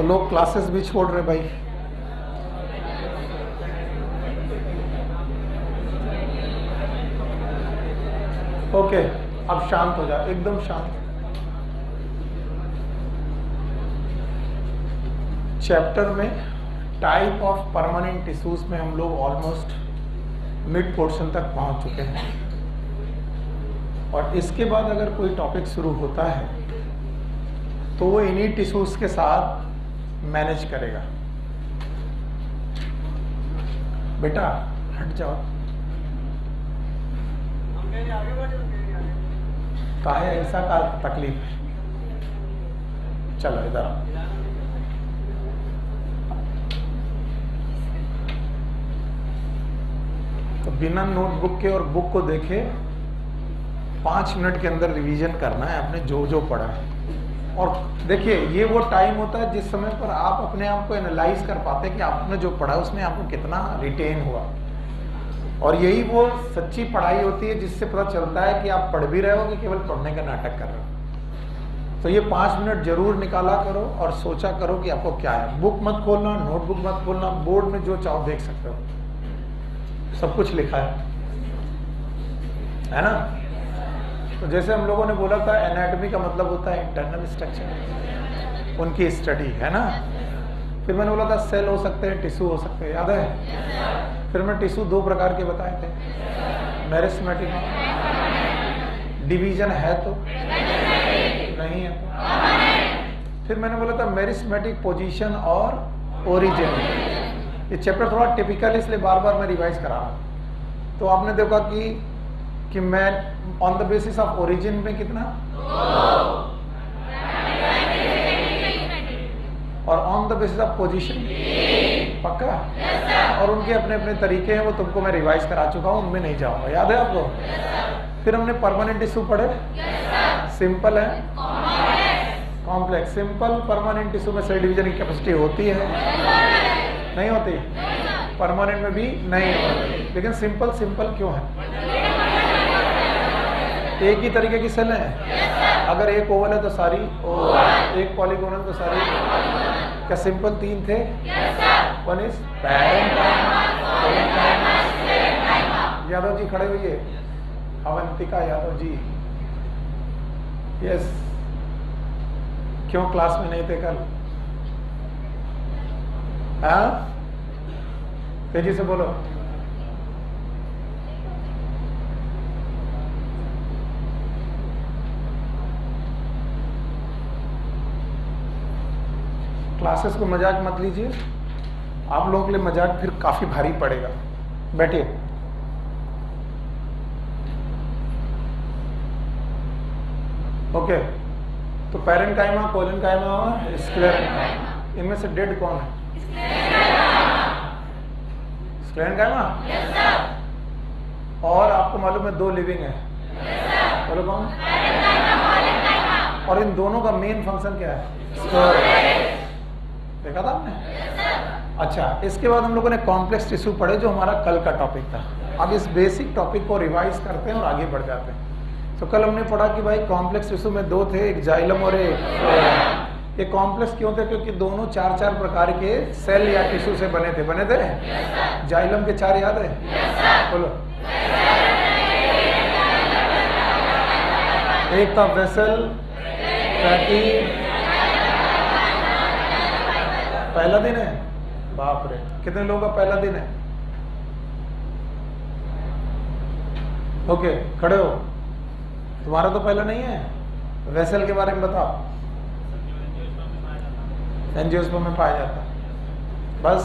तो लोग क्लासेस भी छोड़ रहे भाई। ओके, अब शांत हो जाओ, एकदम शांत। चैप्टर में टाइप ऑफ परमानेंट टिश्यूज में हम लोग ऑलमोस्ट मिड पोर्शन तक पहुंच चुके हैं, और इसके बाद अगर कोई टॉपिक शुरू होता है तो वो इन्हीं टिश्यूज के साथ मैनेज करेगा। बेटा हट जाओ, काहे ऐसा का तकलीफ है? चलो इधर आओ। तो बिना नोटबुक के और बुक को देखे 5 मिनट के अंदर रिवीजन करना है अपने जो जो पढ़ा है। और देखिए, ये वो टाइम होता है जिस समय पर आप अपने आप को एनालाइज कर पाते हैं कि आपने जो पढ़ा उसमें आपको कितना रिटेन हुआ। और यही वो सच्ची पढ़ाई होती है जिससे पता चलता है कि आप पढ़ भी रहे हो कि केवल पढ़ने का नाटक कर रहे हो। तो ये 5 मिनट जरूर निकाला करो और सोचा करो कि आपको क्या है। बुक मत खोलना, नोटबुक मत खोलना, बोर्ड में जो चाहो देख सकते हो, सब कुछ लिखा है ना। तो जैसे हम लोगों ने बोला था, एनाटॉमी का मतलब होता है इंटरनल स्ट्रक्चर, उनकी स्टडी, है ना। फिर मैंने बोला था सेल हो सकते हैं, टिश्यू हो सकते हैं, याद है। फिर मैं टिश्यू 2 प्रकार के बताए थे, मेरिस्टेमेटिक, डिवीजन है तो नहीं है तो। फिर मैंने बोला था मेरिस्टेमेटिक पोजीशन और ओरिजिन। ये चैप्टर थोड़ा टिपिकल इसलिए बार बार मैं रिवाइज करा रहा हूँ। तो आपने देखा कि मैं on the basis of origin में कितना, और on the basis of position पक्का, और उनके अपने अपने तरीके हैं, वो तुमको मैं रिवाइज करा चुका हूँ, उनमें नहीं जाऊंगा, याद है आपको। फिर हमने परमानेंट टिश्यू पढ़े, सिंपल है, कॉम्प्लेक्स। सिंपल परमानेंट टिश्यू में सेल डिवीजन की कैपेसिटी होती है, नहीं होती, परमानेंट में भी नहीं होती। लेकिन सिंपल सिंपल क्यों है? एक ही तरीके की सेल है। अगर एक ओवल है तो सारी ओवल, एक पॉलीगोनल तो सारी। क्या सिंपल 3 थे? वन इज यादव जी खड़े हुए, अवंतिका यादव जी, यस। क्यों क्लास में नहीं थे कल? हाँ, तेजी से बोलो। क्लासेस को मजाक मत लीजिए, आप लोगों के लिए मजाक फिर काफी भारी पड़ेगा। बैठिए। ओके, तो पैरेन्काइमा, कोलेनकाइमा और स्क्लेरेन्काइमा, इनमें से डेड कौन है? स्क्लेरेन्काइमा। और आपको मालूम है 2 लिविंग है, बोलो कौन? और इन दोनों का मेन फंक्शन क्या है? देखा था आपने? अच्छा, इसके बाद हम लोगों ने कॉम्प्लेक्स टिश्यू पढ़े, जो हमारा कल का टॉपिक था। अब इस बेसिक टॉपिक को रिवाइज करते हैं और आगे बढ़ जाते हैं। तो कल हमने पढ़ा कि भाई कॉम्प्लेक्स टिश्यू में 2 थे, एक जाइलम और एक। ये कॉम्प्लेक्स क्यों थे? क्योंकि दोनों 4-4 प्रकार के सेल या टिश्यू से बने थे। जाइलम के 4 याद है? बोलो। एक था वेसल, पैटी। पहला दिन है? बाप रे, कितने लोगों का पहला दिन है? ओके, खड़े हो। तुम्हारा तो पहला नहीं है। वेसल के बारे में बताओ। एंजियोस्पर्म में पाया जाता है। बस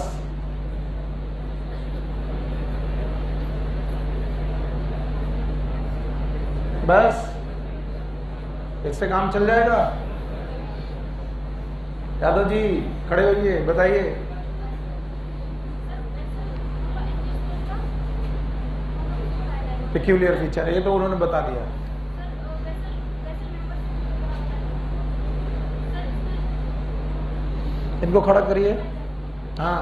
बस इससे काम चल जाएगा। यादव जी खड़े होइए, बताइए। पेक्यूलियर फीचर, ये तो उन्होंने बता दिया। इनको खड़ा करिए। हाँ,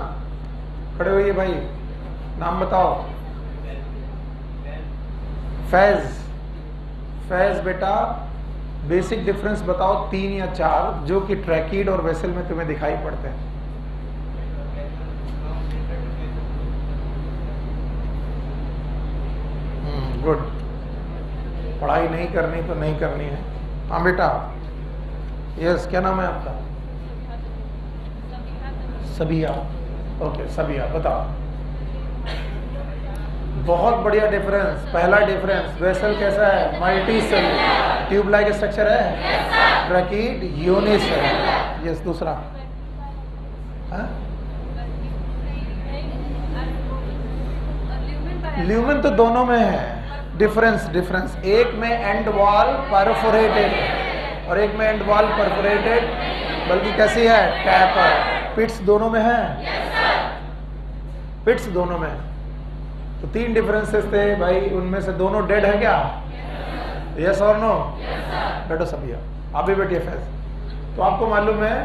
खड़े होइए भाई। नाम बताओ। फैज। फैज बेटा बेसिक डिफरेंस बताओ 3 या 4 जो कि ट्रैकीड और वेसल में तुम्हें दिखाई पड़ते हैं। गुड, पढ़ाई नहीं करनी तो नहीं करनी है। हाँ बेटा, यस, क्या नाम है आपका? सबिया। ओके सबिया, बताओ। बहुत बढ़िया डिफरेंस। पहला डिफरेंस, वेसल कैसा है? Multi cellular. Tube like structure है, ट्रैकीड यूनिसेलुलर। यस, दूसरा? हाँ? ल्यूमेन तो दोनों में है। डिफरेंस एक में एंड वॉल परफोरेटेड और एक में एंड वॉल परफोरेटेड, बल्कि कैसी है? टैपर। पिट्स दोनों में है, पिट्स दोनों में। तो 3 डिफरेंसेस थे भाई, उनमें से दोनों डेड है क्या? यस और नो? बैठो सभी, आप भी बैठिए फैज। तो आपको मालूम है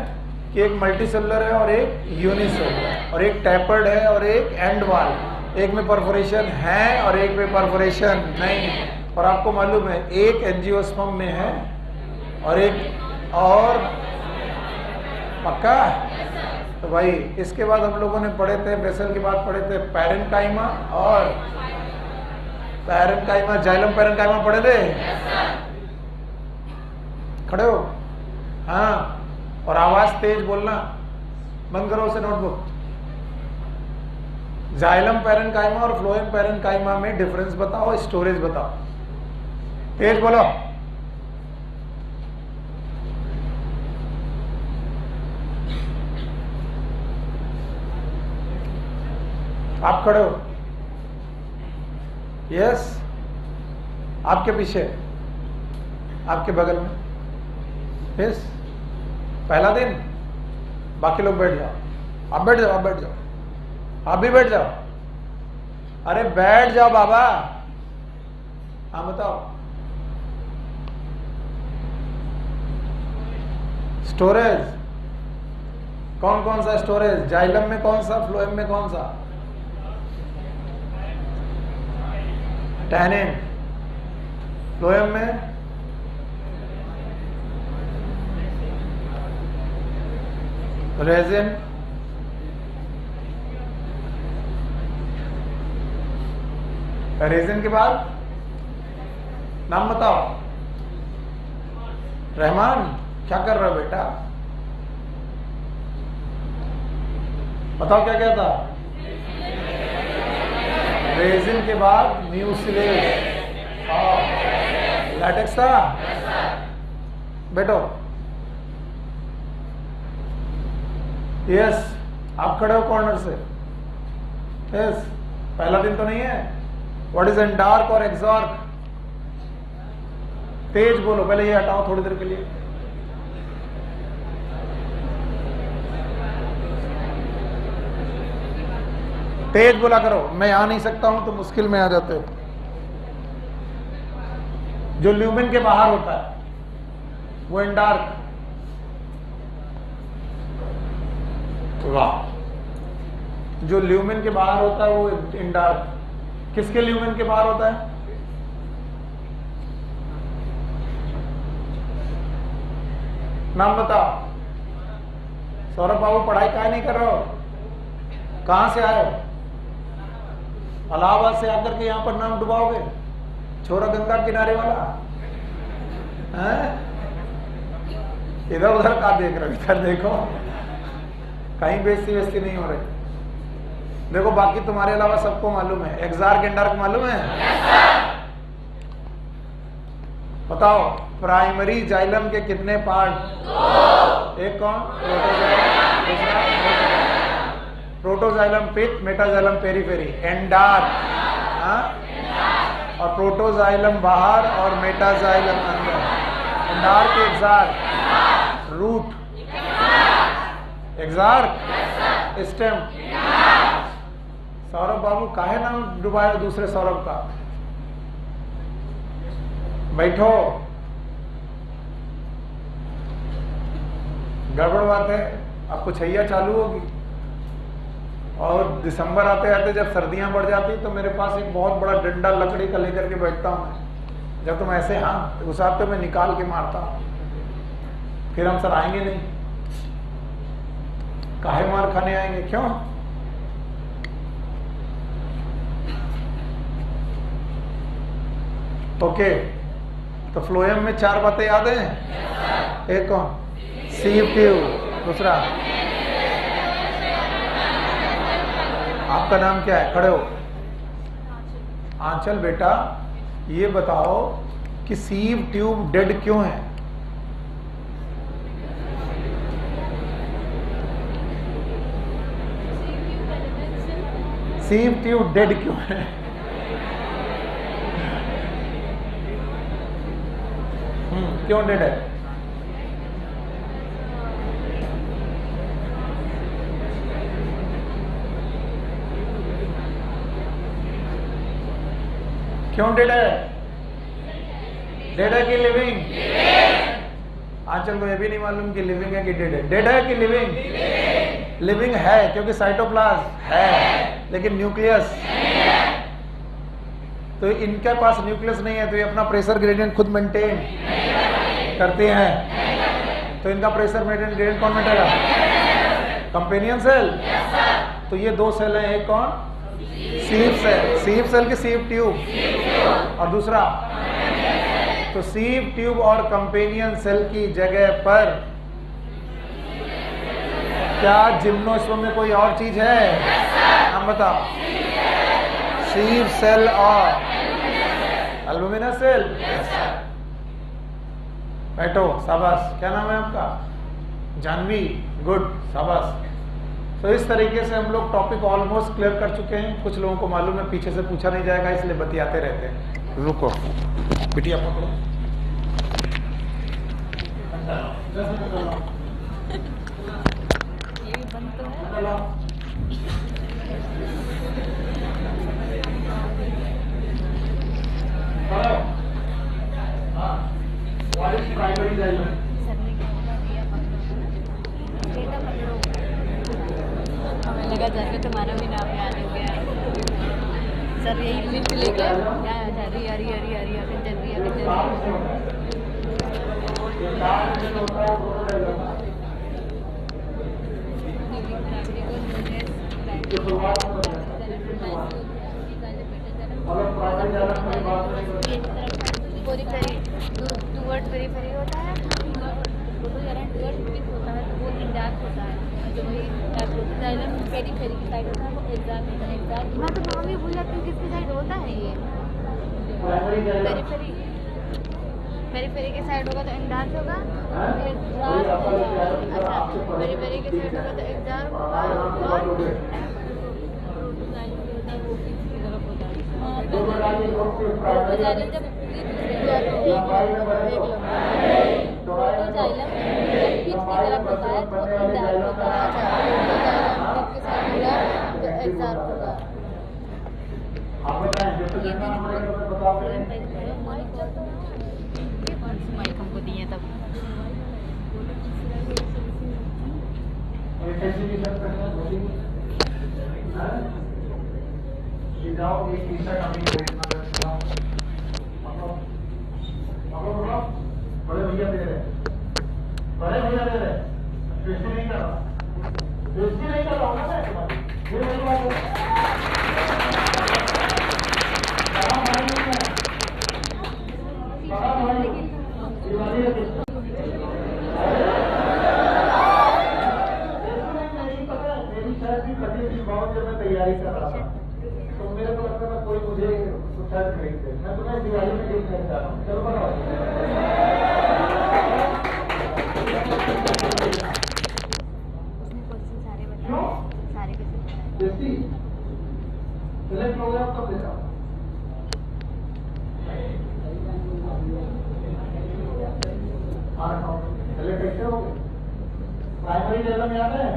कि एक मल्टी सेलुलर है और एक यूनिसेलुलर, और एक टैपर्ड है और एक एंड वॉल। एक में परफोरेशन है और एक में परफोरेशन नहीं। और आपको मालूम है एक एंजियोस्पर्म में है और एक और पक्का। तो भाई इसके बाद हम लोगों ने पढ़े थे, वेसल के बाद पढ़े थे पैरेन्काइमा और पैरेन्काइमा, जाइलम पैरेन्काइमा पढ़े थे। खड़े हो? हाँ, और आवाज तेज बोलना, बंद करो उसे नोटबुक। जाइलम पैरेन्काइमा और फ्लोएम पैरेन्काइमा में डिफरेंस बताओ, स्टोरेज बताओ, तेज बोलो। आप खड़े हो? यस, आपके पीछे, आपके बगल में। यस, पहला दिन, बाकी लोग बैठ जाओ। आप बैठ जाओ, आप बैठ जाओ, आप भी बैठ जाओ। अरे बैठ जाओ बाबा। हाँ बताओ। स्टोरेज कौन कौन सा स्टोरेज? जाइलम में कौन सा, फ्लोएम में कौन सा? टैनिन। फ्लोएम में रेजिन। रेजिन के बाद नाम बताओ। रहमान, क्या कर रहे हो बेटा? बताओ क्या क्या था? रेजिन के बाद म्यूसिलेज और लैटेक्स था। बैठो। यस, आप खड़े हो कॉर्नर से। यस, पहला दिन तो नहीं है। व्हाट इज एंडार्क और एक्सॉर्क? तेज बोलो, पहले ये हटाओ थोड़ी देर के लिए। तेज बोला करो, मैं आ नहीं सकता हूं तो मुश्किल में आ जाते हो। जो ल्यूमेन के बाहर होता है वो एंडार्क। वाह। जो ल्यूमेन के बाहर होता है वो एंडार्क। किसके ल्यूमेन के बाहर होता है? नाम बताओ। सौरभ बाबू, पढ़ाई काहे नहीं कर रहे हो? कहां से आए हो? इलाहाबाद से आकर के यहां पर नाम डुबाओगे? छोरा गंगा किनारे वाला है? इधर उधर का देख रहे हो? इधर देखो, कहीं बेइज्जती वेस्ती नहीं हो रही। देखो, बाकी तुम्हारे अलावा सबको मालूम है। एक्सार्क एंडार्क मालूम है? बताओ, प्राइमरी जाइलम के कितने पार्ट? एक कौन? Protoxylem pith, metaxylem periphery. Endarch और प्रोटोजाइलम बाहर और मेटाजाइलम अंदर। Endarch, exarch, root, exarch, stem. Saurabh बाबू, काहे नाम डुबाए दूसरे सौरभ का? बैठो। गड़बड़ बात है, आपको छैया चालू होगी। और दिसंबर आते आते जब सर्दियां बढ़ जाती तो मेरे पास एक बहुत बड़ा डंडा लकड़ी का लेकर के बैठता हूं मैं। जब तुम ऐसे हाँ घुसाते हो मैं निकाल के मारता हूं, फिर हम सर आएंगे नहीं, काहे मार खाने आएंगे, क्यों? ओके, तो फ्लोएम में 4 बातें याद हैं? एक कौन? सीव ट्यूब, दूसरा आपका नाम क्या है, खड़े हो? आंचल बेटा ये बताओ कि सीव ट्यूब डेड क्यों है? सीव ट्यूब डेड क्यों है? क्यों डेड है? क्यों डेड है? डेड है कि लिविंग? आंचल को ये भी नहीं मालूम कि लिविंग है कि डेड है। डेड है कि लिविंग? लिविंग है क्योंकि साइटोप्लाज्म है, लेकिन न्यूक्लियस, तो इनके पास न्यूक्लियस नहीं है, तो ये अपना प्रेशर ग्रेडियंट खुद मेंटेन करते हैं। तो इनका प्रेशर ग्रेडियंट कौन मेंटेन करेगा? Companion cell. तो ये 2 सेल हैं, एक कौन? सीव सेल। सीव सेल की सीव ट्यूब, और दूसरा तो सीव ट्यूब और कंपेनियन सेल की जगह पर क्या जिम्नोस्पर्म में कोई और चीज है? हम बताओ। सीव सेल और अल्बुमिनस सेल। बैठो, शाबाश। क्या नाम है आपका? जानवी, गुड, शाबाश। तो इस तरीके से हम लोग टॉपिक ऑलमोस्ट क्लियर कर चुके हैं। कुछ लोगों को मालूम है पीछे से पूछा नहीं जाएगा, इसलिए बतियाते रहते हैं। रुको बिटिया, पकड़ो। ये भी बंद तो है। Primary dimension. हमें लगा जाकर तुम्हारा भी नाम याद हो गया। सर यही लिस्ट लेके क्या हरी हरी हरी हरी पेरीफेरी होता है, होता है, वो इंडेक्स होता है, जो पेरीफेरी की साइड होता है, वो एग्जैक्ट होता है। एग्जैक्ट मैं तो नाम ही भूल जाती हूँ किसकी साइड होता है ये। पेरीफेरी, पेरीफेरी के साइड होगा तो इंडेक्स होगा। अच्छा, पेरीफेरी के साइड होगा तो एग्जैक्ट होगा, और हमको दिए तब जाओ एक टी-शर्ट अभी बड़े भैया दे रहे, बड़े भैया दे रहे, बेइज्जती नहीं कर रहा, बेइज्जती नहीं कर रहा हूँ ना मैं तुम्हारी, ये मेरी बात है। तैयारी कर रहा था तो मेरे को लगता है कोई मुझे शर्ट खरीदते, मैं तुम्हें दिवाली में गिफ्ट करना चाह रहा हूँ। चलो बताओ। सारे सिलेक्ट हो गया कब देखा? सिलेक्ट कैसे हो गए? प्राइमरी लेवल में आते हैं।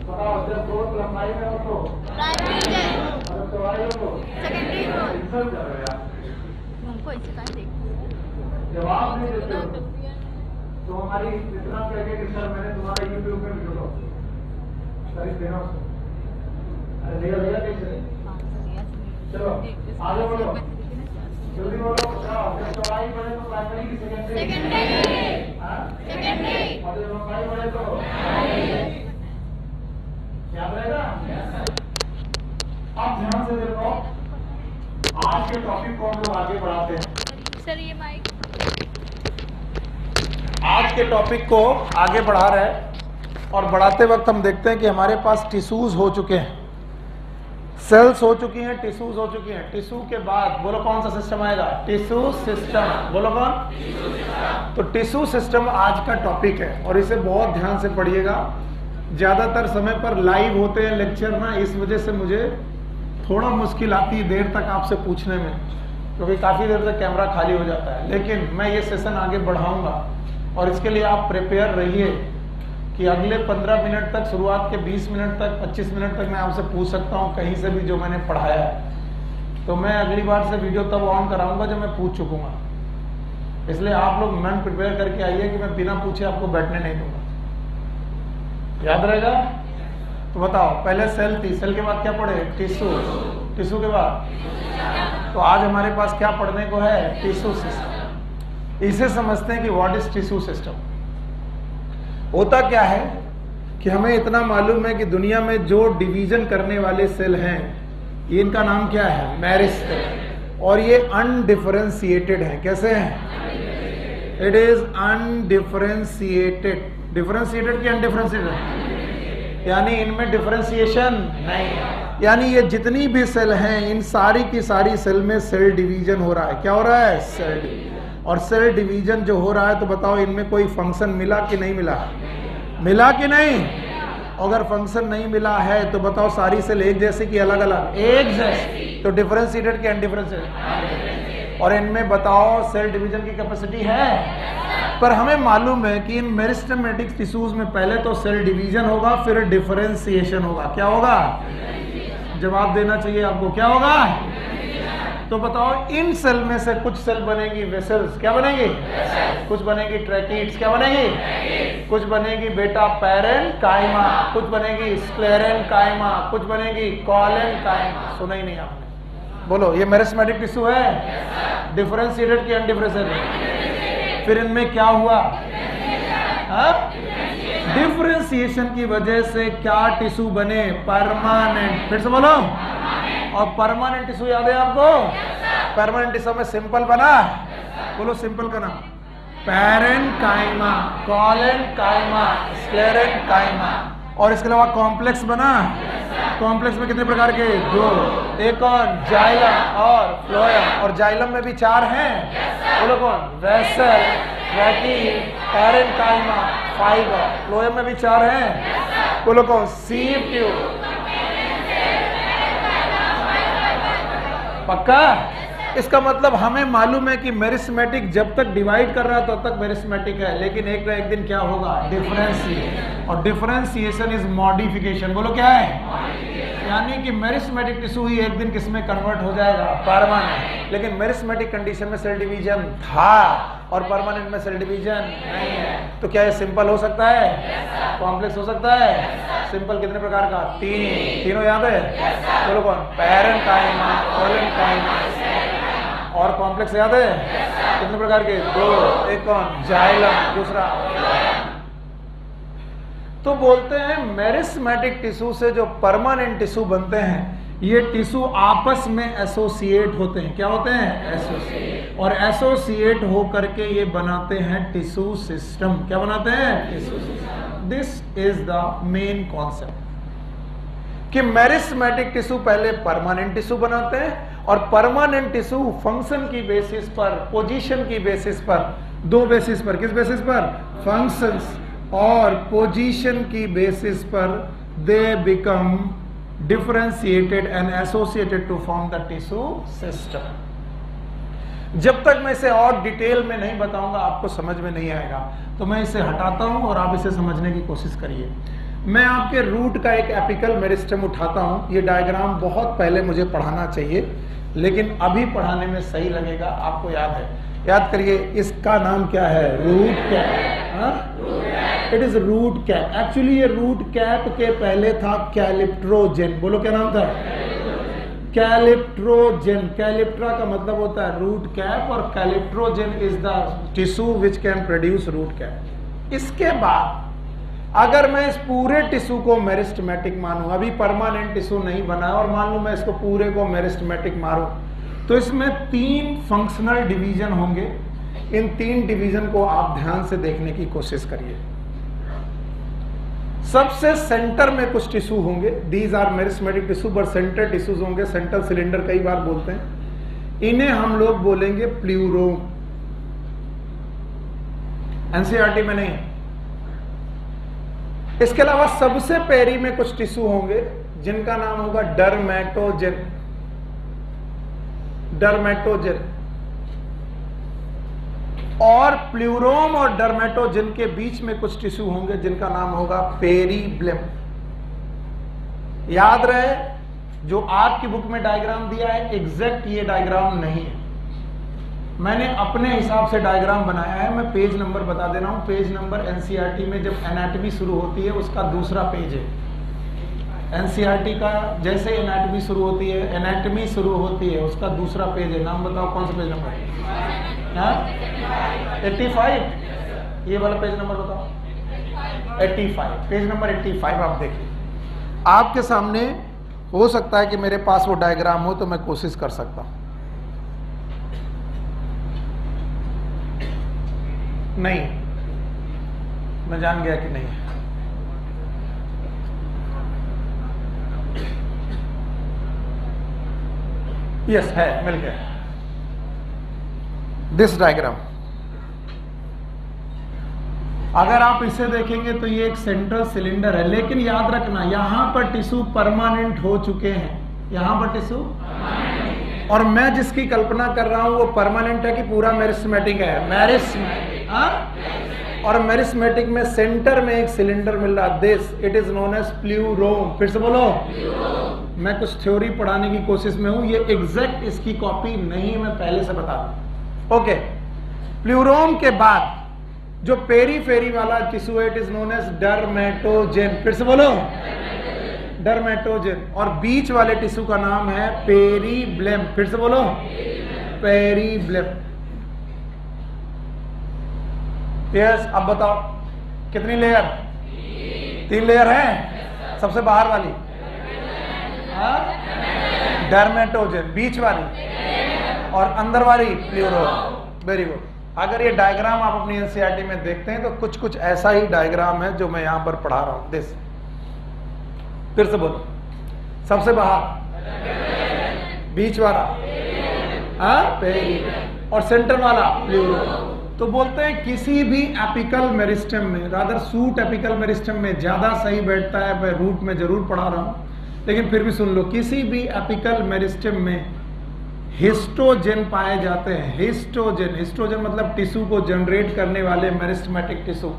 बताओ, जब रोड लंबाई में हो तो प्राइमरी है, अगर चौड़ाई हो तो सेकेंडरी हो। इंसल्ट कर रहे यार, हमको इसे कहाँ देखो जवाब नहीं देते हो तो हमारी इतना कहे कि सर मैंने तुम्हारा यूट्यूब पे वीडियो सर देना उसको, अरे लिया लिया कैसे? चलो आगे बढ़ो। जल्दी बोलो क्या चौड़ाई बढ़े तो प्राइमरी की सेकेंडरी और जब लंबाई बढ़े तो याद रहेगा। अब ध्यान से देखो, आज के टॉपिक को हम लोग आगे बढ़ाते हैं। सर ये माइक, आज के टॉपिक को आगे बढ़ा रहे हैं और बढ़ाते वक्त हम देखते हैं कि हमारे पास टिश्यूज हो चुके हैं, सेल्स हो चुकी हैं, टिश्यूज हो चुकी हैं। टिश्यू के बाद बोलो कौन सा सिस्टम आएगा? Tissue system. बोलो कौन? तो टिश्यू सिस्टम आज का टॉपिक है और इसे बहुत ध्यान से पढ़िएगा। ज्यादातर समय पर लाइव होते हैं लेक्चर ना, इस वजह से मुझे थोड़ा मुश्किल आती है देर तक आपसे पूछने में, क्योंकि काफी देर तक कैमरा खाली हो जाता है। लेकिन मैं ये सेशन आगे बढ़ाऊंगा और इसके लिए आप प्रिपेयर रहिए कि अगले 15 मिनट तक, शुरुआत के 20 मिनट तक, 25 मिनट तक मैं आपसे पूछ सकता हूँ कहीं से भी जो मैंने पढ़ाया है। तो मैं अगली बार से वीडियो तब ऑन कराऊंगा जब मैं पूछ चुकूंगा। इसलिए आप लोग मन प्रिपेयर करके आइए कि मैं बिना पूछे आपको बैठने नहीं दूंगा। याद रहेगा? तो बताओ, पहले सेल थी, सेल के बाद क्या पढ़े? टिश्यू, टिश्यू के बाद तो आज हमारे पास क्या पढ़ने को है? Tissue system. इसे समझते हैं कि व्हाट इज टिश्यू सिस्टम। होता क्या है कि हमें इतना मालूम है कि दुनिया में जो डिवीजन करने वाले सेल हैं, इनका नाम क्या है? मेरिस्टेम। और ये अनडिफरेंशिएटेड है। कैसे हैं? It is undifferentiated. डिफरेंशिएटेड की अनडिफरेंशिएटेड, यानी इनमें डिफरेंशिएशन नहीं है। यानी ये जितनी भी सेल हैं, इन सारी की सारी सेल में सेल डिवीजन हो रहा है। क्या हो रहा है? Cell division. और सेल डिवीजन जो हो रहा है, तो बताओ इनमें कोई फंक्शन मिला कि नहीं मिला? मिला कि नहीं? अगर फंक्शन नहीं मिला है तो बताओ सारी सेल एक जैसे कि अलग अलग? एक जैसे। तो डिफरेंशिएटेड कि अनडिफरेंशिएटेड? और इनमें बताओ सेल डिवीजन की कैपेसिटी है? पर हमें मालूम है कि इन मेरिस्टेमेटिक टिश्यूज में पहले तो सेल डिवीजन होगा, फिर डिफरेंशिएशन होगा। क्या होगा? जवाब देना चाहिए आपको। क्या होगा? तो बताओ, इन सेल में से कुछ सेल बनेगी वेसल्स। क्या बनेगी? कुछ बनेगी ट्रैकीट्स। क्या बनेगी? कुछ बनेगी बेटा पैरेन्काइमा, कुछ बनेगी स्क्लेरेन्काइमा, कुछ बनेगी कॉलेन्काइमा। सुना ही नहीं आपने? बोलो, ये मेरिस्टेमेटिक टिश्यू है? डिफरेंशिएटेड की अनडिफरेंशिएटेड? फिर इनमें क्या हुआ? डिफरेंशिएशन की वजह से क्या टिश्यू बने? परमानेंट। फिर से बोलो। और परमानेंट टिश्यू याद है आपको? परमानेंट टिश्यू में सिंपल बना। बोलो सिंपल का नाम? Parenchyma, collenchyma, sclerenchyma. और इसके अलावा कॉम्प्लेक्स बना। कॉम्प्लेक्स में कितने प्रकार के? 2। एक कौन? जाइलम और फ्लोएम। और जाइलम में भी 4 हैं। बोलो कौन? Vessel, tracheid, parenchyma, fibre. Phloem में भी 4 हैं। बोलो कौन? Sieve tube. पक्का? इसका मतलब हमें मालूम है कि मेरिस्टेमेटिक जब तक डिवाइड कर रहा है तब तक मेरिस्टेमेटिक है, लेकिन एक ना एक दिन क्या होगा? डिफरेंशिएशन। और डिफरेंशिएशन इज मॉडिफिकेशन। बोलो क्या है? यानी कि मेरिस्टेमेटिक टिश्यू ही एक दिन किसमें कन्वर्ट हो जाएगा? परमानेंट। लेकिन मेरिस्टेमेटिक कंडीशन में सेल डिवीजन था और परमानेंट में सेल डिवीजन नहीं है। तो क्या ये सिंपल हो सकता है? कॉम्प्लेक्स हो सकता है? सिंपल कितने प्रकार का? 3। तीनों याद है? बोलो कौन? पैरेन्काइमा, कॉलेन्काइमा। और कॉम्प्लेक्स याद है? कितने प्रकार के? 2। एक कौन? जाइलम, दूसरा। तो बोलते हैं मेरिस्टेमेटिक टिश्यू से जो परमानेंट टिश्यू बनते हैं, ये टिश्यू आपस में एसोसिएट होते हैं। क्या होते हैं? एसोसिएट। और एसोसिएट होकर के ये बनाते हैं टिश्यू सिस्टम। क्या बनाते हैं? Tissue system. This is the main concept कि मेरिस्टेमेटिक टिश्यू पहले परमानेंट टिश्यू बनाते हैं और परमानेंट टिश्यू फंक्शन की बेसिस पर, पोजीशन की बेसिस पर, 2 बेसिस पर। किस बेसिस पर? फंक्शंस और पोजीशन की बेसिस पर they become differentiated and associated to form the tissue system. जब तक मैं इसे और डिटेल में नहीं बताऊंगा आपको समझ में नहीं आएगा, तो मैं इसे हटाता हूं और आप इसे समझने की कोशिश करिए। मैं आपके रूट का एक एपिकल मेरिस्टेम उठाता हूं। ये डायग्राम बहुत पहले मुझे पढ़ाना चाहिए, लेकिन अभी पढ़ाने में सही लगेगा। आपको याद है? याद करिए, इसका नाम क्या है? Root cap. It is root cap. Actually ये रूट कैप के पहले था कैलिप्ट्रोजेन। बोलो क्या नाम था? कैलिप्ट्रोजेन, कैलिप्ट्रा का मतलब होता है रूट कैप और calyptrogen is the tissue which can produce root cap. इसके बाद अगर मैं इस पूरे टिश्यू को मेरिस्टेमेटिक मानूं, अभी परमानेंट टिश्यू नहीं बना और मान लूं मैं इसको पूरे को मेरिस्टेमेटिक मारूं, तो इसमें 3 फंक्शनल डिवीजन होंगे। इन 3 डिवीजन को आप ध्यान से देखने की कोशिश करिए। सबसे सेंटर में कुछ टिश्यू होंगे, these are meristematic tissue, but centre tissues होंगे, सेंट्रल सिलेंडर कई बार बोलते हैं। इन्हें हम लोग बोलेंगे प्ल्यूरोम। एनसीईआरटी में नहीं। इसके अलावा सबसे पेरी में कुछ टिश्यू होंगे जिनका नाम होगा डर्मेटोजेन। डर्मेटोजेन और प्ल्यूरोम और डर्मेटोजेन के बीच में कुछ टिश्यू होंगे जिनका नाम होगा पेरीब्लेम। याद रहे, जो आपकी बुक में डायग्राम दिया है एग्जैक्ट ये डायग्राम नहीं है, मैंने अपने हिसाब से डायग्राम बनाया है। मैं पेज नंबर बता दे रहा हूं। पेज नंबर एनसीईआरटी में जब एनाटॉमी शुरू होती है उसका दूसरा पेज है। एनसीईआरटी का जैसे एनाटॉमी शुरू होती है, एनाटॉमी शुरू होती है, उसका दूसरा पेज है। नाम बताओ कौन सा पेज नंबर है? 85। ये वाला पेज नंबर बताओ। 85, पेज नंबर 85 आप देखिए। आपके सामने हो सकता है कि मेरे पास वो डायग्राम हो तो मैं कोशिश कर सकता हूं। नहीं, मैं जान गया कि नहीं है। यस है, मिल गया। दिस डायग्राम अगर आप इसे देखेंगे तो ये एक सेंट्रल सिलेंडर है, लेकिन याद रखना यहां पर टिश्यू परमानेंट हो चुके हैं। यहां पर टिश्यू और मैं जिसकी कल्पना कर रहा हूं वो परमानेंट है कि पूरा मेरिस्टेमेटिक है। और मेरिस्टेमेटिक में सेंटर में एक सिलेंडर मिल रहा, this it is known as plerome. फिर से बोलो। मैं कुछ थ्योरी पढ़ाने की कोशिश में हूं, ये एग्जैक्ट इसकी कॉपी नहीं, मैं पहले से बता दूं। ओके, प्ल्यूरोम के बाद जो पेरीफेरी वाला टिश्यू है इट इज नोन एज डर्मेटोजेन। फिर से बोलो, डर्मेटोजेन। और बीच वाले टिश्यू का नाम है पेरीब्लेम। फिर से बोलो, पेरीब्लेम। यस, अब बताओ कितनी लेयर? 3 लेयर है। सबसे बाहर वाली डर्मेटोजेन, बीच वाली और अंदर वाली प्ल्यूरोम। Very good. अगर ये डायग्राम आप अपनी एनसीईआरटी में देखते हैं तो कुछ कुछ ऐसा ही डायग्राम है जो मैं यहां पर पढ़ा रहा हूं। दिस, फिर से बोलो, सबसे बाहर, बीच वाला पेरीब्लेम और सेंटर वाला प्ल्यूरोम। तो बोलते हैं किसी भी एपिकल मेरिस्टेम में, रादर सूट एपिकल मेरिस्टेम में ज्यादा सही बैठता है, मैं रूट में जरूर पढ़ा रहा हूं लेकिन फिर भी सुन लो, किसी भी एपिकल मेरिस्टेम में हिस्टोजेन पाए जाते हैं। हिस्टोजेन, हिस्टोजेन मतलब टिश्यू को जनरेट करने वाले मेरिस्टेमेटिक टिश्यू।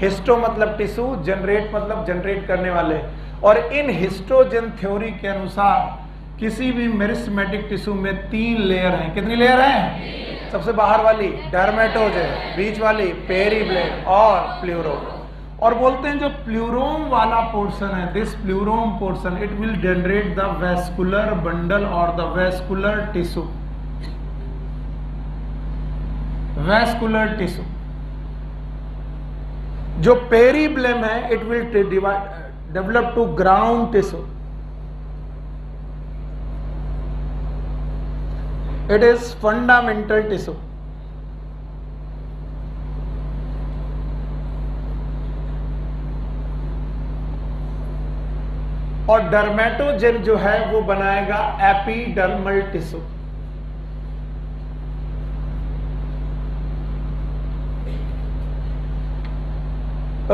हिस्टो मतलब टिश्यू, जनरेट मतलब जनरेट करने वाले। और इन हिस्टोजेन थ्योरी के अनुसार किसी भी मेरिस्टेमेटिक टिश्यू में 3 लेयर हैं। कितनी लेयर हैं? सबसे बाहर वाली डर्मेटोजेन, बीच वाली पेरीब्लेम और प्ल्यूरोम। और बोलते हैं जो प्ल्यूरोम वाला पोर्शन है, this plerome portion it will generate the vascular bundle और the vascular tissue. Vascular tissue. जो पेरीब्लेम है it will develop to ground tissue. It is fundamental tissue. और डर्मेटोजेन जो है वो बनाएगा epidermal tissue.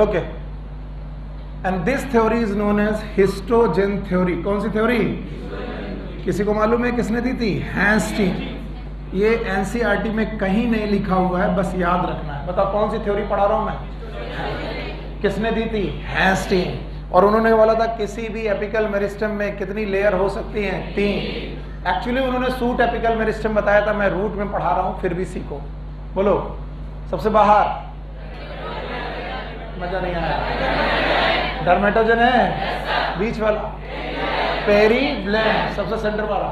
Okay, and this theory is known as histogen theory. कौन सी थ्योरी? किसी को मालूम है किसने दी थी? हैंस्टीन। ये एनसीईआरटी में कहीं नहीं लिखा हुआ है, बस याद रखना है। बताओ कौन सी थ्योरी पढ़ा रहा हूं मैं? किसने दी थी? हैंस्टीन। और उन्होंने बोला था किसी भी एपिकल मेरिस्टेम में कितनी लेयर हो सकती हैं? 3। एक्चुअली उन्होंने सूट एपिकल मेरिस्टेम बताया था, मैं रूट में पढ़ा रहा हूं, फिर भी सीखो। बोलो, सबसे बाहर, मजा नहीं आया? डर्मेटोजेन है, बीच वाला पेरीब्लेम, सबसे सेंटर वाला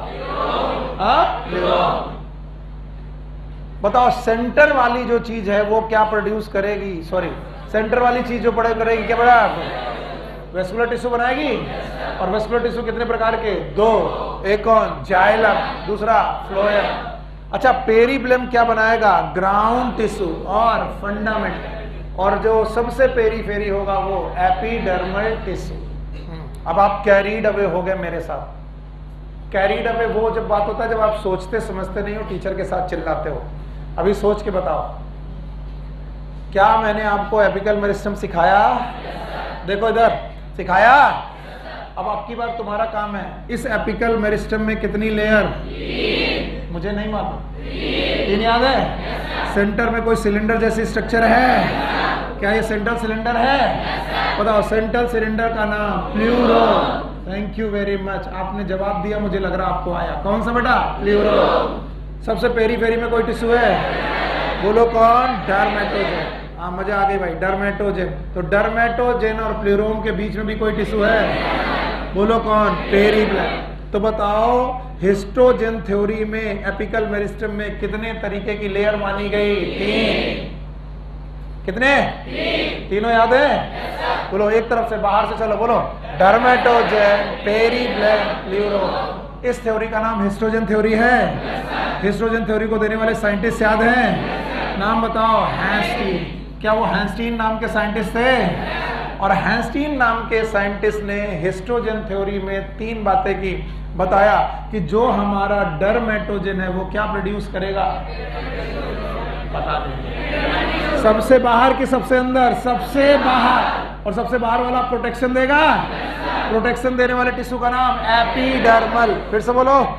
प्लूरोम। बताओ सेंटर वाली जो चीज है वो क्या प्रोड्यूस करेगी, सॉरी सेंटर वाली चीज जो प्रोड्यूस करेगी क्या बड़ा वेस्कुलर टिश्यू बनाएगी। और वेस्कुलर टिश्यू कितने प्रकार के, दो, एक कौन जाइलम, दूसरा फ्लोएम। अच्छा पेरीब्लेम क्या बनाएगा, ग्राउंड टिश्यू और फंडामेंटल, और जो सबसे पेरीफेरी होगा वो एपिडर्मल टिश्यू। अब आप कैरीड अवे हो गए मेरे साथ। कैरीड अवे वो जब बात होता है जब आप सोचते समझते नहीं हो, टीचर के साथ चिल्लाते हो। अभी सोच के बताओ, क्या मैंने आपको एपिकल मेरिस्टम सिखाया? देखो इधर सिखाया। अब आपकी बार तुम्हारा काम है, इस एपिकल मेरिस्टम में कितनी लेयर, मुझे नहीं मालूम, तीन याद है। सेंटर में कोई सिलेंडर जैसी स्ट्रक्चर है, क्या ये सेंट्रल सिलेंडर है? बताओ सेंट्रल सिलेंडर का नाम pleuro. Thank you very much, आपने जवाब दिया, मुझे लग रहा आपको आया। कौन सा बेटा, प्लूरो। सबसे पेरीफेरी में कोई टिश्यू है, बोलो कौन, डर्मेटोजेन। हाँ मजा आ गई भाई, डर्मेटोजेन। तो डर्मेटोजेन और प्लूरोम के बीच में भी कोई टिश्यू है, बोलो कौन, पेरीब्लेम। तो बताओ हिस्टोजेन थ्योरी में एपिकल मेरिस्टम में कितने तरीके की लेयर मानी गई, तीन। कितने, तीनों याद है? बोलो एक तरफ से बाहर से चलो, बोलो डर्मेटोजेन, पेरीब्लेम, प्लूरो। इस थ्योरी का नाम हिस्टोजेन थ्योरी है। हिस्टोजेन थ्योरी को देने वाले साइंटिस्ट याद हैं? नाम बताओ, हैंस्टीन। क्या वो हैंस्टीन नाम के साइंटिस्ट थे? और हैंस्टीन नाम के साइंटिस्ट ने हिस्टोजेन थ्योरी में तीन बातें की। बताया कि जो हमारा डर्मेटोजेन है वो क्या प्रोड्यूस करेगा, बता देंगे। सबसे बाहर की सबसे अंदर, सबसे बाहर, और सबसे बाहर वाला प्रोटेक्शन देगा। प्रोटेक्शन देने वाले टिश्यू का नाम एपिडर्मल। फिर से बोलो,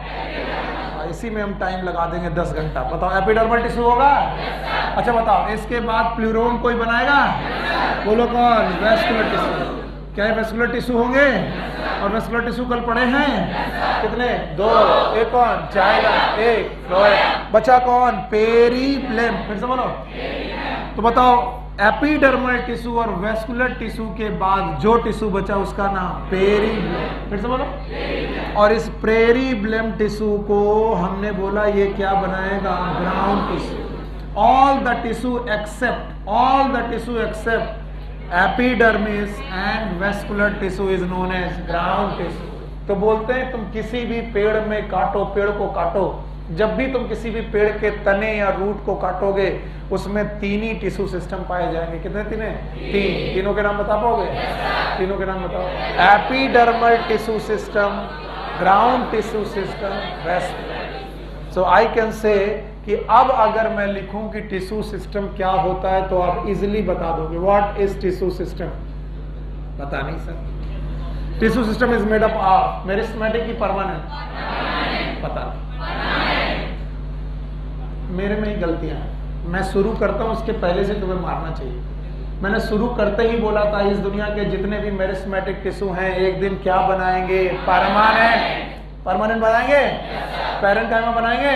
इसी में हम टाइम लगा देंगे 10 घंटा। बताओ एपिडर्मल टिश्यू होगा? अच्छा बताओ इसके बाद प्लूरोम कोई बनाएगा, बोलो कौन, वेस्कुलर टिश्यू। क्या ये वेस्कुलर टिश्यू होंगे? और वेस्कुलर टिश्यू कल पढ़े हैं कितने, दो, एक कौन, जाइलम, एक फ्लोएम। बचा कौन, पेरीब्लेम। फिर से बोलो। तो बताओ एपिडर्मल टिश्यू और वेस्कुलर टिश्यू के बाद जो टिश्यू बचा उसका नाम पेरीब्लेम। फिर से बोलो। और इस पेरीब्लेम टिश्यू को हमने बोला ये क्या बनाएगा, ground tissue. All the tissue except epidermis and vascular tissue is known as ground tissue. तो बोलते हैं तुम किसी भी पेड़ में काटो, पेड़ को काटो, जब भी तुम किसी भी पेड़ के तने या रूट को काटोगे उसमें तीन ही टिश्यू सिस्टम पाए जाएंगे। कितने तीन? तीन। तीनों के नाम बता पाओगे? तीनों के नाम बताओ। Epidermal tissue system, ground tissue system, vascular. So I can say कि अब अगर मैं लिखूं कि टिश्यू सिस्टम क्या होता है तो आप इजीली बता दोगे। What is tissue system? पता नहीं sir. Tissue system is made up of meristematic की परमानेंट, पता नहीं। मेरे में ही गलतियां हैं, मैं शुरू करता हूं उसके पहले से तुम्हें मारना चाहिए। मैंने शुरू करते ही बोला था इस दुनिया के जितने भी मेरिस्टेमेटिक टिश्यू हैं एक दिन क्या बनाएंगे, परमानेंट। परमानेंट बनाएंगे, पैरेन्काइमा बनाएंगे,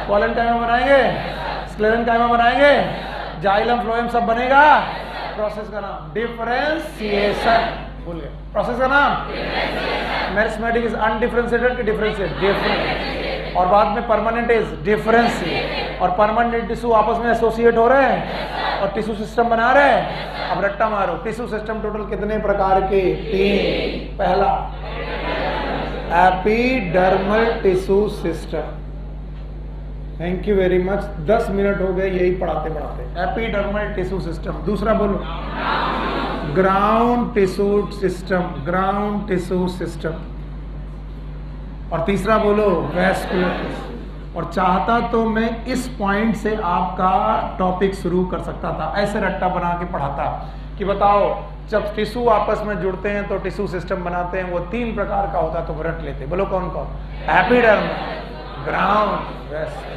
कोलेनकाइमा बनाएंगे, स्क्लेरेनकाइमा बनाएंगे, जाइलम, फ्लोएम सब बनेगा। प्रोसेस का नाम डिफरेंशिएशन। भूल गए प्रोसेस का नाम। मेरिस्टेमेटिक इज अनडिफरेंशिएटेड कि डिफरेंशिएटेड, डिफरेंट। और बाद में परमानेंट इज डिफरेंशिएट। और परमानेंट टिश्यू आपस में एसोसिएट हो रहे हैं और टिश्यू सिस्टम बना रहे हैं। अब रट्टा मारो, टिश्यू सिस्टम टोटल कितने प्रकार के, तीन। पहला epidermal tissue system. Thank you very much, 10 minute हो गए यही पढ़ाते पढ़ाते। Epidermal tissue system. दूसरा बोलो, ground tissue system, ground tissue system. और तीसरा बोलो, वेस्कुलर टिश्यू। और चाहता तो मैं इस पॉइंट से आपका टॉपिक शुरू कर सकता था, ऐसे रट्टा बना के पढ़ाता कि बताओ जब टिश्यू आपस में जुड़ते हैं तो टिश्यू सिस्टम बनाते हैं, वो तीन प्रकार का होता है, तो रट लेते। बोलो कौन कौन? Epidermal, ground, vascular.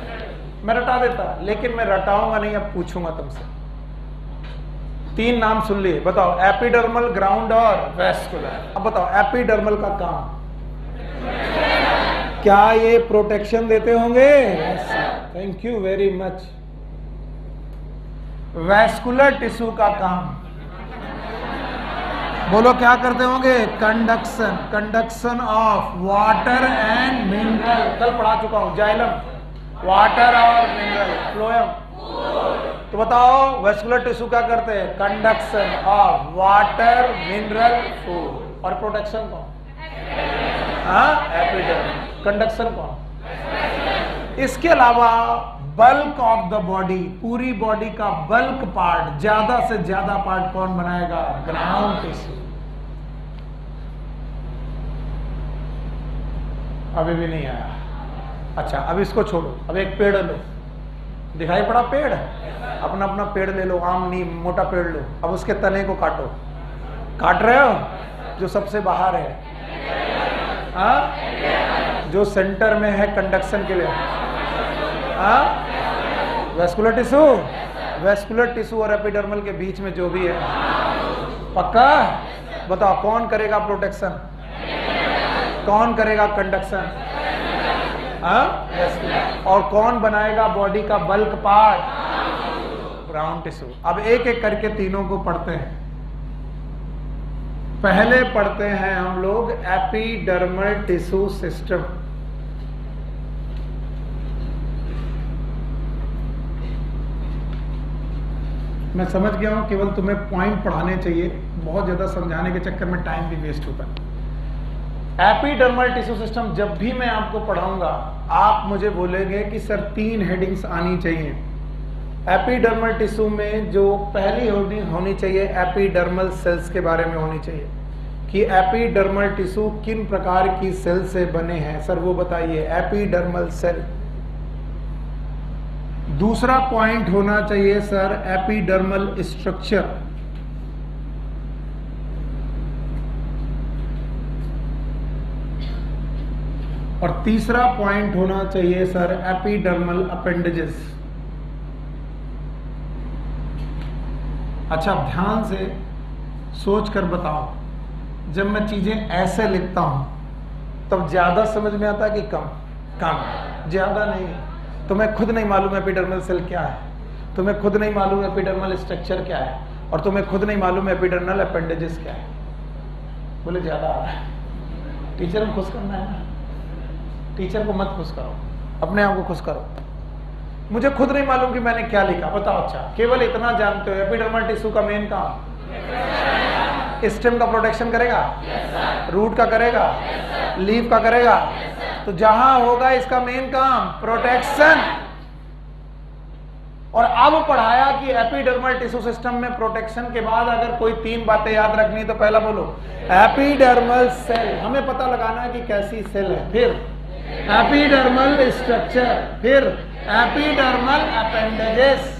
मैं रटा देता, लेकिन मैं रटाऊंगा नहीं, अब पूछूंगा तुमसे। तीन नाम सुन लिए, बताओ एपिडर्मल, ग्राउंड और वेस्कुलर। अब बताओ एपिडर्मल का काम क्या, ये प्रोटेक्शन देते होंगे? Thank you very much. Vascular tissue का काम बोलो क्या करते होंगे? Conduction, conduction of water and mineral, कल पढ़ा चुका हूं, जाइलम वाटर और मिनरल, फ्लोएम। तो बताओ वेस्कुलर टिश्यू क्या करते हैं? Conduction of water, mineral, food. और प्रोटेक्शन कौन? एपिडर्मिस। कंडक्शन कौन? इसके अलावा बल्क ऑफ द बॉडी, पूरी बॉडी का बल्क पार्ट, ज्यादा से ज्यादा पार्ट कौन बनाएगा? Ground tissue. अभी भी नहीं आया? अच्छा, अब इसको छोड़ो, अब एक पेड़ लो, दिखाई पड़ा पेड़? अपना अपना पेड़ ले लो, आम नीम मोटा पेड़ लो, अब उसके तने को काटो। काट रहे हो? जो सबसे बाहर है, जो सेंटर में है कंडक्शन के लिए, वेस्कुलर टिश्यू, वेस्कुलर टिश्यू और एपिडर्मल के बीच में जो भी है, पक्का? बताओ कौन करेगा प्रोटेक्शन, कौन करेगा कंडक्शन? और कौन बनाएगा बॉडी का बल्क पार्ट? Ground tissue. अब एक एक करके तीनों को पढ़ते हैं। पहले पढ़ते हैं हम लोग एपिडर्मल टिश्यू सिस्टम। मैं समझ गया हूं केवल तुम्हें पॉइंट पढ़ाने चाहिए, बहुत ज्यादा समझाने के चक्कर में टाइम भी वेस्ट होता है। एपिडर्मल टिश्यू सिस्टम जब भी मैं आपको पढ़ाऊंगा आप मुझे बोलेंगे कि सर 3 हेडिंग्स आनी चाहिए। एपिडर्मल टिश्यू में जो पहली हेडिंग होनी चाहिए एपिडर्मल सेल्स के बारे में होनी चाहिए कि एपिडर्मल टिश्यू किन प्रकार की सेल से बने हैं, सर वो बताइए, एपिडर्मल सेल। दूसरा पॉइंट होना चाहिए सर एपिडर्मल स्ट्रक्चर। और तीसरा पॉइंट होना चाहिए सर एपिडर्मल अपेंडेजेस। अच्छा, ध्यान से सोच कर बताओ, जब मैं चीजें ऐसे लिखता हूं तब ज्यादा समझ में आता है कि कम? कम, ज्यादा नहीं। तुम्हें खुद नहीं मालूम एपिडर्मल सेल क्या है, तुम्हें खुद नहीं मालूम एपिडर्मल स्ट्रक्चर क्या है, और तुम्हें खुद नहीं मालूम एपिडर्मल अपेंडेजेस क्या है। बोले ज्यादा आ रहा है। टीचर को खुश करना है ना, टीचर को मत खुश करो, अपने आप को खुश करो। मुझे खुद नहीं मालूम कि मैंने क्या लिखा, बताओ। अच्छा, केवल इतना जानते हो एपिडर्मल टिश्यू का मेन काम स्टेम का प्रोटेक्शन करेगा, रूट का करेगा, लीफ का करेगा। तो जहां होगा इसका मेन काम प्रोटेक्शन। और अब पढ़ाया कि एपिडर्मल टिश्यू सिस्टम में प्रोटेक्शन के बाद अगर कोई 3 बातें याद रखनी तो पहला बोलो एपिडर्मल सेल, हमें पता लगाना है कि कैसी सेल है, फिर एपिडर्मल स्ट्रक्चर, फिर एपिडर्मल अपेंडेजेस।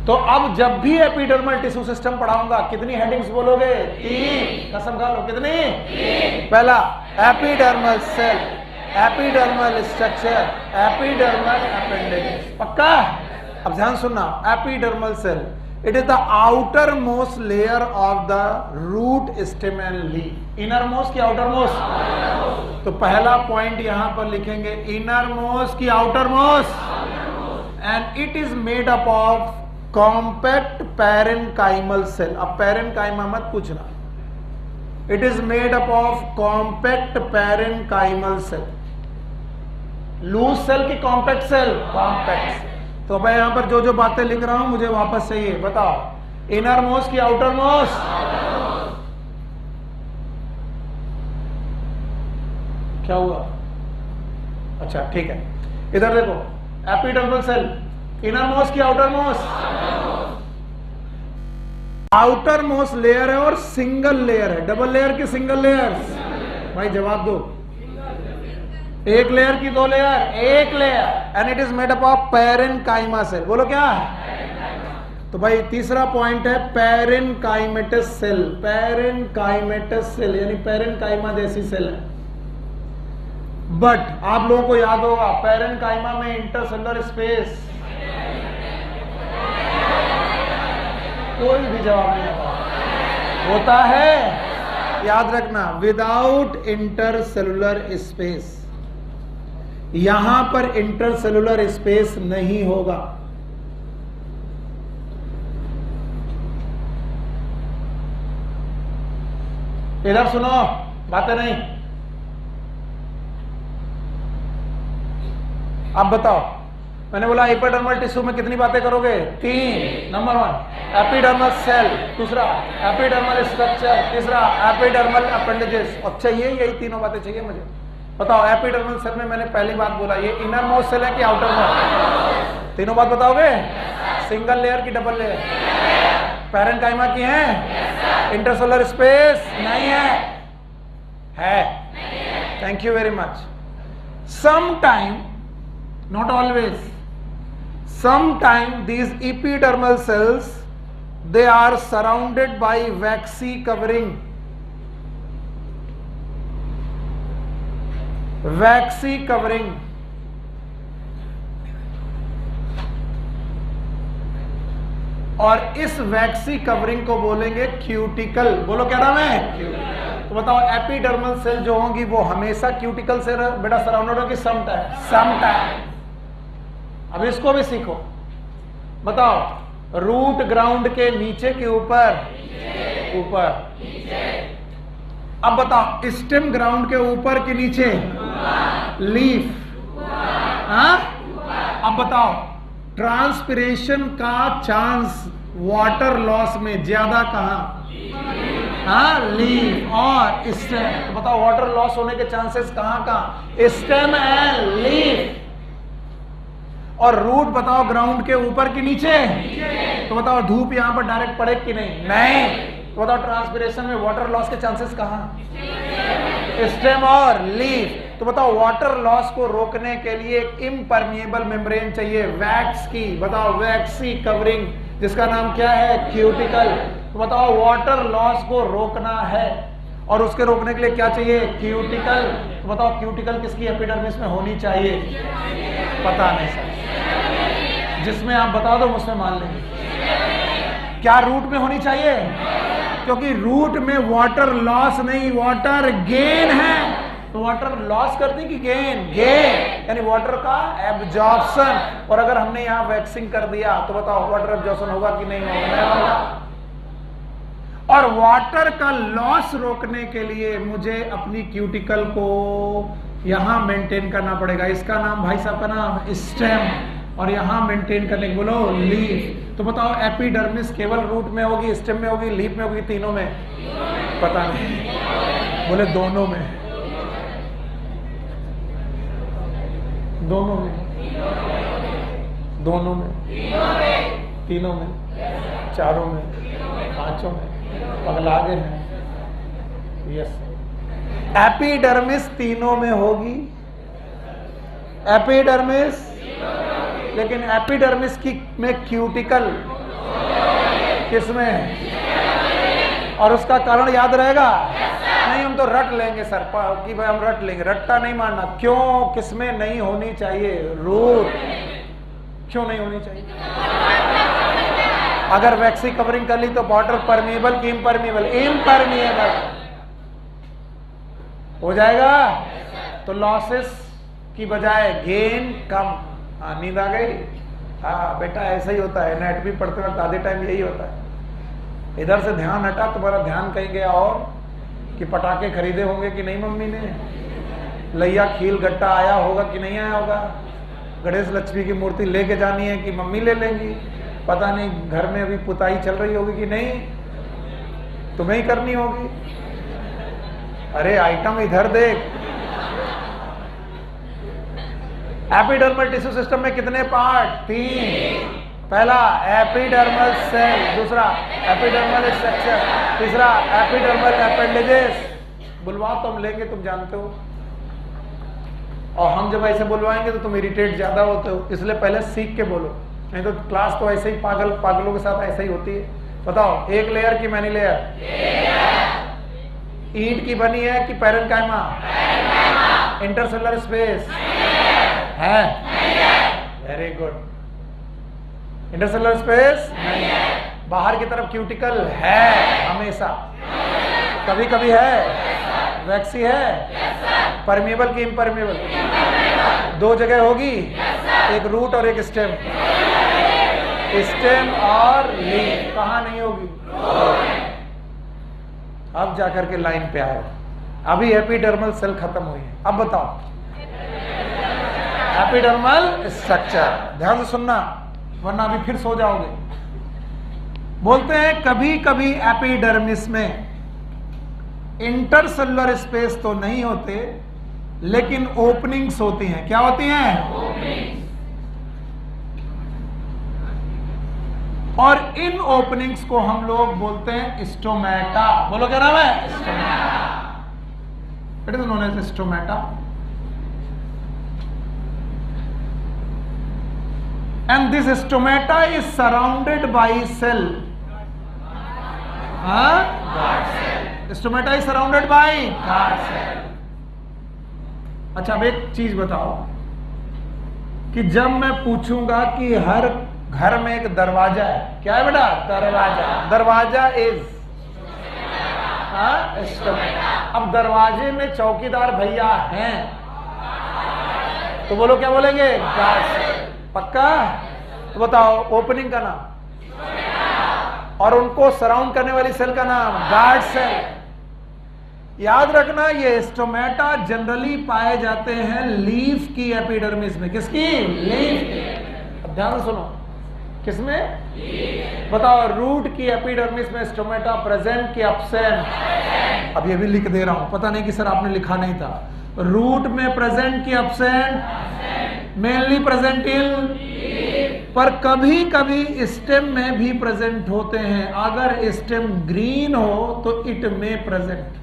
तो अब जब भी एपिडर्मल टिश्यू सिस्टम पढ़ाऊंगा कितनी हेडिंग्स बोलोगे? 3। कसम खा लो, कितनी? 3। पहला epidermal cell, epidermal structure, epidermal appendages, पक्का? अब ध्यान सुनना, epidermal cell it is the outer most layer of the root, stem and leaf. Inner most की आउटर मोस्ट? तो पहला पॉइंट यहां पर लिखेंगे इनर मोस्ट की outer most. And it is made up of compact parenchymal cell. अब parenchyma मत पूछना, it is made up of compact parenchymal cell. Loose cell की कॉम्पैक्ट सेल? Compact cell. तो मैं यहां पर जो जो बातें लिख रहा हूं मुझे वापस चाहिए, बताओ इनर मोस्ट की आउटर मोस्ट? क्या हुआ? अच्छा ठीक है, इधर देखो, एपिडर्मल सेल इनर मोस्ट की outer most? Outer most layer है और सिंगल लेयर है, डबल लेयर की सिंगल लेयर? भाई जवाब दो। एक लेयर की 2 लेयर? एक layer. And it is made up of parenchyma cell. बोलो क्या है? तो भाई तीसरा पॉइंट है पैरेन्काइमेटस सेल। पैरेन्काइमेटस सेल यानी पैरेन्काइमा जैसी सेल है। बट आप लोगों को याद होगा पैरेन्काइमा में इंटरसेलुलर स्पेस, कोई भी जवाब नहीं होता है। याद रखना, विदाउट इंटरसेलुलर स्पेस, यहां पर इंटरसेलुलर स्पेस नहीं होगा। इधर सुनो, बातें नहीं। अब बताओ, मैंने बोला एपिडर्मल टिश्यू में कितनी बातें करोगे? 3। नंबर 1 एपिडर्मल सेल, दूसरा एपिडर्मल स्ट्रक्चर, तीसरा एपिडर्मल अपेंडेजेस। अब चाहिए यही तीनों बातें चाहिए मुझे। बताओ एपिडर्मल सेल में मैंने पहली बात बोला, ये इनर मोस्ट सेल है कि आउटर मोस्ट? तीनों बात बताओगे? सिंगल लेयर की डबल लेयर? पैरेन्काइमा की है? इंटरसेलुलर स्पेस नहीं है? Thank you very much. Some time, not always, sometime these epidermal cells, they are surrounded by waxy covering. Waxy covering. और इस वैक्सी कवरिंग को बोलेंगे क्यूटिकल। बोलो क्या नाम है? तो बताओ एपिडर्मल सेल जो होंगी वो हमेशा क्यूटिकल से बेटा सराउंडेड होगी? Some time. अब इसको भी सीखो। बताओ रूट ग्राउंड के नीचे के ऊपर? अब बताओ स्टेम ग्राउंड के ऊपर के नीचे? लीफ। अब बताओ ट्रांसपिरेशन का चांस वाटर लॉस में ज्यादा कहां? लीफ और स्टेम। तो बताओ वाटर लॉस होने के चांसेस कहां? Stem and leaf. और रूट बताओ ग्राउंड के ऊपर कि नीचे? तो बताओ धूप यहां पर डायरेक्ट पड़े कि नहीं? तो बताओ ट्रांसपिरेशन में वाटर लॉस के चांसेस कहां? स्टेम और लीफ। तो बताओ वाटर लॉस को रोकने के लिए एक इम्परमिएबल मेम्ब्रेन चाहिए, वैक्स की। बताओ वैक्सी कवरिंग, जिसका नाम क्या है? क्यूटिकल। तो बताओ वाटर लॉस को रोकना है और उसके रोकने के लिए क्या चाहिए? क्यूटिकल। तो बताओ क्यूटिकल किसकी एपिडर्मिस में होनी चाहिए? पता नहीं सर, जिसमें आप बता दो उसमें मान लेंगे। क्या रूट में होनी चाहिए? क्योंकि रूट में वाटर लॉस नहीं, वाटर गेन है। तो वाटर लॉस करती कि गेन? यानी वाटर का एब्जॉर्प्शन। और अगर हमने यहां वैक्सिंग कर दिया तो बताओ वाटर एब्जॉर्प्शन होगा कि नहीं होगा? और वाटर का लॉस रोकने के लिए मुझे अपनी क्यूटिकल को यहां मेंटेन करना पड़ेगा। इसका नाम भाई साहब का नाम स्टेम, और यहां मेंटेन करने के बोलो लीफ। तो बताओ एपिडर्मिस केवल रूट में होगी, स्टेम में होगी, लीफ में होगी, तीनों में? पता नहीं। बोले दोनों में। तीनों में, चारों में, पांचों में? पगला गए हैं? यस। एपिडर्मिस तीनों में होगी। एपिडर्मिस, लेकिन एपिडर्मिस की में क्यूटिकल किसमें? और उसका कारण याद रहेगा? नहीं, हम तो रट लेंगे सर कि भाई हम रट लेंगे। रट्टा नहीं मारना। क्यों किसमें नहीं होनी चाहिए? रूट। क्यों नहीं होनी चाहिए? अगर वैक्सी कवरिंग कर ली तो वाटर परमिएबल कि इम्परमिएबल? इम्परमिएबल हो जाएगा। तो लॉसेस की बजाय गेन कम। नींद आ गई? हाँ बेटा ऐसा ही होता है, नेट भी पढ़ते वक्त आधे टाइम यही होता है। इधर से ध्यान हटा, तुम्हारा ध्यान कहीं गया और कि पटाखे खरीदे होंगे कि नहीं मम्मी ने, लैया खील गट्टा आया होगा कि नहीं आया होगा, गणेश लक्ष्मी की मूर्ति लेके जानी है कि मम्मी ले लेंगी, पता नहीं घर में अभी पुताई चल रही होगी कि नहीं, तुम्हें ही करनी होगी। अरे आइटम इधर देख। एपिडर्मल टिश्यू सिस्टम में कितने पार्ट? 3। पहला एपिडर्मल सेल, दूसरा एपिडर्मल स्ट्रक्चर, तीसरा एपिडर्मल अपेंडेजेस। बुलवा तो हम लेंगे, तुम जानते हो, और हम जब ऐसे बुलवाएंगे तो तुम इरिटेट ज्यादा होते हो, इसलिए पहले सीख के बोलो, नहीं तो क्लास तो ऐसे ही पागलों के साथ ऐसे ही होती है। बताओ एक लेयर की मैनी लेयर? ईंट की बनी है कि पैरेन्काइमा? इंटरसेलुलर स्पेस है? Very good. इंटरसेलुलर स्पेस नहीं है। बाहर की तरफ क्यूटिकल है हमेशा? कभी कभी है? वैक्सी है? परमिएबल की इम्परमिएबल? 2 जगह होगी, एक रूट और एक स्टेम। स्टेम और लीफ कहाँ नहीं होगी? अब जाकर के लाइन पे आए हो। अभी एपिडर्मल सेल खत्म हुई है। अब बताओ एपिडर्मल स्ट्रक्चर, ध्यान से सुनना वरना अभी फिर सो जाओगे। बोलते हैं कभी कभी एपिडर्मिस में इंटरसेलुलर स्पेस तो नहीं होते लेकिन ओपनिंग्स होती हैं। क्या होती हैं? ओपनिंग्स। और इन ओपनिंग्स को हम लोग बोलते हैं स्टोमेटा। बोलो क्या नाम है? Stomata. It is known as stomata. And this stomata is surrounded by cell. Guard cell. Stomata is surrounded by guard cell. अच्छा अब एक चीज बताओ कि जब मैं पूछूंगा कि हर घर में एक दरवाजा है, क्या है बेटा? दरवाजा। दरवाजा इज स्टोमेटा। अब दरवाजे में चौकीदार भैया हैं तो बोलो क्या बोलेंगे? Guard cell. पक्का? तो बताओ ओपनिंग का नाम और उनको सराउंड करने वाली सेल का नाम गार्ड सेल। याद रखना ये स्टोमेटा जनरली पाए जाते हैं लीफ की एपिडर्मिस में। किसकी? लीफ की। अब ध्यान से सुनो, किसमें? बताओ रूट की एपिडर्मिस में स्टोमेटा प्रेजेंट की एब्सेंट? अब ये भी लिख दे रहा हूं, पता नहीं कि सर आपने लिखा नहीं था। रूट में प्रेजेंट की एब्सेंट, मेनली प्रेजेंट इन, पर कभी कभी स्टेम में भी प्रेजेंट होते हैं। अगर स्टेम ग्रीन हो तो इट में प्रेजेंट।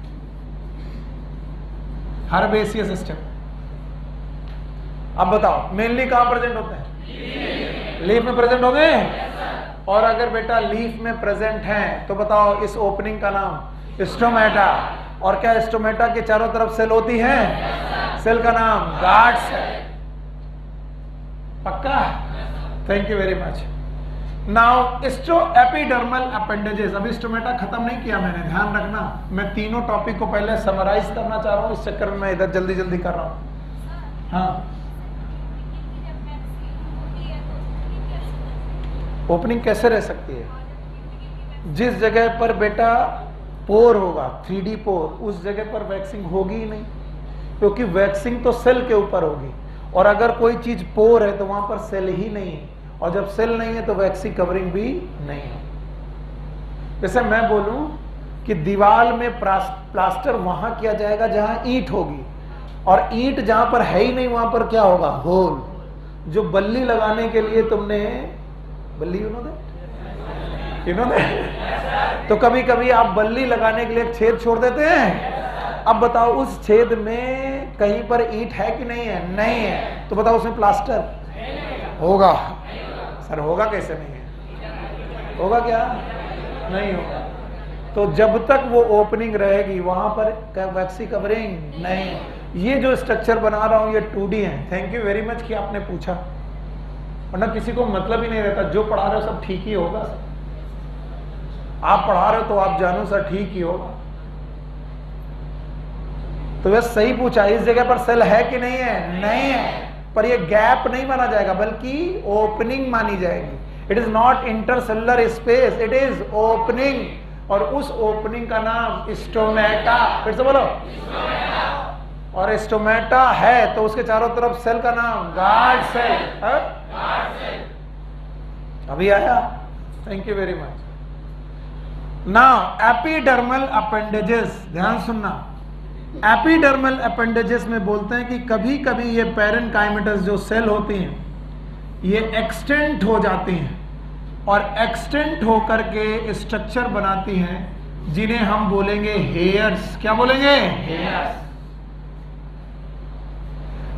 Herbaceous stem. अब बताओ मेनली कहां प्रेजेंट होते हैं? लीफ में प्रेजेंट हो गए। और अगर बेटा लीफ में प्रेजेंट हैं तो बताओ इस ओपनिंग का नाम स्टोमेटा। और क्या स्टोमेटा के चारों तरफ सेल होती है? सेल का नाम गार्ड सेल। पक्का? Thank you very much. Now epidermal appendages. अभी स्टोमेटा खत्म नहीं किया मैंने, ध्यान रखना। मैं तीनों टॉपिक को पहले समराइज करना चाह रहा हूं, इस चक्कर में मैं इधर जल्दी जल्दी कर रहा हूं। हाँ, ओपनिंग कैसे रह सकती है? जिस जगह पर बेटा पोर होगा 3D पोर, उस जगह पर वैक्सिंग होगी ही नहीं, क्योंकि वैक्सिंग तो सेल के ऊपर होगी। और अगर कोई चीज पोर है तो वहां पर सेल ही नहीं है, और जब सेल नहीं है तो वैक्सी कवरिंग भी नहीं है। जैसे मैं बोलूं कि दीवार में प्लास्टर वहां किया जाएगा जहां ईंट होगी, और ईंट जहां पर है ही नहीं वहां पर क्या होगा? होल। जो बल्ली लगाने के लिए तुमने बल्ली तो कभी कभी आप बल्ली लगाने के लिए एक छेद छोड़ देते हैं। अब बताओ उस छेद में कहीं पर ईंट है कि नहीं है? नहीं है। तो बताओ उसमें प्लास्टर होगा? सर होगा कैसे नहीं है? होगा क्या? नहीं होगा। तो जब तक वो ओपनिंग रहेगी वहां पर वैक्सी कवरिंग नहीं। ये जो स्ट्रक्चर बना रहा हूं ये 2D है। थैंक यू वेरी मच कि आपने पूछा, वरना किसी को मतलब ही नहीं रहता। जो पढ़ा रहे हो सब ठीक ही होगा। आप पढ़ा रहे हो तो आप जानो सर ठीक ही होगा। तो वह सही पूछा, इस जगह पर सेल है कि नहीं है? नहीं है। पर ये गैप नहीं माना जाएगा बल्कि ओपनिंग मानी जाएगी। It is not intercellular space, it is opening. और उस ओपनिंग का नाम स्टोमेटा। फिर से बोलो स्टोमेटा। और स्टोमेटा है तो उसके चारों तरफ सेल का नाम गार्ड सेल। अभी आया? Thank you very much. Now epidermal appendages, ध्यान सुनना। एपिडर्मल अपेंडेजेस में बोलते हैं कि कभी कभी ये पैरेनकाइमेटस जो सेल होती हैं ये एक्सटेंट हो जाती हैं, और एक्सटेंट होकर के स्ट्रक्चर बनाती हैं जिन्हें हम बोलेंगे हेयर्स। क्या बोलेंगे? हेयर्स।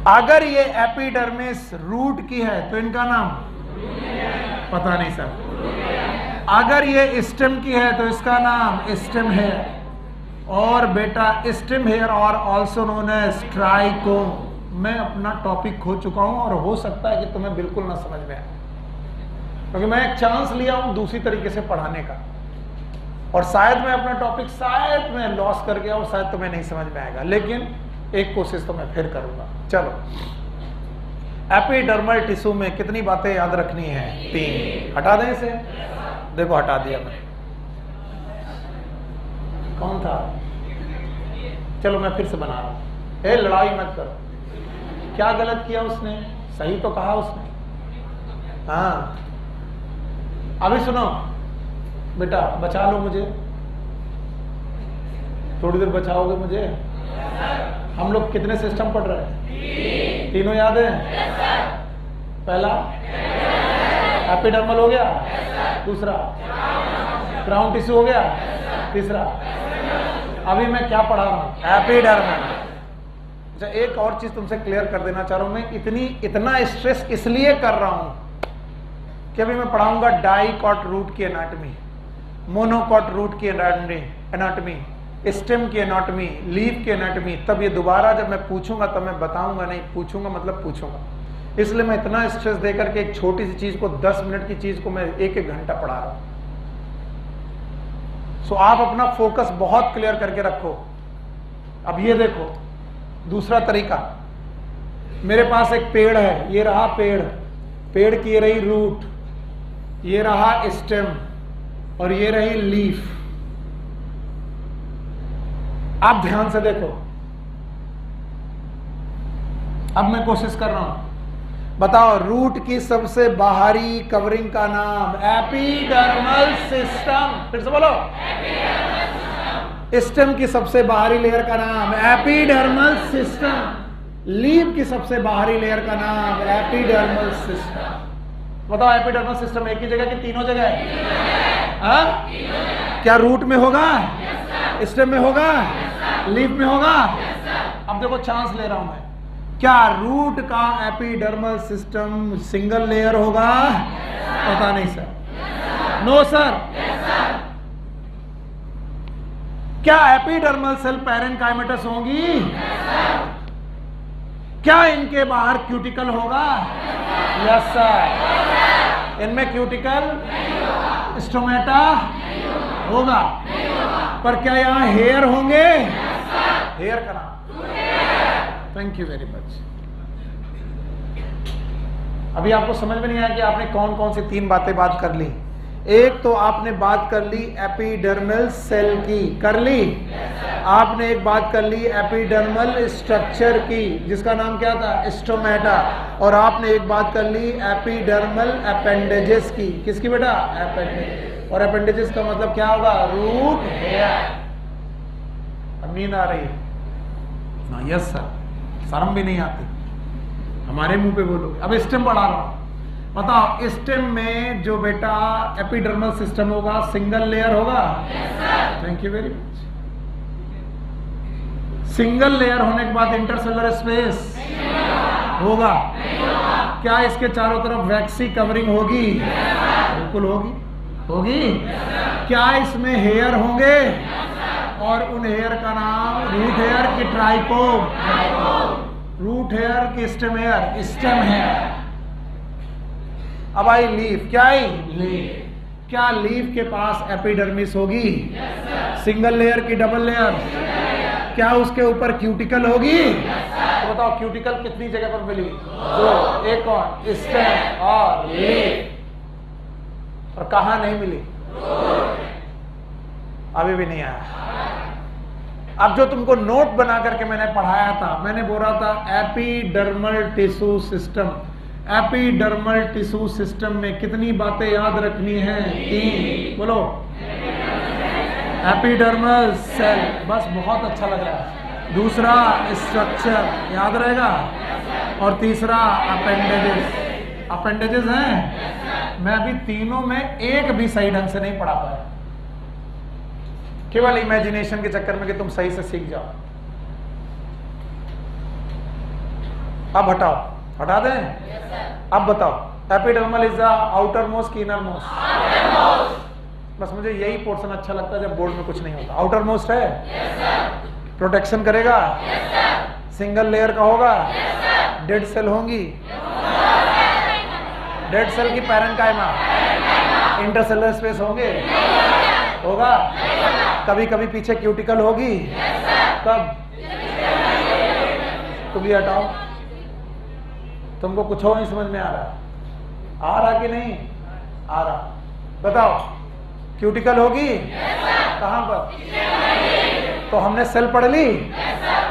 अगर ये एपिडर्मिस रूट की है तो इनका नाम पता नहीं सर। अगर ये स्टेम की है तो इसका नाम स्टेम हेयर। और बेटा स्टेम हेयर और ऑल्सो नोन एज ट्राइकोम। मैं अपना टॉपिक खो चुका हूं और हो सकता है कि तुम्हें बिल्कुल ना समझ में आए, क्योंकि मैं एक चांस लिया हूं दूसरी तरीके से पढ़ाने का, और शायद मैं अपना टॉपिक शायद मैं लॉस कर गया और शायद तुम्हें नहीं समझ में आएगा, लेकिन एक कोशिश तो मैं फिर करूंगा। चलो, एपिडर्मल टिश्यू में कितनी बातें याद रखनी है? 3। हटा दें इसे? देखो हटा दिया मैं। कौन था? चलो मैं फिर से बना रहा हूं। ए लड़ाई मत करो। क्या गलत किया उसने? सही तो कहा उसने। हाँ अभी सुनो बेटा, बचा लो मुझे, थोड़ी देर बचाओगे मुझे? हम लोग कितने सिस्टम पढ़ रहे हैं? तीनों याद है? पहला एपिडर्मल हो गया, दूसरा क्राउन टिश्यू हो गया, तीसरा अभी मैं क्या पढ़ा रहा हूं? एपिडर्मल। अच्छा एक और चीज तुमसे क्लियर कर देना चाह रहा हूं, मैं इतना स्ट्रेस इसलिए कर रहा हूं कि अभी मैं पढ़ाऊंगा डाइकॉट रूट की एनाटॉमी, मोनोकॉट रूट की एनाटॉमी, स्टेम की एनाटॉमी, लीफ की एनाटॉमी। तब ये दोबारा जब मैं पूछूंगा तब मैं बताऊंगा, नहीं पूछूंगा मतलब पूछूंगा। इसलिए मैं इतना स्ट्रेस देकर के एक छोटी सी चीज को 10 मिनट की चीज को मैं एक घंटा पढ़ा रहा हूं। सो आप अपना फोकस बहुत क्लियर करके रखो। अब ये देखो दूसरा तरीका, मेरे पास एक पेड़ है, ये रहा पेड़, पेड़ की ये रही रूट, ये रहा स्टेम और ये रही लीफ। आप ध्यान से देखो, अब मैं कोशिश कर रहा हूं, बताओ रूट की सबसे बाहरी कवरिंग का नाम? Epidermal system. फिर से बोलो। स्टेम की सबसे बाहरी लेयर का नाम? Epidermal system. लीफ की सबसे बाहरी लेयर का नाम? Epidermal system. बताओ एपिडर्मल सिस्टम एक ही जगह कि तीनों जगह है? क्या रूट में होगा, स्टेम में होगा, लीफ में होगा? अब देखो चांस ले रहा हूं मैं, क्या रूट का एपिडर्मल सिस्टम सिंगल लेयर होगा? पता नहीं सर। No sir. क्या एपिडर्मल सेल पैरेन्काइमेटस होंगी? क्या इनके बाहर क्यूटिकल होगा? Yes sir. इनमें क्यूटिकल स्टोमेटा होगा, पर क्या यहां हेयर होंगे? हेयर का नाम? Thank you very much. अभी आपको समझ में नहीं आया कि आपने कौन कौन सी 3 बातें बात कर ली? एक तो आपने बात कर ली एपिडर्मल सेल की, कर ली? आपने एक बात कर ली एपिडर्मल स्ट्रक्चर की, जिसका नाम क्या था? स्टोमेटा। और आपने एक बात कर ली एपिडर्मल अपेंडेजेस की। किसकी बेटा? अपेंडेजेस। और अपेंडेजेस का मतलब क्या होगा? Root hair. अब नींद आ रही है? Yes sir. शर्म भी नहीं आती, हमारे मुंह पे बोलोगे। अब स्टेम बढ़ा रहा हूं, बताओ स्टेम में जो बेटा एपिडर्मल सिस्टम होगा सिंगल लेयर होगा? Thank you very much. Single layer होने के बाद इंटरसेलुलर स्पेस होगा? क्या इसके चारों तरफ वैक्सी कवरिंग होगी? बिल्कुल होगी। होगी? क्या इसमें हेयर होंगे? और उन हेयर का नाम रूट हेयर की ट्राइकोम, रूट हेयर की स्टेम हेयर, स्टेम हेयर। अब आई लीफ। क्या आई? लीफ। क्या लीफ के पास एपिडर्मिस होगी? सिंगल लेयर की डबल लेयर? क्या उसके ऊपर क्यूटिकल होगी? तो बताओ क्यूटिकल कितनी जगह पर मिली? 2। एक और स्टेम और लीफ। और कहां नहीं मिली? अभी भी नहीं आया। अब जो तुमको नोट बना करके मैंने पढ़ाया था, मैंने बोला था epidermal tissue system. Epidermal tissue system में कितनी बातें याद रखनी है? 3। बोलो। एपिडर्मल सेल, बस बहुत अच्छा लग रहा है। दूसरा स्ट्रक्चर याद रहेगा, और तीसरा अपेंडेजेस। अपेंडेजेस हैं? मैं अभी तीनों में एक भी सही ढंग से नहीं पढ़ा पाया, केवल इमेजिनेशन के चक्कर में कि तुम सही से सीख जाओ। अब हटाओ, हटा दें? अब बताओ epidermal is the outer most की इनर मोस्ट? बस मुझे यही पोर्शन अच्छा लगता है जब बोर्ड में कुछ नहीं होता। आउटर मोस्ट है? प्रोटेक्शन करेगा? सिंगल लेयर का होगा? डेड सेल होंगी? डेड सेल की पैरेन्काइमा? इंटरसेलुलर स्पेस होंगे? होगा? कभी कभी पीछे क्यूटिकल होगी? कब? तुम भी हटाओ, तुमको कुछ हो नहीं समझ में आ रहा? आ रहा कि नहीं आ रहा? बताओ। क्यूटिकल होगी कहां पर? तो हमने सेल पढ़ ली,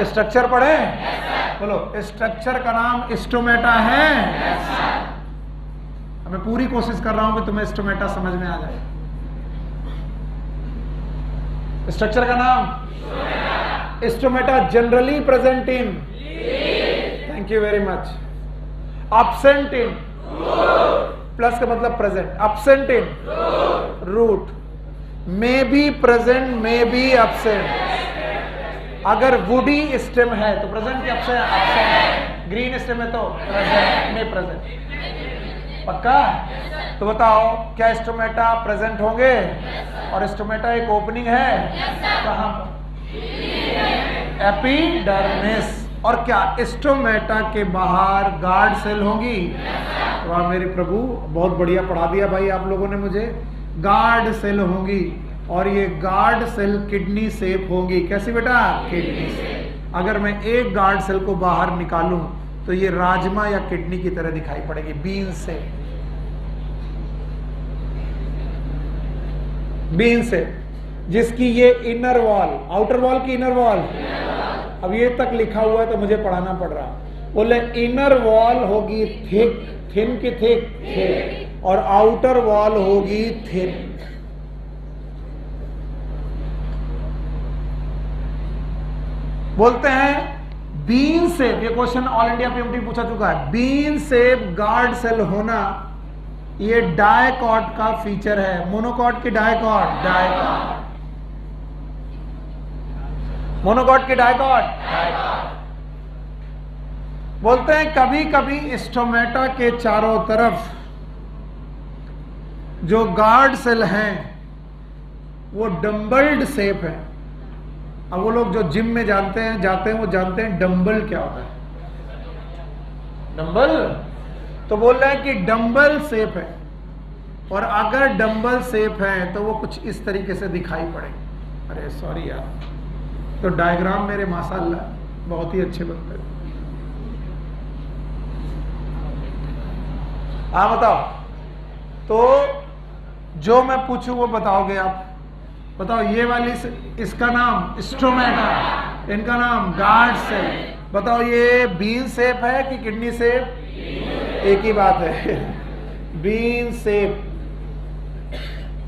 स्ट्रक्चर पढ़े, बोलो स्ट्रक्चर का नाम स्टोमेटा है। मैं पूरी कोशिश कर रहा हूं कि तुम्हें स्टोमेटा समझ में आ जाए। स्ट्रक्चर का नाम stomata generally present in, thank you very much, absent in, plus का मतलब present, absent in root, may be present, may be absent। अगर वुडी स्टेम है तो प्रेजेंट की absent, ग्रीन स्टेम है तो प्रेजेंट में प्रेजेंट। पक्का? तो बताओ क्या स्टोमेटा प्रेजेंट होंगे? और स्टोमेटा एक ओपनिंग है कहां पर? एपिडर्मिस। और क्या स्टोमेटा के बाहर गार्ड सेल होंगी? वाह मेरे प्रभु, बहुत बढ़िया पढ़ा दिया भाई आप लोगों ने मुझे। गार्ड सेल होंगी और ये गार्ड सेल किडनी शेप होंगी। कैसी बेटा? Kidney shape. अगर मैं एक गार्ड सेल को बाहर निकालूं तो ये राजमा या किडनी की तरह दिखाई पड़ेगी, बीन से, बीन से, जिसकी ये इनर वॉल, आउटर वॉल की इनर वॉल, अब ये तक लिखा हुआ है तो मुझे पढ़ाना पड़ रहा। बोले इनर वॉल होगी थिक, थिन की थिक, और आउटर वॉल होगी थिन। बोलते हैं बीन शेप, ये क्वेश्चन ऑल इंडिया पीएमटी पूछा चुका है। बीन शेप गार्ड सेल होना ये डायकॉट का फीचर है। मोनोकॉट की डायकॉट, डायकॉट, मोनोकॉट की डायकॉट। बोलते हैं कभी कभी स्टोमेटा के चारों तरफ जो गार्ड सेल हैं वो डम्बल्ड शेप है। अब वो लोग जो जिम में जाते हैं वो जानते हैं डंबल क्या होता है, डंबल। तो बोल रहे हैं कि डंबल शेप है, और अगर डंबल शेप है तो वो कुछ इस तरीके से दिखाई पड़ेगी। अरे सॉरी यार, तो डायग्राम मेरे माशाल्लाह बहुत ही अच्छे बनते हैं। हाँ बताओ, तो जो मैं पूछूं वो बताओगे आप। बताओ ये वाली इसका नाम स्टोमेटा, इनका नाम गार्ड सेल। बताओ ये बीन शेप है कि किडनी शेप? एक ही बात है, बीन शेप,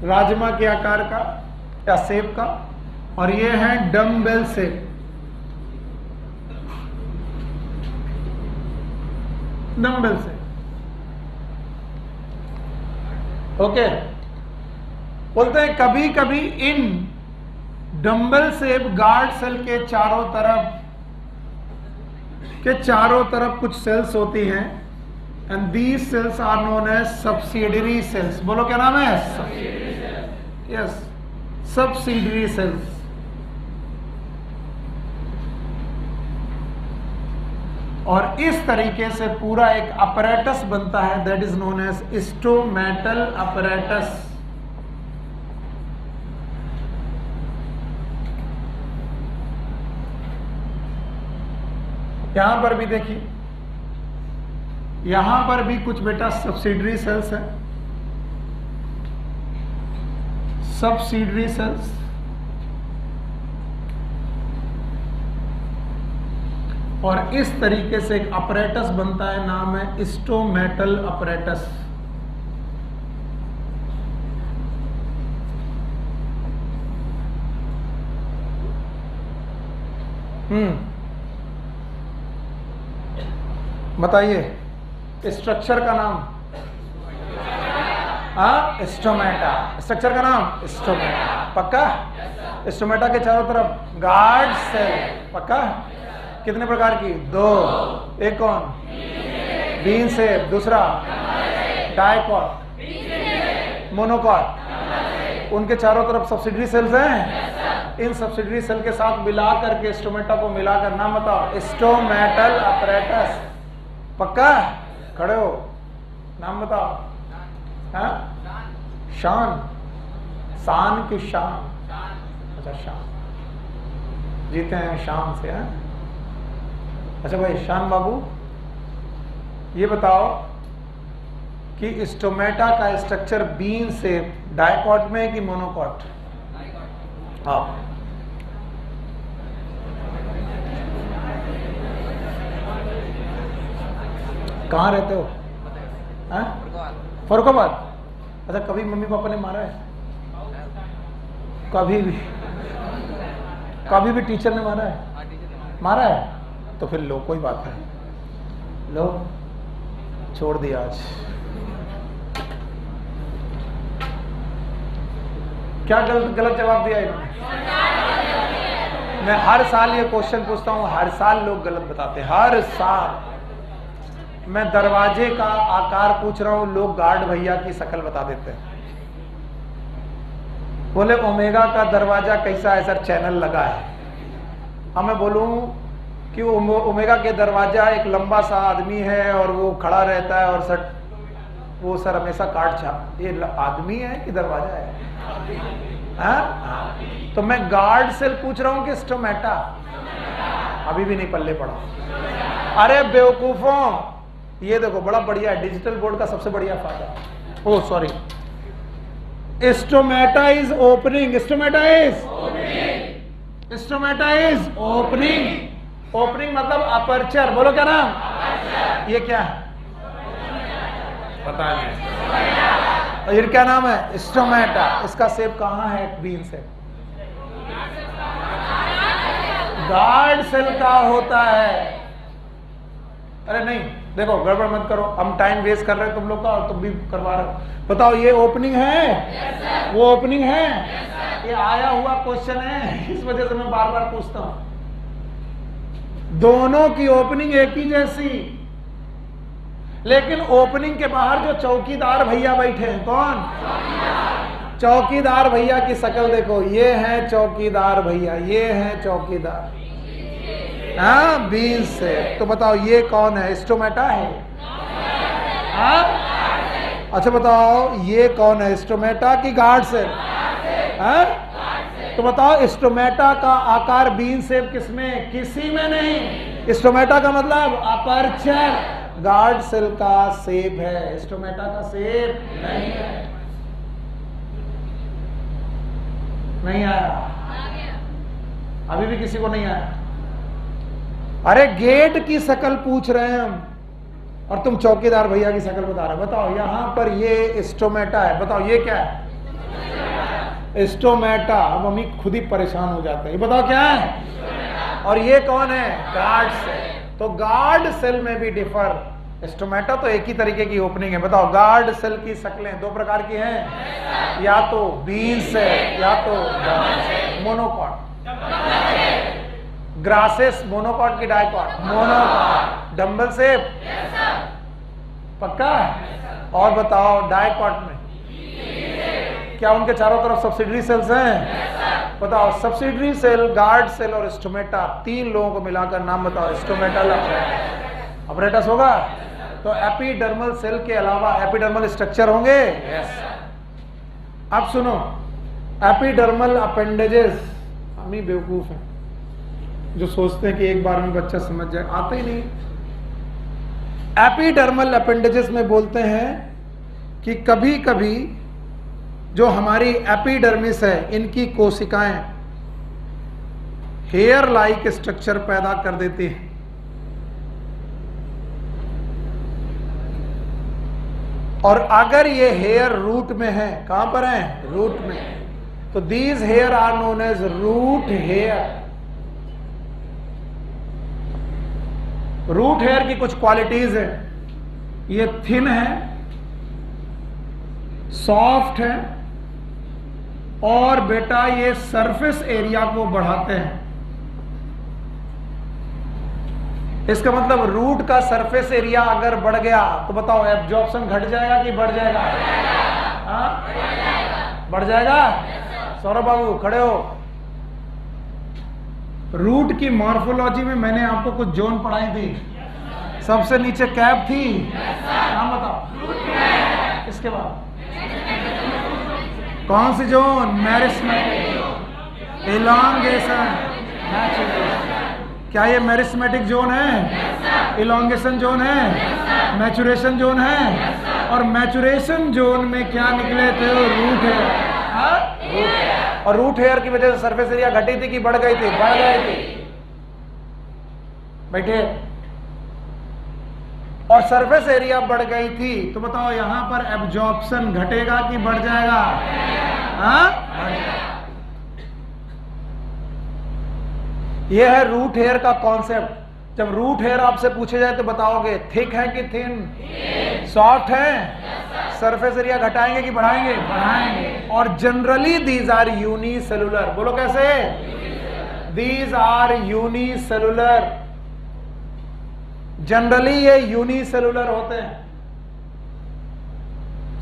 राजमा के आकार का या शेप का, और ये है dumbbell shape, dumbbell shape. Okay, बोलते हैं कभी कभी इन डम्बल शेप गार्ड सेल के चारों तरफ कुछ सेल्स होती हैं, and these cells are known as subsidiary cells. बोलो क्या नाम है? Yes, subsidiary cells. और इस तरीके से पूरा एक अपैरेटस बनता है, that is known as stomatal apparatus. यहां पर भी देखिए, यहां पर भी कुछ बेटा सब्सिडियरी सेल्स है, सब्सिडियरी सेल्स। और इस तरीके से एक अपैरेटस बनता है, नाम है स्टोमेटल अपैरेटस। बताइए स्ट्रक्चर का नाम? स्टोमेटा। स्ट्रक्चर का नाम स्टोमेटा, पक्का? स्टोमेटा के चारों तरफ गार्ड सेल, पक्का? कितने प्रकार की? दो। एक कौन? बीन शेप, दूसरा डायकॉट, मोनोकॉट। उनके चारों तरफ सब्सिडियरी सेल्स हैं। इन सब्सिडियरी सेल के साथ मिला करके स्टोमेटा को मिलाकर नाम बताओ, स्टोमेटल अपैरेटस। पक्का? खड़े हो, नाम बताओ। हाँ? शान, शान की शान। अच्छा शान, जीते हैं शान से। हैं? अच्छा भाई शान बाबू, ये बताओ कि स्टोमेटा का स्ट्रक्चर बीन से डाइकॉट में कि मोनोकॉट? हाँ, कहाँ रहते हो? फरुखाबाद। अच्छा, कभी मम्मी पापा ने मारा है? कभी भी टीचर ने मारा है? मारा है? तो फिर लो, कोई बात नहीं, लो छोड़ दिया आज। क्या गलत जवाब दिया इन्होंने? मैं हर साल ये क्वेश्चन पूछता हूँ, हर साल लोग गलत बताते हैं, हर साल। मैं दरवाजे का आकार पूछ रहा हूँ, लोग गार्ड भैया की शक्ल बता देते हैं। बोले ओमेगा का दरवाजा कैसा है सर? चैनल लगा है। अब मैं बोलूं कि ओमेगा के दरवाजा एक लंबा सा आदमी है और वो खड़ा रहता है और सर हमेशा काट छाप, ये आदमी है कि दरवाजा है? हाँ? तो मैं गार्ड सेल पूछ रहा हूं कि स्टोमेटा? अभी भी नहीं पल्ले पड़ा। अरे बेवकूफों, ये देखो बड़ा बढ़िया है, डिजिटल बोर्ड का सबसे बढ़िया फायदा। Oh sorry, stomata is opening. Stomata is opening. Opening मतलब अपर्चर। बोलो क्या नाम? ये क्या है? पता नहीं। और ये क्या नाम है? स्टोमेटा। इसका शेप कहाँ है? बीन से गार्ड सेल का होता है। अरे नहीं, देखो गड़बड़ मत करो, हम टाइम वेस्ट कर रहे हैं तुम लोग का और तुम भी करवा रहे हो। बताओ ये ओपनिंग है? yes, वो ओपनिंग है? yes, ये आया हुआ क्वेश्चन है, इस वजह से मैं बार बार पूछता हूं। दोनों की ओपनिंग एक ही जैसी, लेकिन ओपनिंग के बाहर जो चौकीदार भैया बैठे हैं, कौन? चौकीदार भैया की शक्ल देखो, ये है चौकीदार भैया, ये है चौकीदार। हाँ, बीन से। तो बताओ ये कौन है? स्टोमेटा है? हाँ? अच्छा बताओ ये कौन है? स्टोमेटा की गार्ड सेल? हाँ? तो बताओ स्टोमेटा का आकार बीन सेप किसमें? किसी में नहीं। स्टोमेटा का मतलब अपर्चर। गार्ड सेल का शेप है, स्टोमेटा का शेप नहीं है। नहीं आया? अभी भी किसी को नहीं आया? अरे गेट की शक्ल पूछ रहे हैं हम और तुम चौकीदार भैया की शक्ल बता रहे हो। बताओ यहां पर ये स्टोमेटा है, बताओ ये क्या है? स्टोमेटा। मम्मी खुद ही परेशान हो जाते हैं, ये बताओ क्या है? और ये कौन है? Guard cell. तो गार्ड सेल में भी डिफर। स्टोमेटा तो एक ही तरीके की ओपनिंग है। बताओ गार्ड सेल की शक्लें दो प्रकार की हैं, या तो बीन सेल या तो मोनोकॉट। ग्रासेस मोनोकॉट की डाइकॉट? मोनोकॉट। Dumbbell shape? पक्का? और बताओ डाइकॉट में क्या उनके चारों तरफ सब्सिडरी सेल्स हैं? बताओ सब्सिडरी सेल, गार्ड सेल और स्टोमेटा, तीन लोगों को मिलाकर नाम बताओ। स्टोमेटल अपरेटस होगा। तो एपिडर्मल सेल के अलावा एपिडर्मल स्ट्रक्चर होंगे? यस। अब सुनो, एपिडर्मल अपेंडेजेस, हम ही बेवकूफ हैं जो सोचते हैं कि एक बार में बच्चा समझ जाए, आता ही नहीं। एपिडर्मल अपेंडेजेस में बोलते हैं कि कभी कभी जो हमारी एपिडर्मिस है, इनकी कोशिकाएं हेयर लाइक स्ट्रक्चर पैदा कर देती हैं। और अगर ये हेयर रूट में है, कहां पर है? रूट में, तो these hair are known as root hair. Root hair की कुछ क्वालिटीज है, ये थिन है, सॉफ्ट है और बेटा ये सरफेस एरिया को बढ़ाते हैं। इसका मतलब रूट का सरफेस एरिया अगर बढ़ गया तो बताओ एब्जॉर्प्शन घट जाएगा कि बढ़ जाएगा? बढ़ जाएगा। सौरभ बाबू खड़े हो। रूट की मॉर्फोलॉजी में मैंने आपको कुछ जोन पढ़ाई थी। सबसे नीचे कैप थी, नाम बताओ। इसके बाद कौन सी जोन? Meristematic, elongation, maturation. क्या ये मेरिस्मेटिक जोन है? इलॉन्गेशन जोन है? मैचुरेशन जोन है? और मैचुरेशन जोन में क्या निकले थे? Root hair. और रूट हेयर की वजह से सरफेस एरिया घटी थी कि बढ़ गई थी? बढ़ गई थी। बैठे। और सरफेस एरिया बढ़ गई थी तो बताओ यहां पर एब्जॉर्प्शन घटेगा कि बढ़ जाएगा? यह है रूट हेयर का कॉन्सेप्ट। जब रूट हेयर आपसे पूछे जाए तो बताओगे थिक है कि थिन? सॉफ्ट है? सरफेस एरिया घटाएंगे कि बढ़ाएंगे? बढ़ाएंगे। और जनरली दीज आर यूनिसेलुलर। बोलो कैसे? These are unicellular. जनरली ये यूनिसेलुलर होते हैं।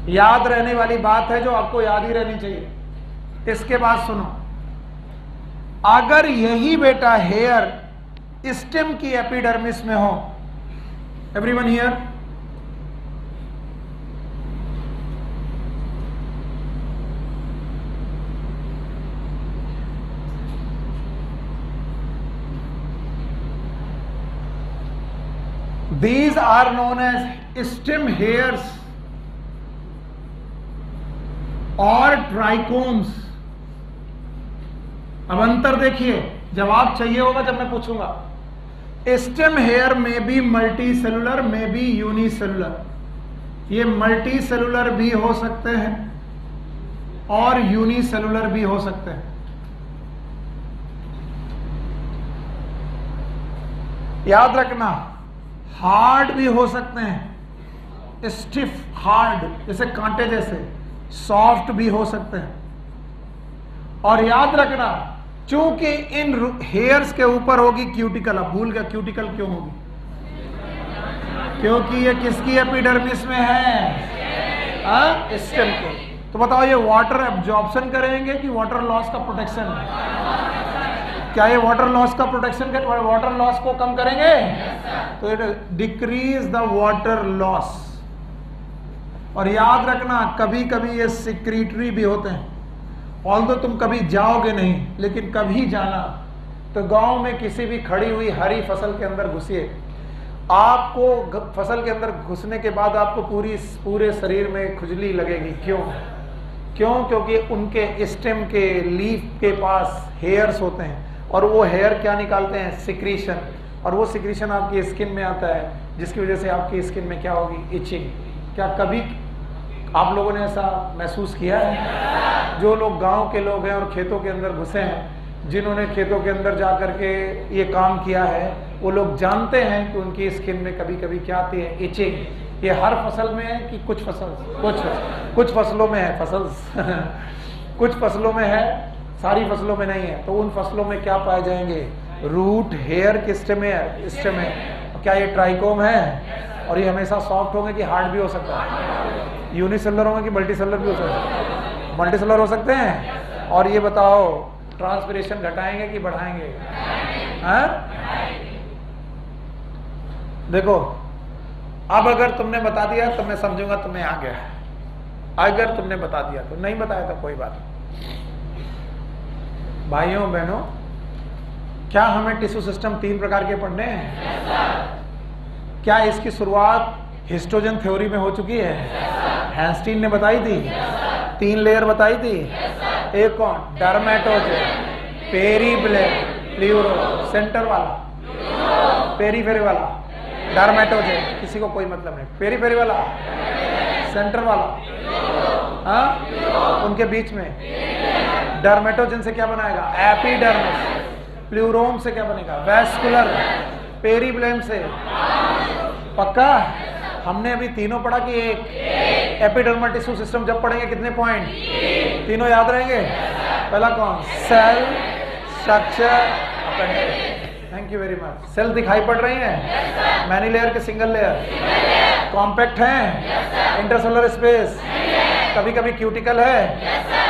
याद रहने वाली बात है जो आपको याद ही रहनी चाहिए। इसके बाद सुनो, अगर यही बेटा हेयर स्टेम की एपिडर्मिस में हो, everyone here, these are known as stem hairs और ट्राइकोम्स। अब अंतर देखिए, जवाब चाहिए होगा जब मैं पूछूंगा। स्टेम हेयर में भी मल्टी सेलुलर, में भी यूनिसेलुलर। ये मल्टी सेलुलर भी हो सकते हैं और यूनिसेलुलर भी हो सकते हैं। याद रखना, हार्ड भी हो सकते हैं, स्टिफ हार्ड जैसे कांटे जैसे, सॉफ्ट भी हो सकते हैं। और याद रखना, चूंकि इन हेयर्स के ऊपर होगी क्यूटिकल। अब भूल गया क्यूटिकल क्यों होगी? क्योंकि ये किसकी एपिडर्मिस में है? स्टेम के। तो बताओ ये वाटर एब्जॉर्प्शन करेंगे कि वाटर लॉस का प्रोटेक्शन? क्या ये वाटर लॉस का प्रोटेक्शन कर, वाटर लॉस को कम करेंगे? तो it decrease the water loss. और याद रखना, कभी कभी ये सिक्रीटरी भी होते हैं। ऑल्दो तुम कभी जाओगे नहीं, लेकिन कभी जाना तो गांव में किसी भी खड़ी हुई हरी फसल के अंदर घुसिए। आपको फसल के अंदर घुसने के बाद आपको पूरे शरीर में खुजली लगेगी। क्यों? क्योंकि उनके स्टेम के लीफ के पास हेयर्स होते हैं और वो हेयर क्या निकालते हैं? सिक्रीशन। और वो सिक्रीशन आपकी स्किन में आता है, जिसकी वजह से आपकी स्किन में क्या होगी? इचिंग। क्या कभी आप लोगों ने ऐसा महसूस किया है? जो लोग गांव के लोग हैं और खेतों के अंदर घुसे हैं, जिन्होंने खेतों के अंदर जा करके ये काम किया है, वो लोग जानते हैं कि उनकी स्किन में कभी कभी क्या आती है? इचिंग। ये हर फसल में है कि कुछ फसलों में है? कुछ फसलों में है, सारी फसलों में नहीं है। तो उन फसलों में क्या पाए जाएंगे? रूट हेयर के स्टेम है। क्या ये ट्राइकोम है? और ये हमेशा सॉफ्ट होंगे कि हार्ड भी हो सकता है? यूनिसेलुलर होंगे कि मल्टीसेलुलर भी हो सकता है? मल्टीसेलुलर हो सकते हैं। और ये बताओ, ट्रांसपिरेशन घटाएंगे कि बढ़ाएंगे? देखो, अब अगर तुमने बता दिया तो मैं समझूंगा तुम्हें आ गया। अगर तुमने बता दिया तो, नहीं बताया तो कोई बात नहीं। भाइयों बहनों, क्या हमें टिश्यू सिस्टम 3 प्रकार के पढ़ने हैं? क्या इसकी शुरुआत हिस्टोजन थ्योरी में हो चुकी है? हैंस्टीन ने बताई थी। 3 लेयर बताई थी। एक कौन? डर्मेटोजन, पेरीब्लेम, प्ल्यूरो, सेंटर वाला, पेरीफेरी वाला, डर्मेटोजन। किसी को कोई मतलब नहीं। पेरीफेरी वाला, सेंटर वाला, उनके बीच में डर्मेटोजन से क्या बनाएगा? एपिडर्मिस। प्ल्यूरोम से क्या बनेगा? वैस्कुलर। पेरीब्लेम से पक्का? हमने अभी तीनों पढ़ा कि एक एपिडर्मल टिश्यू सिस्टम जब पढ़ेंगे कितने पॉइंट? तीनों याद रहेंगे। पहला कौन? Cell, structure, appendix. Thank you very much. Cell दिखाई पड़ रही हैं? मैनी लेयर के सिंगल लेयर? कॉम्पैक्ट हैं? Intercellular space? कभी कभी क्यूटिकल है?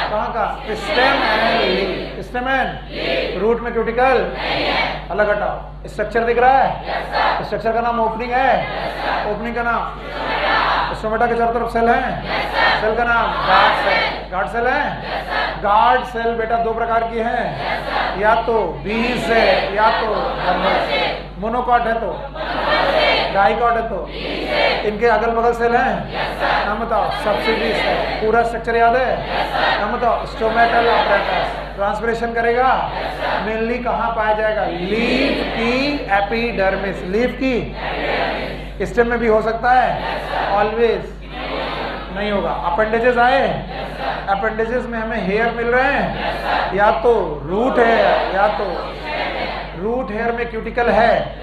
कहाँ का? Stem and leaf. Stem and root में क्यूटिकल अलग हटाओ। स्ट्रक्चर दिख रहा है? स्ट्रक्चर का नाम ओपनिंग है। ओपनिंग का नाम? स्टोमेटा के चारों तरफ सेल है। सेल का नाम गार्ड सेल। गार्ड सेल है? गार्ड सेल बेटा 2 प्रकार की है, या तो बी से या तो मोनोकॉट है तो डाइकॉट है तो इनके अगल बगल सेल हैं, नाम बताओ। सब्सिडी है, पूरा स्ट्रक्चर याद है, नाम बताओ। स्टोमेटल apparatus ट्रांसपिरेशन करेगा, मेनली कहाँ पाया जाएगा? लीफ की एपिडर्मिस, लीफ की स्टेम में भी हो सकता है, ऑलवेज नहीं होगा। अपेंडेजेस आए, अपेंडेजेस में हमें हेयर मिल रहे हैं, या तो रूट है या तो रूट हेयर में क्यूटिकल है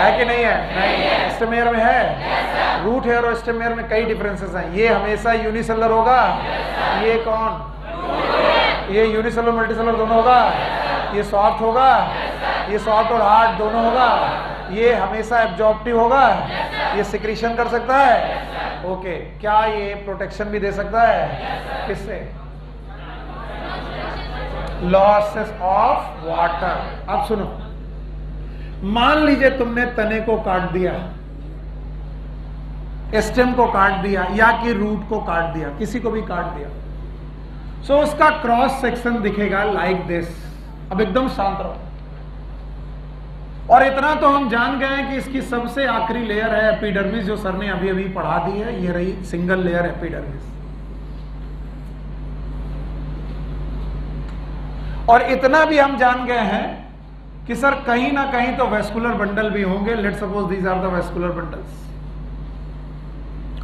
कि नहीं है? नहीं। स्टेम हेयर में है। रूट हेयर और स्टेम हेयर में कई डिफरेंसेस हैं। ये हमेशा यूनिसेलर होगा, ये कौन? ये यूनिसेलर मल्टीसेलर दोनों होगा, ये सॉफ्ट होगा, ये सॉफ्ट और हार्ड दोनों होगा, ये हमेशा एब्जॉर्प्टिव होगा, ये सिक्रीशन कर सकता है। ओके, क्या ये प्रोटेक्शन भी दे सकता है? किससे? Losses of water. अब सुनो, मान लीजिए तुमने तने को काट दिया, स्टेम को काट दिया, या कि रूट को काट दिया, किसी को भी काट दिया, सो उसका क्रॉस सेक्शन दिखेगा लाइक दिस। अब एकदम शांत रहो। और इतना तो हम जान गए हैं कि इसकी सबसे आखिरी लेयर है एपिडर्मिस, जो सर ने अभी अभी पढ़ा दी है। ये रही सिंगल लेयर एपिडर्मिस। और इतना भी हम जान गए हैं कि सर कहीं ना कहीं तो वेस्कुलर बंडल भी होंगे। Let suppose these are the vascular bundles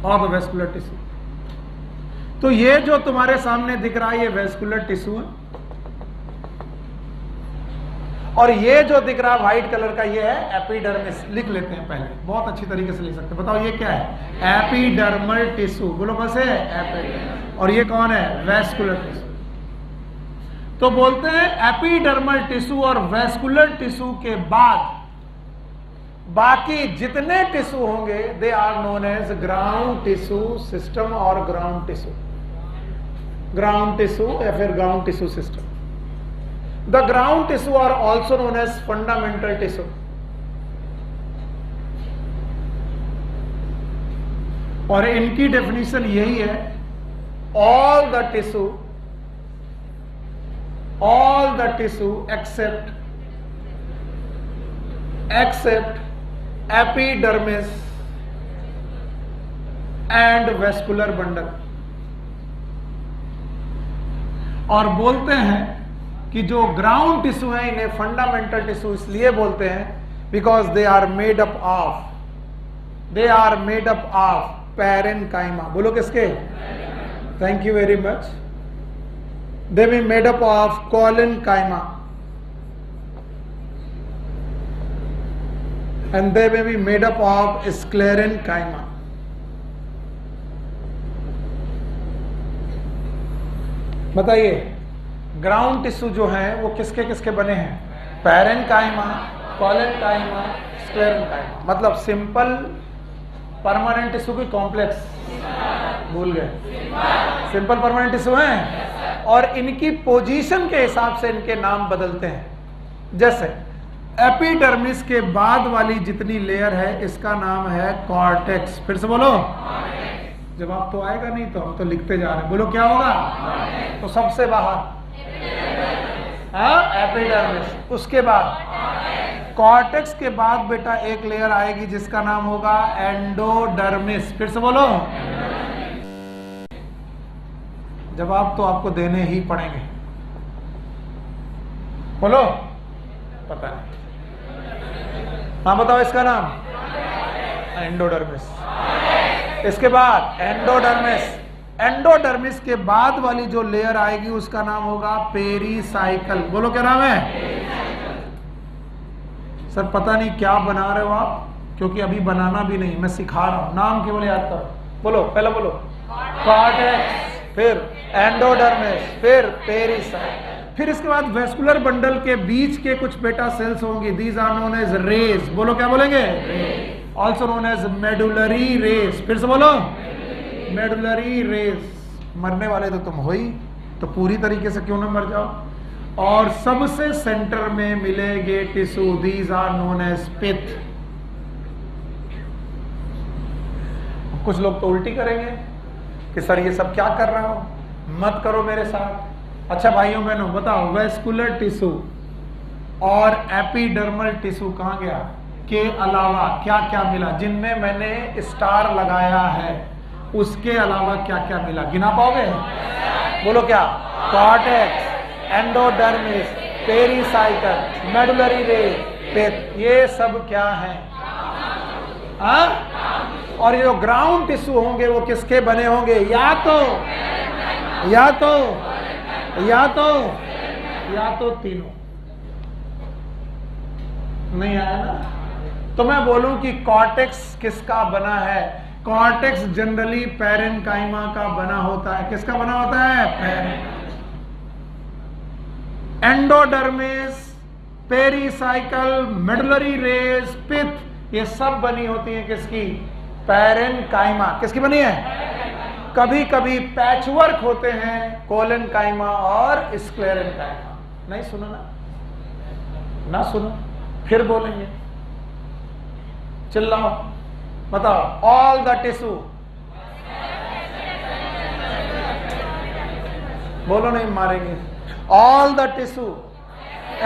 और द वेस्कुलर टिश्यू। तो ये जो तुम्हारे सामने दिख रहा है ये वेस्कुलर टिश्यू है, और ये जो दिख रहा है व्हाइट कलर का ये है एपिडर्मिस। लिख लेते हैं पहले, बहुत अच्छी तरीके से लिख सकते हैं। बताओ ये क्या है? Epidermal tissue. बोलो कैसे? एपिडर्मल। और ये कौन है? Vascular tissue. तो बोलते हैं एपिडर्मल टिश्यू और वेस्कुलर टिश्यू के बाद बाकी जितने टिश्यू होंगे they are known as ground tissue system और ग्राउंड टिश्यू, ग्राउंड टिश्यू या फिर ground tissue system. The ground tissue are also known as fundamental tissue. और इनकी डेफिनेशन यही है, all the tissue except epidermis and vascular bundle। और बोलते हैं कि जो ग्राउंड टिश्यू है इन्हें फंडामेंटल टिश्यू इसलिए बोलते हैं because they are made up of parenchyma. बोलो किसके? Thank you very much. They be made up of collenchyma and they may be made up of sclerenchyma. बताइए ग्राउंड टिश्यू जो है वो किसके किसके बने हैं? Parenchyma, collenchyma, sclerenchyma. मतलब सिंपल परमानेंट टिश्यू की कॉम्प्लेक्स, भूल गए? सिंपल परमानेंट टिश्यू हैं और इनकी पोजीशन के हिसाब से इनके नाम बदलते हैं। जैसे एपिडर्मिस के बाद वाली जितनी लेयर है इसका नाम है कॉर्टेक्स। फिर से बोलो। जवाब तो आएगा नहीं तो हम तो लिखते जा रहे हैं। बोलो क्या होगा? तो सबसे बाहर एपिडर्मिस, उसके बाद कॉर्टेक्स के बाद बेटा एक लेयर आएगी जिसका नाम होगा एंडोडर्मिस। फिर से बोलो। जवाब तो आपको देने ही पड़ेंगे। बोलो। पता नहीं। हाँ बताओ इसका नाम एंडोडर्मिस। इसके बाद एंडोडर्मिस के बाद वाली जो लेयर आएगी उसका नाम होगा पेरीसाइकल। बोलो क्या नाम है? सर पता नहीं क्या बना रहे हो आप, क्योंकि अभी बनाना भी नहीं, मैं सिखा रहा हूं। नाम केवल याद करो। बोलो पहले बोलो कॉर्टेक्स, फिर एंडोडर्मिस, फिर पेरीसाइकल। फिर इसके बाद वेस्कुलर बंडल के बीच के कुछ बेटा सेल्स होंगी, these are known as rays. बोलो क्या बोलेंगे? Also known as medullary rays. फिर से बोलो मेडुलरी रेज। मरने वाले तो तुम हो ही, तो पूरी तरीके से क्यों ना मर जाओ। और सबसे सेंटर में मिलेंगे tissue, these are known as pith. कुछ लोग तो उल्टी करेंगे कि सर ये सब क्या कर रहा हो, मत करो मेरे साथ। अच्छा भाइयों बहनों बताओ, वेस्कुलर टिश्यू और एपिडर्मल टिश्यू कहां गया के अलावा क्या क्या मिला, जिनमें मैंने स्टार लगाया है उसके अलावा क्या क्या मिला, गिना पाओगे? बोलो क्या? Cortex, endodermis, pericycle, medullary race, पित्त, ये सब क्या है? और ये जो ग्राउंड टिश्यू होंगे वो किसके बने होंगे? या तो तीनों। नहीं आया ना? तो मैं बोलूं कि कॉर्टेक्स किसका बना है? कॉर्टेक्स जनरली पैरेन्काइमा का बना होता है। किसका बना होता है? एंडोडर्मिस, पेरिसाइकल, मेडुलरी रेस, पित्त, ये सब बनी होती है किसकी? पैरेन्काइमा। किसकी बनी है? कभी कभी पैचवर्क होते हैं कोलेनकाइमा और स्क्लेरेनकाइमा। नहीं सुनो ना सुनो, फिर बोलेंगे, चिल्लाओ, बताओ। ऑल द टिश्यू, बोलो नहीं मारेंगे। All the tissue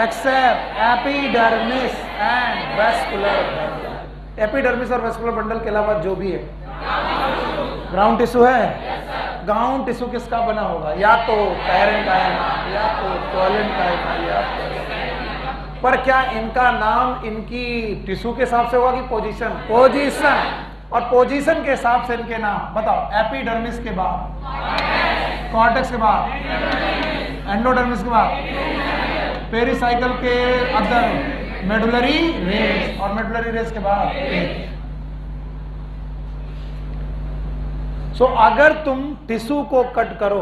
except epidermis and vascular bundle. Epidermis और वेस्कुलर बंडल के अलावा जो भी है ग्राउंड टिश्यू है। ग्राउंड टिश्यू किसका बना होगा? या तो पैरेन्काइमा, या तो कोलेनकाइमा, या तो। पर क्या इनका नाम इनकी टिश्यू के हिसाब से होगा कि पोजीशन? पोजीशन। और पोजीशन के हिसाब से इनके नाम बताओ। एपिडर्मिस के बाद कॉर्टेक्स के बाद एंडोडर्मिस के बाद पेरिसाइकल के अंदर मेडुलरी रेस और मेडुलरी रेस के बाद अगर तुम टिश्यू को कट करो,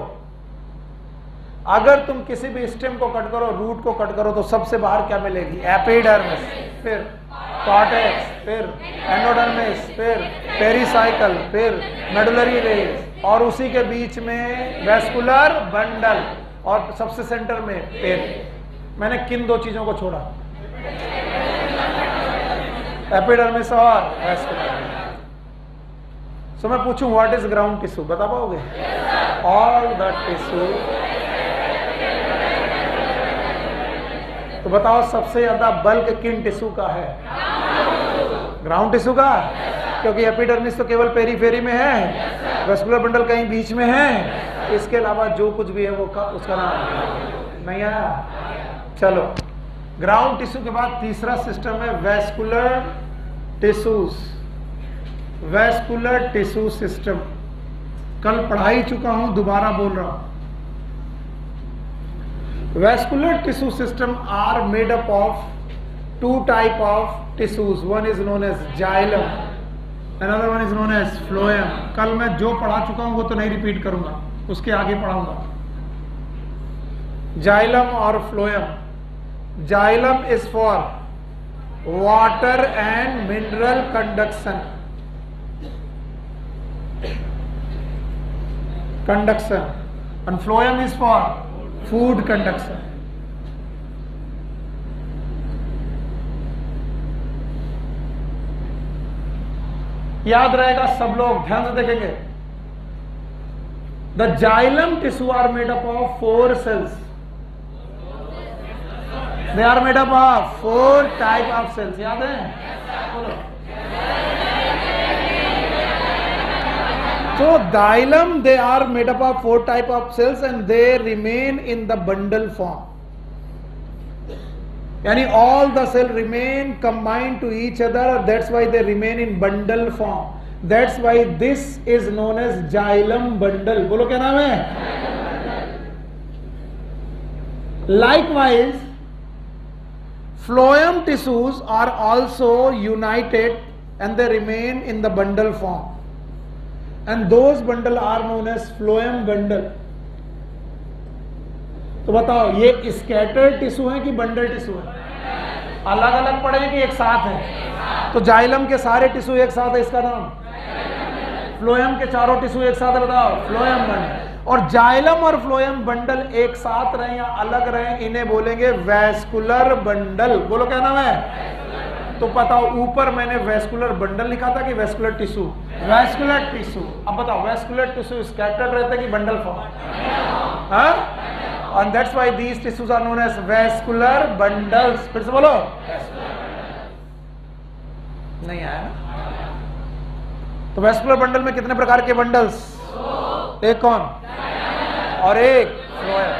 अगर तुम किसी भी स्टेम को कट करो, रूट को कट करो, तो सबसे बाहर क्या मिलेगी? एपिडर्मिस, फिर कॉर्टेक्स, फिर एंडोडर्मिस, फिर पेरिसाइकल, फिर मेडुलरी रेस और उसी के बीच में वेस्कुलर बंडल और सबसे सेंटर में पेट। मैंने किन दो चीजों को छोड़ा? एपिडर्मिस और वेस्कुलर। सो मैं पूछूं व्हाट इज ग्राउंड टिश्यू, बता पाओगे? All the tissue. तो बताओ सबसे ज्यादा बल्क किन टिश्यू का है? ग्राउंड टिश्यू का, क्योंकि एपिडर्मिस तो केवल पेरीफेरी में है, वेस्कुलर बंडल कहीं बीच में है, इसके अलावा जो कुछ भी है वो उसका नाम नहीं आया। चलो, ग्राउंड टिश्यू के बाद तीसरा सिस्टम है vascular tissues. Vascular tissue system कल पढ़ा ही चुका हूं, दोबारा बोल रहा हूं। Vascular tissue system are made up of two type of tissues. One is known as xylem, another one is known as phloem. कल मैं जो पढ़ा चुका हूं वो तो नहीं रिपीट करूंगा, उसके आगे पढ़ाऊंगा। Xylem और phloem. Xylem is for water and mineral conduction. And phloem is for food conduction. याद रहेगा सब लोग, ध्यान से देखेंगे। The xylem tissue are made up of 4 cells. They are made up of 4 type of cells. याद है? बोलो। So xylem, they are made up of 4 type of cells and they remain in the bundle form. यानी all the cell remain combined to each other. That's why they remain in bundle form. That's why this is known as xylem bundle. बोलो क्या नाम है? Likewise, phloem tissues are also united and they remain in the bundle form. And those bundle are known as phloem bundle. तो बताओ ये scattered tissue है कि bundle tissue है? अलग अलग पड़े हैं कि एक साथ है? तो जाइलम के सारे टिश्यू एक साथ है, इसका नाम फ्लोएम के चारों टिश्यू एक साथ है, बताओ फ्लोएम बंडल। और जाइलम और फ्लोएम बंडल एक साथ रहे या अलग रहे, इन्हें बोलेंगे वेस्कुलर बंडल। बोलो क्या नाम है? तो बताओ ऊपर मैंने वेस्कुलर बंडल लिखा था कि वेस्कुलर टिश्यू? Vascular tissue. अब बताओ वेस्कुलर टिश्यू स्कैटर्ड रहता है कि बंडल फॉर्म? हाँ? and that's why these tissues are known as vascular bundles. फिर से बोलो, नहीं आया ना? तो वैस्कुलर बंडल में कितने प्रकार के बंडल्स? एक कौन और एक फ्लोएम।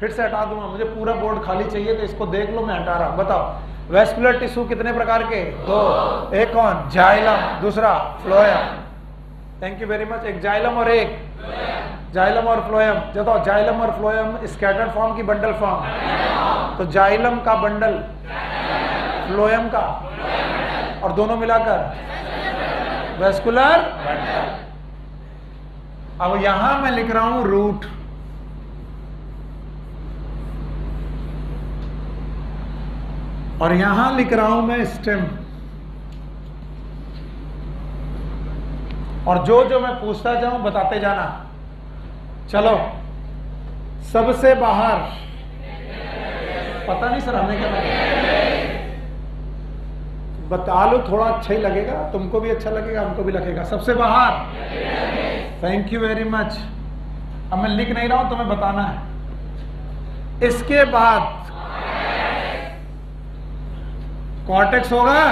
फिर से हटा दूंगा, मुझे पूरा बोर्ड खाली चाहिए तो इसको देख लो, मैं हटा रहा हूं। बताओ वैस्कुलर टिश्यू कितने प्रकार के? दो। एक कौन? जाइलम, दूसरा phloem. Thank you very much. एक जाइलम और एक जाइलम और फ्लोएम। बताओ जाइलम और फ्लोएम स्कैटर्ड फॉर्म की बंडल फॉर्म? तो जाइलम का बंडल, फ्लोएम का, और दोनों मिलाकर वैस्कुलर बंडल। अब यहां मैं लिख रहा हूं रूट, और यहां लिख रहा हूं मैं स्टेम, और जो जो मैं पूछता जाऊं बताते जाना। चलो, सबसे बाहर, पता नहीं सर हमें क्या बता लो, थोड़ा अच्छा ही लगेगा, तुमको भी अच्छा लगेगा, हमको भी लगेगा। सबसे बाहर, थैंक यू वेरी मच। अब मैं लिख नहीं रहा हूं, तुम्हें बताना है। इसके बाद कॉर्टेक्स होगा।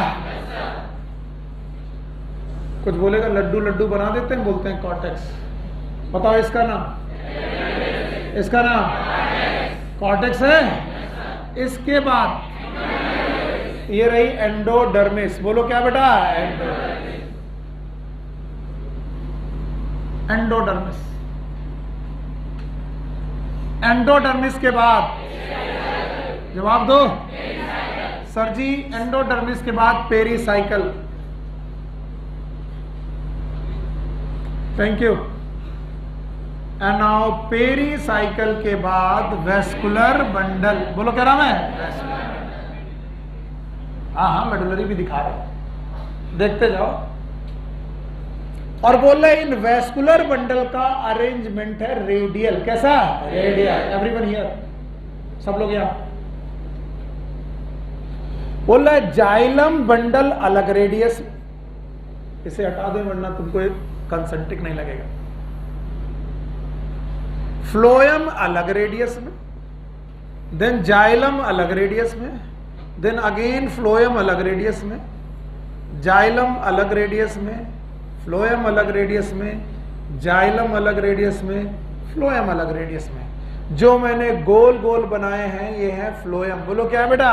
कुछ बोलेगा लड्डू लड्डू बना देते हैं, बोलते हैं कॉर्टेक्स। बताओ इसका नाम, इसका नाम कॉर्टेक्स है। इसके बाद ये रही एंडोडर्मिस। बोलो क्या बेटा? एंडोडर्मिस। एंडोडर्मिस के बाद जवाब दो सर जी। एंडोडर्मिस के बाद pericycle. Thank you. And now pericycle के बाद वैस्कुलर बंडल। बोलो क्या नाम है? हाँ, मेडुलरी भी दिखा रहे, देखते जाओ। और बोल रहे इन वैस्कुलर बंडल का अरेंजमेंट है रेडियल। कैसा? रेडियल। एवरीवन हियर, सब लोग यहां। बोल रहा है जाइलम बंडल अलग रेडियस। इसे हटा दे वरना तुमको एक कंसेंट्रिक नहीं लगेगा। फ्लोएम अलग रेडियस में, देन जाइलम अलग रेडियस में, देन अगेन फ्लोएम अलग रेडियस में, जाइलम अलग रेडियस में, फ्लोएम अलग रेडियस में, जाइलम अलग रेडियस में, फ्लोएम अलग रेडियस में। जो मैंने गोल गोल बनाए हैं ये है फ्लोएम। बोलो क्या है बेटा?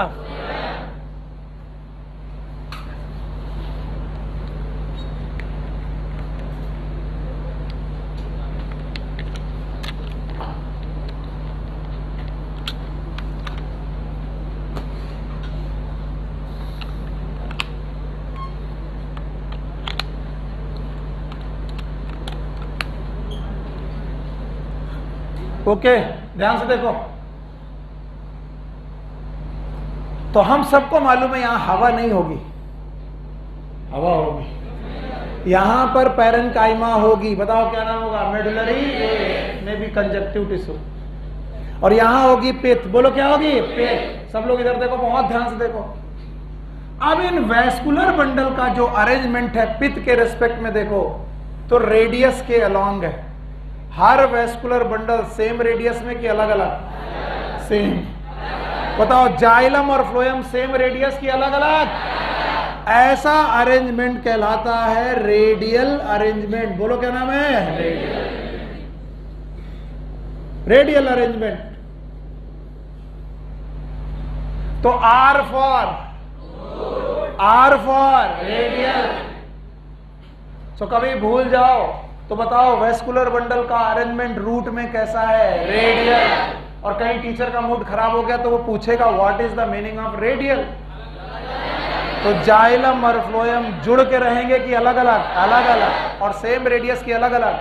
ओके, ध्यान से देखो। तो हम सबको मालूम है यहां हवा नहीं होगी, हवा होगी। यहां पर पैरेन्काइमा होगी। बताओ क्या नाम होगा? मेडुलरी में भी कंजक्टिव टिश्यू। और यहां होगी पित्त। बोलो क्या होगी? पित्त। सब लोग इधर देखो, बहुत ध्यान से देखो। अब इन वैस्कुलर बंडल का जो अरेंजमेंट है पित्त के रेस्पेक्ट में देखो तो रेडियस के अलॉन्ग है। हर वैस्कुलर बंडल सेम रेडियस में कि अलग अलग? सेम। बताओ जाइलम और फ्लोएम सेम रेडियस की अलग अलग? ऐसा अरेंजमेंट कहलाता है रेडियल अरेंजमेंट। बोलो क्या नाम है? Radial arrangement. तो आर फॉर रेडियल। तो कभी भूल जाओ तो बताओ वैस्कुलर बंडल का अरेंजमेंट रूट में कैसा है? रेडियल। और कहीं टीचर का मूड खराब हो गया तो वो पूछेगा what is the meaning of radial. तो जाइलम और फ्लोएम जुड़ के रहेंगे कि अलग अलग? अलग अलग। और सेम रेडियस की अलग अलग?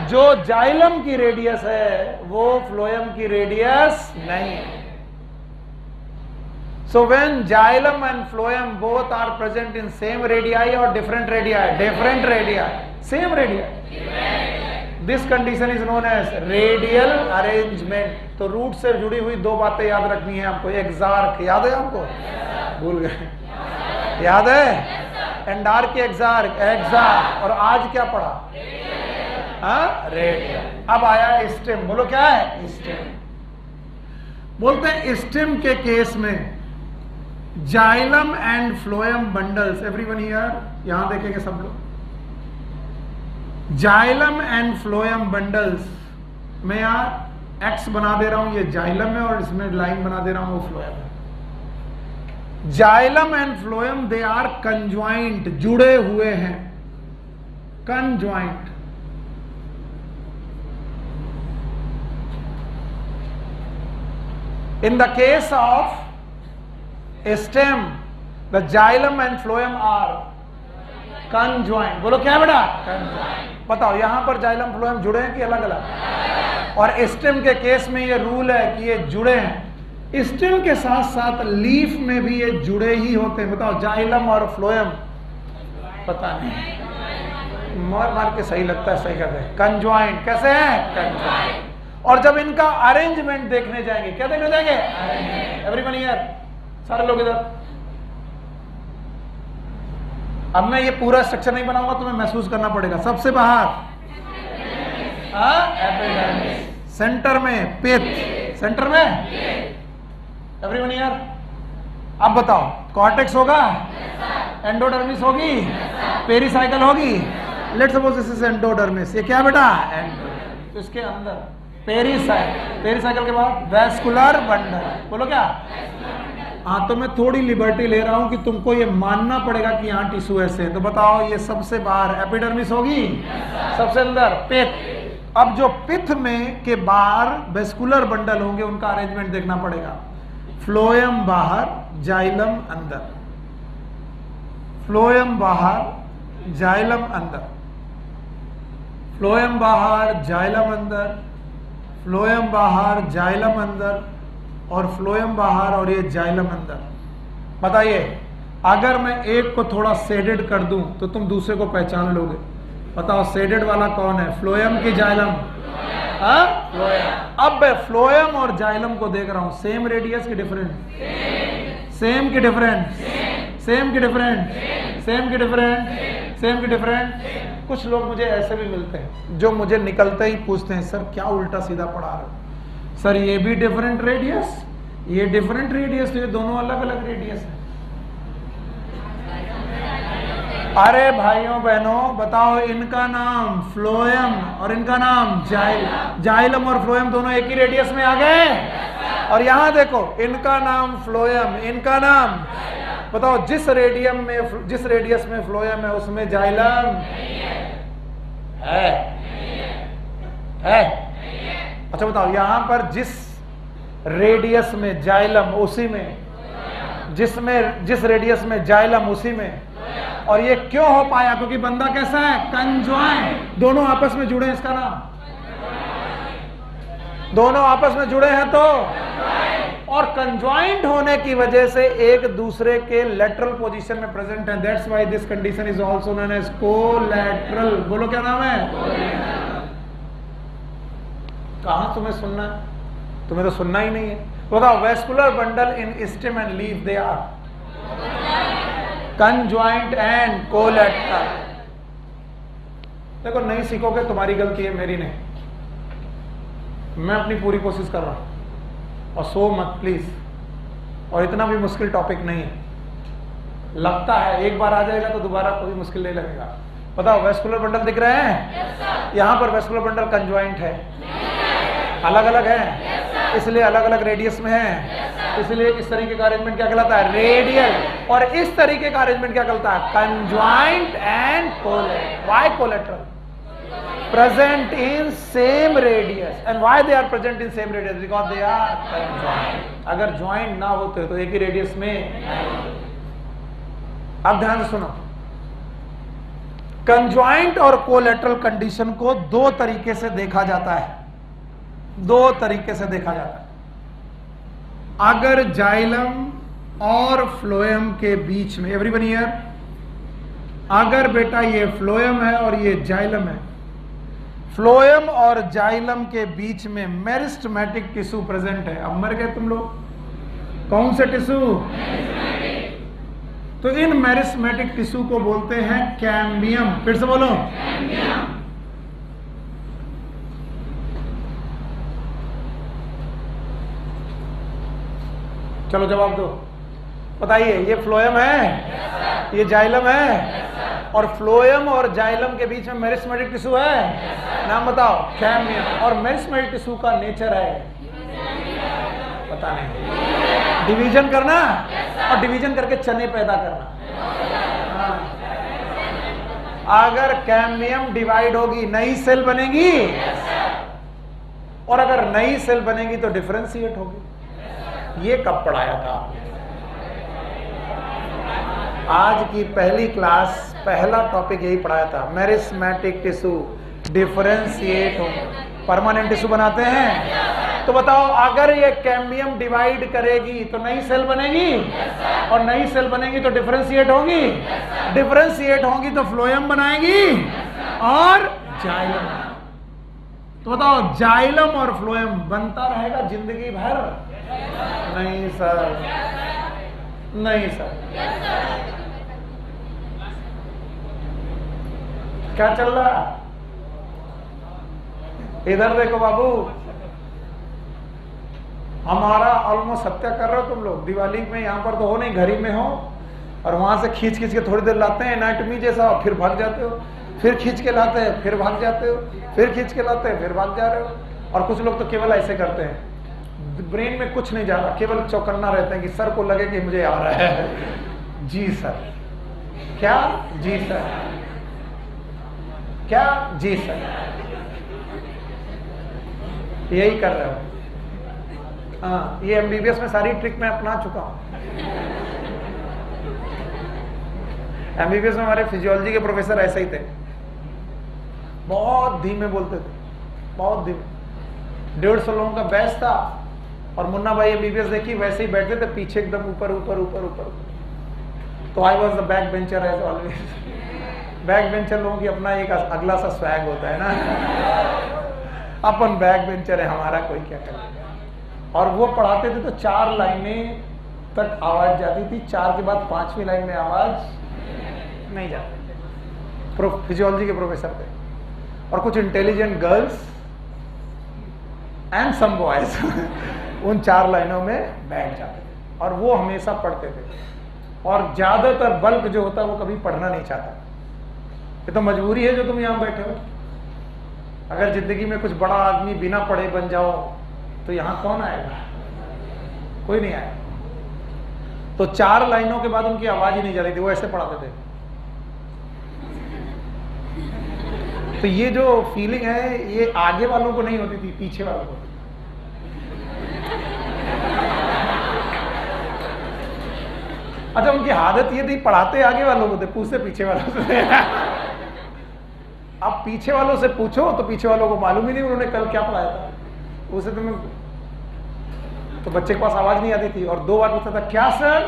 जो जाइलम की रेडियस है वो फ्लोएम की रेडियस नहीं है। So when xylem and phloem both are present in same radii or different radii? Different radii. Same radii. This condition is known as radial arrangement. तो रूट से जुड़ी हुई दो बातें याद रखनी है आपको। एक्सार्क याद है आपको? भूल गए? याद है? एंडार्क की एक्सार्क, एक्सार्क। और आज क्या पढ़ा? हाँ, रेडियल। अब आया स्टेम। बोलो क्या है? स्टेम। बोलते हैं स्टेम के केस में xylem and phloem bundles, everyone here, यहां देखेंगे सब लोग, जाइलम एंड फ्लोएम बंडल्स, मैं यहां एक्स बना दे रहा हूं, ये जाइलम है और इसमें लाइन बना दे रहा हूं, वो फ्लोएम है। Xylem and phloem they are conjoint, जुड़े हुए हैं, conjoint. In the case of a stem, the xylem and phloem are conjoined. बोलो क्या बेटा? Conjoined. बताओ यहां पर जाइलम फ्लोएम जुड़े हैं कि अलग अलग? और स्टेम के केस में ये रूल है कि ये जुड़े हैं। स्टेम के साथ साथ लीफ में भी ये जुड़े ही होते हैं। बताओ जाइलम और फ्लोएम, पता नहीं, मार मार के सही लगता है, सही कहते हैं, कंजॉइंट। कैसे हैं? कंजॉइंट। और जब इनका अरेंजमेंट देखने जाएंगे, क्या देखने जाएंगे? एवरीवन हियर, सारे लोग इधर। अब मैं ये पूरा स्ट्रक्चर नहीं बनाऊंगा, तुम्हें महसूस करना पड़ेगा। सबसे बाहर एपिडर्मिस, सेंटर में पिथ, सेंटर में एवरीवन हियर। अब बताओ, कॉर्टेक्स होगा, एंडोडर्मिस होगी, पेरिसाइकल होगी। Let's suppose this is endodermis, ये क्या बेटा? एंडोडर्मिस। तो इसके अंदर पेरिसाइकल, पेरिसाइकल के बाद वैस्कुलर बंडल, बोलो क्या? हाँ, तो मैं थोड़ी लिबर्टी ले रहा हूं कि तुमको ये मानना पड़ेगा कि यहाँ टिश्यू ऐसे है। तो बताओ, ये सबसे बाहर एपिडर्मिस होगी, सबसे अंदर पिथ। अब जो पिथ में के बाहर वेस्कुलर बंडल होंगे, उनका अरेंजमेंट देखना पड़ेगा। फ्लोएम बाहर, जाइलम अंदर, फ्लोएम बाहर, जाइलम अंदर, फ्लोएम बाहर, जाइलम अंदर, फ्लोएम बाहर, जाइलम अंदर, और फ्लोएम बाहर और ये जाइलम अंदर। बताइए, अगर मैं एक को थोड़ा शेडेड कर दूं तो तुम दूसरे को पहचान लोगे। बताओ, शेडेड वाला कौन है? फ्लोएम की जाइलम? फ्लोएम। अब मैं फ्लोएम और जाइलम को देख रहा हूं, सेम रेडियस की डिफरेंट, सेम की डिफरेंट, सेम की डिफरेंट, सेम की डिफरेंट, सेम की डिफरेंट। कुछ लोग मुझे ऐसे भी मिलते हैं जो मुझे निकलते ही पूछते हैं, सर क्या उल्टा सीधा पढ़ा रहे हो? सर ये भी डिफरेंट रेडियस, ये डिफरेंट रेडियस, ये दोनों अलग अलग रेडियस है। अरे भाइयों बहनों, बताओ, इनका नाम फ्लोएम और इनका नाम जाइलम, जाइलम और फ्लोएम दोनों एक ही रेडियस में आ गए। और यहां देखो, इनका नाम फ्लोएम, इनका नाम, बताओ, जिस रेडियस में फ्लोएम है उसमें जाइलम है? अच्छा बताओ, यहां पर जिस रेडियस में जाइलम उसी में, जिस रेडियस में जाइलम उसी में। और ये क्यों हो पाया? क्योंकि बंदा कैसा है? कंजॉइंट। दोनों आपस में जुड़े हैं, इसका नाम, दोनों आपस में जुड़े हैं तो। और कंजॉइंट होने की वजह से एक दूसरे के लेटरल पोजीशन में प्रेजेंट है। That's why this condition is also known as collateral. बोलो क्या नाम है? कहां तुम्हें सुनना है? तुम्हें तो सुनना ही नहीं है। बताओ, vascular bundle in stem and leaf they are conjoint and collateral. देखो, नहीं सीखोगे, तुम्हारी गलती है, मेरी नहीं। मैं अपनी पूरी कोशिश कर रहा हूं, और सो मत प्लीज। और इतना भी मुश्किल टॉपिक नहीं है, लगता है एक बार आ जाएगा तो दोबारा कोई मुश्किल नहीं लगेगा। बताओ, वेस्कुलर बंडल दिख रहे हैं? यहां पर वेस्कुलर बंडल कंजॉइंट है, अलग अलग है, इसलिए अलग अलग रेडियस में है, इसलिए इस तरीके का अरेंजमेंट क्या कहलाता है? रेडियल। और इस तरीके का अरेंजमेंट क्या कहलाता है? Conjoint and collateral. Why collateral? present in same radius. And why they are present in same radius? Because they are conjoined. अगर joint ना होते तो एक ही रेडियस में। अब ध्यान से सुनो, कंजॉइंट और कोलैटरल कंडीशन को दो तरीके से देखा जाता है, दो तरीके से देखा जाता है। अगर जाइलम और फ्लोएम के बीच में, एवरीवन हियर, अगर बेटा ये फ्लोएम है और ये जाइलम है, फ्लोएम और जाइलम के बीच में मेरिस्टेमेटिक टिश्यू प्रेजेंट है। अब मर गए तुम लोग, कौन से टिश्यू? तो इन मेरिस्टेमेटिक टिश्यू को बोलते हैं कैम्बियम। फिर से बोलो, कैम्बियम। चलो जवाब दो, बताइए। ये फ्लोएम है, ये जाइलम है, और फ्लोएम और जाइलम के बीच में मेरिस्टेमेटिक टिश्यू है। नाम बताओ। कैम्बियम। और मेरिस्टेमेटिक टिश्यू का नेचर है, पता नहीं, डिवीजन करना और डिवीजन करके चने पैदा करना। अगर कैम्बियम डिवाइड होगी नई सेल बनेगी, और अगर नई सेल बनेगी तो डिफरेंशिएट होगी। ये कब पढ़ाया था? आज की पहली क्लास पहला टॉपिक यही पढ़ाया था, मेरिस्टेमेटिक टिश्यू डिफरेंशिएट हो, परमानेंट टिश्यू बनाते हैं। तो बताओ, अगर ये कैम्बियम डिवाइड करेगी तो नई सेल बनेगी, और नई सेल बनेगी तो डिफरेंशिएट होगी, डिफरेंशिएट होगी तो फ्लोएम बनाएगी और जाइलम। तो बताओ, जाइलम और फ्लोएम बनता रहेगा जिंदगी भर? नहीं सर, नहीं सर। क्या चल रहा? इधर देखो बाबू, हमारा ऑलमोस्ट हत्या कर रहे हो तुम लोग। दिवाली में यहाँ पर तो हो नहीं, घर ही में हो, और वहां से खींच खींच के थोड़ी देर लाते हैं एनाटॉमी जैसा, फिर भाग जाते हो, फिर खींच के लाते हैं, फिर भाग जाते हो, फिर खींच के लाते हैं, फिर भाग जा रहे हो। और कुछ लोग तो केवल ऐसे करते हैं, ब्रेन में कुछ नहीं जा रहा, केवल चौकन्ना रहते हैं कि सर को लगे कि मुझे आ रहा है। जी सर, क्या? जी सर, क्या? जी सर, यही कर रहे हो। हाँ, ये एमबीबीएस में सारी ट्रिक मैं अपना चुका हूं। एमबीबीएस में हमारे फिजियोलॉजी के प्रोफेसर ऐसे ही थे, बहुत धीमे बोलते थे, बहुत धीमे। 150 लोगों का बैच था, और मुन्ना भाई एमबीबीएस देखी वैसे ही बैठते थे, पीछे एकदम ऊपर ऊपर ऊपर ऊपर। तो I was the back bencher as always. Back bencher लोगों की अपना एक अगला सा स्वैग होता है ना, अपन बैक बेंचर है, हमारा कोई क्या करेगा। और वो पढ़ाते थे तो 4 लाइनें तक आवाज जाती थी, 4 के बाद 5वीं लाइन में आवाज नहीं जाती। फिजियोलॉजी के प्रोफेसर थे, और कुछ intelligent girls and some boys उन 4 लाइनों में बैठ जाते थे, और वो हमेशा पढ़ते थे। और ज्यादातर बल्क जो होता है वो कभी पढ़ना नहीं चाहता। ये तो मजबूरी है जो तुम यहां बैठे हो। अगर जिंदगी में कुछ बड़ा आदमी बिना पढ़े बन जाओ तो यहां कौन आएगा? कोई नहीं आएगा। तो 4 लाइनों के बाद उनकी आवाज ही नहीं जा रही थी, वो ऐसे पढ़ाते थे। तो ये जो फीलिंग है ये आगे वालों को नहीं होती थी, पीछे वालों को। अच्छा, उनकी आदत ये थी, पढ़ाते आगे वालों को थे, पूछते पीछे वालों से। अब पीछे वालों से पूछो तो पीछे वालों को मालूम ही नहीं उन्होंने कल क्या पढ़ाया था। उसे तो बच्चे के पास आवाज नहीं आती थी, और 2 बार पूछता था क्या सर,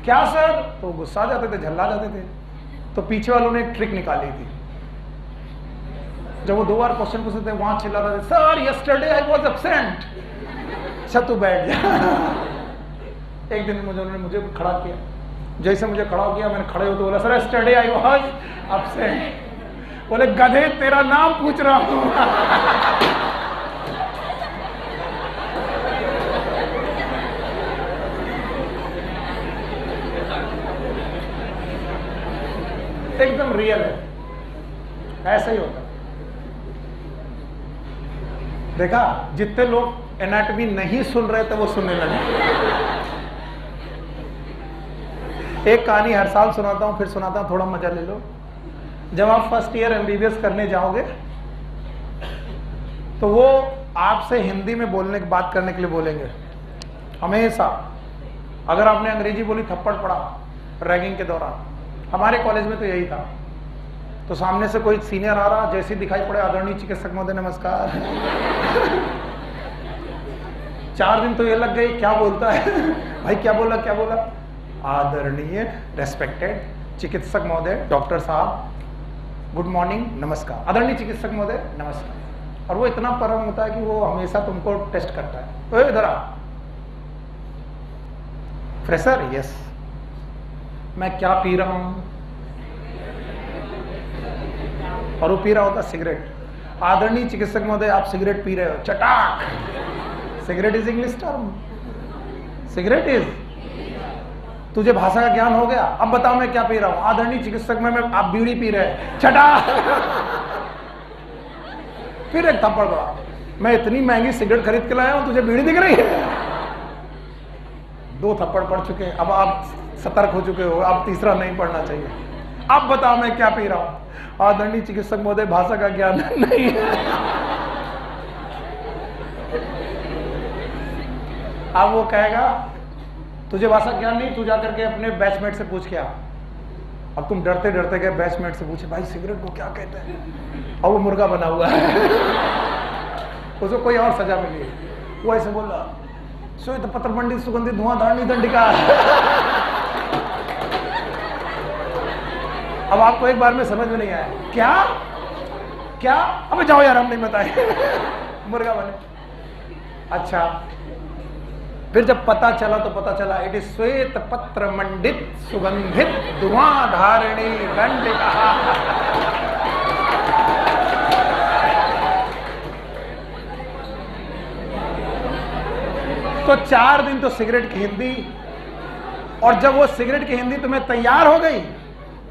क्या सर, तो गुस्सा जाते थे, झल्ला जाते थे। तो पीछे वालों ने एक ट्रिक निकाली थी। जब वो 2 बार क्वेश्चन पूछते थे, वहां चिल्लाते थे, sir yesterday I was absent. अच्छा तू बैठ जा। एक दिन मुझे खड़ा किया, जैसे मुझे खड़ा किया, मैंने खड़े होते बोला, sir yesterday I was absent. बोले गधे तेरा नाम पूछ रहा हूं। एकदम रियल है, ऐसा ही होता है। देखा, जितने लोग एनाटॉमी नहीं सुन रहे थे वो सुनने लगे। एक कहानी हर साल सुनाता हूं, फिर सुनाता हूं, थोड़ा मजा ले लो। जब आप फर्स्ट ईयर एमबीबीएस करने जाओगे तो वो आपसे हिंदी में बोलने की बात करने के लिए बोलेंगे हमेशा। अगर आपने अंग्रेजी बोली थप्पड़ पड़ा रैगिंग के दौरान। हमारे कॉलेज में तो यही था। तो सामने से कोई सीनियर आ रहा, जैसे ही दिखाई पड़े, आदरणीय चिकित्सक महोदय नमस्कार। 4 दिन तो ये लग गई, क्या बोलता है भाई, क्या बोला क्या बोला? आदरणीय रेस्पेक्टेड चिकित्सक महोदय, डॉक्टर साहब, गुड मॉर्निंग, नमस्कार। आदरणीय चिकित्सक महोदय नमस्कार। और वो इतना परम होता है कि वो हमेशा तुमको टेस्ट करता है। ओए इधर आ। फ्रेशर? यस। मैं क्या पी रहा हूं? और वो पी रहा होता सिगरेट। आदरणीय चिकित्सक महोदय आप सिगरेट पी रहे हो। चटाक। Cigarette is English term. Cigarette is, तुझे भाषा का ज्ञान हो गया। अब बताओ मैं क्या पी रहा हूं। आदरणीय चिकित्सक में आप बीड़ी पी रहे हैं, छटा। फिर एक थप्पड़ पड़ा, मैं इतनी महंगी सिगरेट खरीद के लाया हूं, तुझे बीड़ी दिख रही है। 2 थप्पड़ पड़ चुके हैं, अब आप सतर्क हो चुके हो, अब तीसरा नहीं पढ़ना चाहिए। अब बताओ मैं क्या पी रहा हूं। आदरणीय चिकित्सक महोदय, भाषा का ज्ञान नहीं है। अब वो कहेगा तुझे भाषा ज्ञान नहीं, तू जाकर के अपने बैचमेट से पूछ के आ। अब तुम डरते डरते गए बैचमेट से पूछे, भाई सिगरेट को क्या कहते हैं। अब वो मुर्गा बना हुआ है। उसको कोई और सजा मिली। वो ऐसे बोला, श्वेत पत्र मंडित सुगंधित धुआंधारणी दंडिका। अब आपको एक बार में समझ में नहीं आया, क्या क्या, अबे जाओ यार, हम नहीं बताए। मुर्गा बने। अच्छा, फिर जब पता चला तो पता चला इट इज श्वेत पत्र मंडित सुगंधित धुआंधारिणी दंडिका। तो 4 दिन तो सिगरेट की हिंदी, और जब वो सिगरेट की हिंदी तुम्हें तैयार हो गई,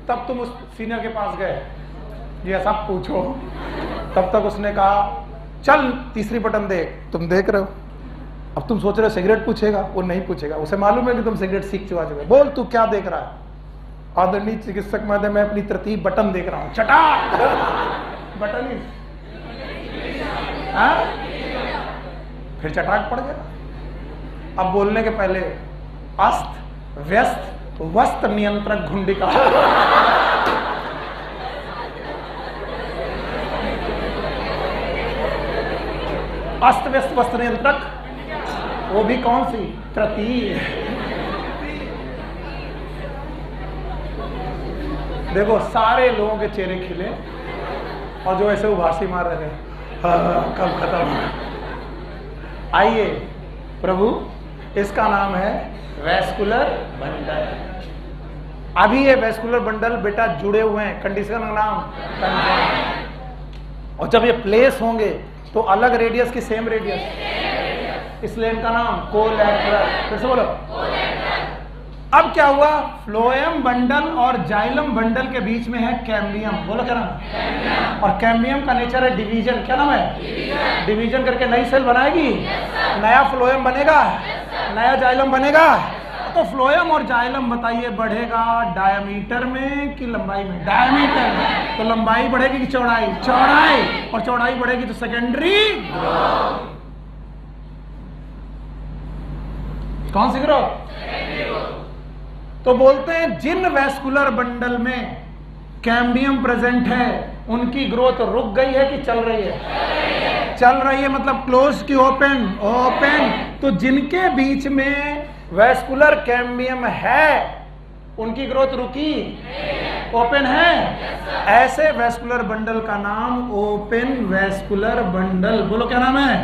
तब तुम उस सीनियर के पास गए, ये सब पूछो। तब तक उसने कहा चल तीसरी बटन देख। तुम देख रहे हो, अब तुम सोच रहे हो सिगरेट पूछेगा, वो नहीं पूछेगा। उसे मालूम है कि तुम सिगरेट सीख चुका है। बोल तू क्या देख रहा है। आदरणीय चिकित्सक महोदय, मैं अपनी तरतीब बटन देख रहा हूं। चटा बटन ही, फिर चटाक पड़ गया। अब बोलने के पहले अस्त व्यस्त वस्त्र नियंत्रक घुंडिका। अस्त व्यस्त वस्त्र नियंत्रक, वो भी कौन सी, तृतीय। देखो सारे लोगों के चेहरे खिले, और जो ऐसे उभासी मार रहे हैं, कब खत्म। आइए प्रभु, इसका नाम है वैस्कुलर बंडल। अभी ये वैस्कुलर बंडल बेटा जुड़े हुए हैं, कंडीशन का नाम कंजन। और जब ये प्लेस होंगे तो अलग रेडियस की सेम रेडियस, इसलिए इनका नाम कोलैटरल। फिर से बोलो। अब क्या हुआ, फ्लोएम बंडल और जाइलम बंडल के बीच में है कैम्बियम। बोलो क्या नाम। और कैम्बियम का नेचर है डिवीजन। क्या नाम है, डिवीजन करके नई सेल बनाएगी, नया फ्लोएम बनेगा, नया जाइलम बनेगा। तो फ्लोएम और जाइलम बताइए बढ़ेगा डायमीटर में कि लंबाई में। डायमीटर में। तो लंबाई बढ़ेगी कि चौड़ाई, चौड़ाई, और चौड़ाई बढ़ेगी तो सेकेंडरी ग्रोथ। कौन सी ग्रोथ, तो बोलते हैं जिन वैस्कुलर बंडल में कैम्बियम प्रेजेंट है उनकी ग्रोथ रुक गई है कि चल रही है, चल रही है। मतलब क्लोज की ओपन, ओपन। तो जिनके बीच में वैस्कुलर कैम्बियम है उनकी ग्रोथ रुकी, ओपन है। ऐसे वैस्कुलर बंडल का नाम ओपन वैस्कुलर बंडल। बोलो क्या नाम है।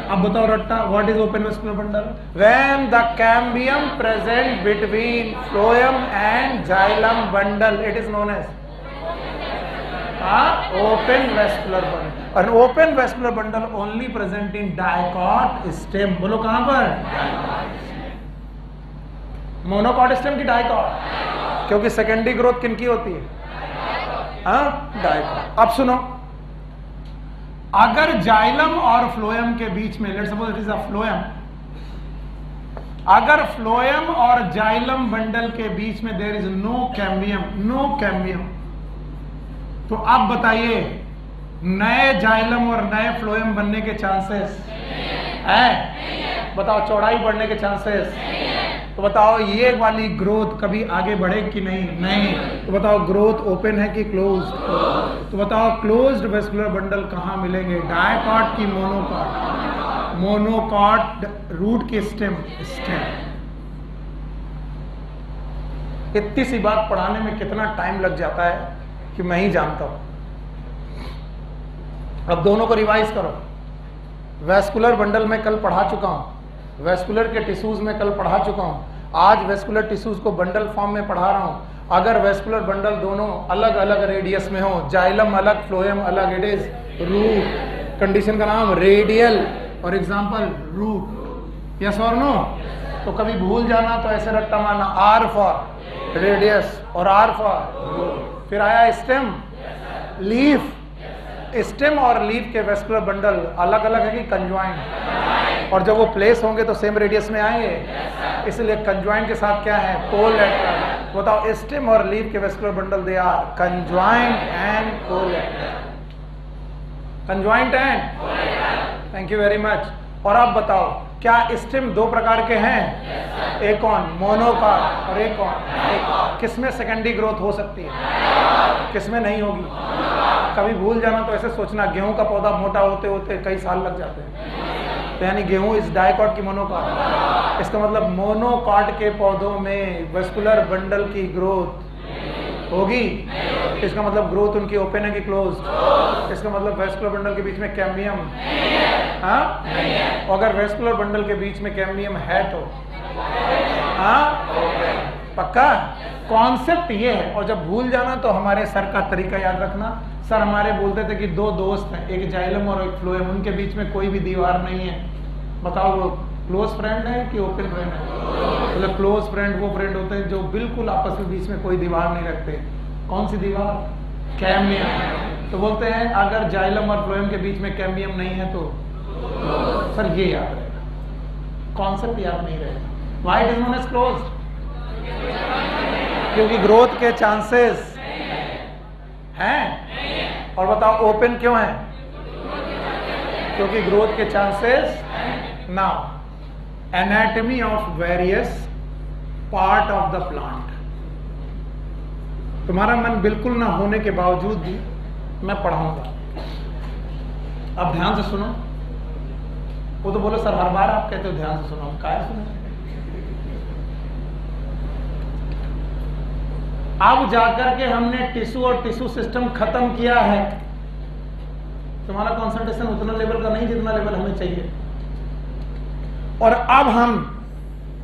अब बताओ रट्टा, what is open vascular bundle. When the cambium present between phloem and xylem bundle, it is known as open vascular bundle. और open vascular bundle only present in dicot stem. बोलो कहां पर, मोनोकॉट स्टेम की dicot, क्योंकि secondary growth किनकी होती है, dicot. अब सुनो, अगर जाइलम और फ्लोएम के बीच में, let's suppose it is a phloem, अगर फ्लोएम और जाइलम बंडल के बीच में there is no cambium, no cambium, तो आप बताइए नए जाइलम और नए फ्लोएम बनने के चांसेस है? बताओ चौड़ाई बढ़ने के चांसेस, तो बताओ ये वाली ग्रोथ कभी आगे बढ़ेगी कि नहीं, नहीं। तो बताओ ग्रोथ ओपन है कि क्लोज्ड, तो बताओ क्लोज्ड वैस्कुलर बंडल कहां मिलेंगे, डायकॉट की मोनोकॉट, मोनोकॉट रूट की स्टेम, स्टेम। इतनी सी बात पढ़ाने में कितना टाइम लग जाता है कि मैं ही जानता हूं। अब दोनों को रिवाइज करो। वैस्कुलर बंडल में कल पढ़ा चुका हूं, वैस्कुलर के टिश्यूज में कल पढ़ा चुका हूं, आज वैस्कुलर टिश्यूज को बंडल फॉर्म में पढ़ा रहा हूं। अगर वैस्कुलर बंडल दोनों अलग अलग रेडियस में हो, जाइलम अलग फ्लोएम अलग, इट इज रूट। कंडीशन का नाम रेडियल और एग्जांपल रूट। यस और नो? तो कभी भूल जाना तो ऐसे रट्टा मारना, आर फॉर रेडियस और आर फॉर, फिर आया स्टेम, लीफ। स्टेम और लीफ के वेस्कुलर बंडल अलग अलग है कि कंज्वाइंट? और जब वो प्लेस होंगे तो सेम रेडियस में आएंगे, इसलिए कंज्वाइंट के साथ क्या है? कोलैटरल। बताओ, स्टेम और लीफ के vascular bundle they are conjoint and collateral. Conjoint and, thank you very much. और आप बताओ, क्या स्टेम दो प्रकार के हैं? एक कौन? मोनोकॉट, और एक कौन? किसमें सेकेंडरी ग्रोथ हो सकती है, किसमें नहीं होगी? कभी भूल जाना तो ऐसे सोचना, गेहूं का पौधा मोटा होते होते कई साल लग जाते हैं, तो यानी गेहूं इस डाइकॉट की मोनोकॉट। इसका मतलब मोनोकॉट के पौधों में वेस्कुलर बंडल की ग्रोथ होगी। इसका मतलब ग्रोथ उनकी ओपन है कि क्लोज्ड? इसका मतलब वेस्कुलर बंडल के बीच में कैम्बियम, हाँ? अगर वेस्कुलर बंडल के बीच में कैम्बियम है तो हाँ, पक्का? कॉन्सेप्ट ये है। और जब भूल जाना तो हमारे सर का तरीका याद रखना। सर हमारे बोलते थे कि दो दोस्त हैं, एक जाइलम और एक फ्लोएम, उनके बीच में कोई भी दीवार नहीं है। बताओ, वो क्लोज फ्रेंड है कि ओपन फ्रेंड है? मतलब क्लोज फ्रेंड वो फ्रेंड होते हैं जो बिल्कुल आपस में बीच में कोई दीवार नहीं रखते। कौन सी दीवार? कैम्बियम। तो बोलते हैं अगर जाइलम और फ्लोएम के बीच में कैम्बियम नहीं है तो सर ये याद रहेगा, कॉन्सेप्ट याद नहीं रहेगा। Why it is known as closed? क्योंकि ग्रोथ के चांसेस हैं। और बताओ, ओपन क्यों है? क्योंकि ग्रोथ के chances. Now anatomy of various part of the plant. तुम्हारा मन बिल्कुल ना होने के बावजूद भी मैं पढ़ाऊंगा। अब ध्यान से सुनो। वो तो बोलो सर हर बार आप कहते हो ध्यान से सुनो, क्या सुनो? अब जाकर के हमने टिश्यू और टिश्यू सिस्टम खत्म किया है। तुम्हारा कंसंट्रेशन उतना लेवल का नहीं जितना लेवल हमें चाहिए। और अब हम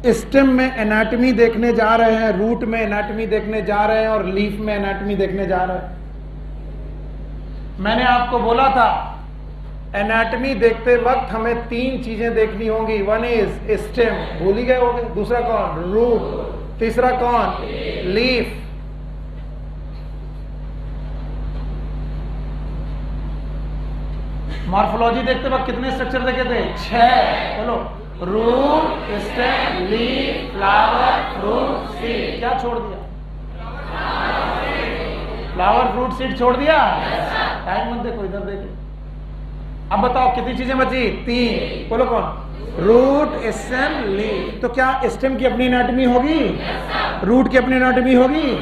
स्टेम में एनाटॉमी देखने जा रहे हैं, रूट में एनाटॉमी देखने जा रहे हैं और लीफ में एनाटॉमी देखने जा रहे हैं। मैंने आपको बोला था एनाटॉमी देखते वक्त हमें तीन चीजें देखनी होंगी। वन इज स्टेम, भूल ही गए होंगे। दूसरा कौन? रूट। तीसरा कौन? लीफ। मॉर्फोलॉजी देखते वक्त कितने स्ट्रक्चर देखे थे? 6। बोलो, root, stem, leaf, flower, fruit, seed. क्या छोड़ दिया? फ्लावर, फ्रूट, सीड छोड़ दिया। टाइम मत देखो, इधर देखो। अब बताओ कितनी चीजें बची? 3। बोलो कौन? Root, stem, leaf. तो क्या स्टेम की अपनी एनाटॉमी होगी? रूट की अपनी एनाटॉमी होगी?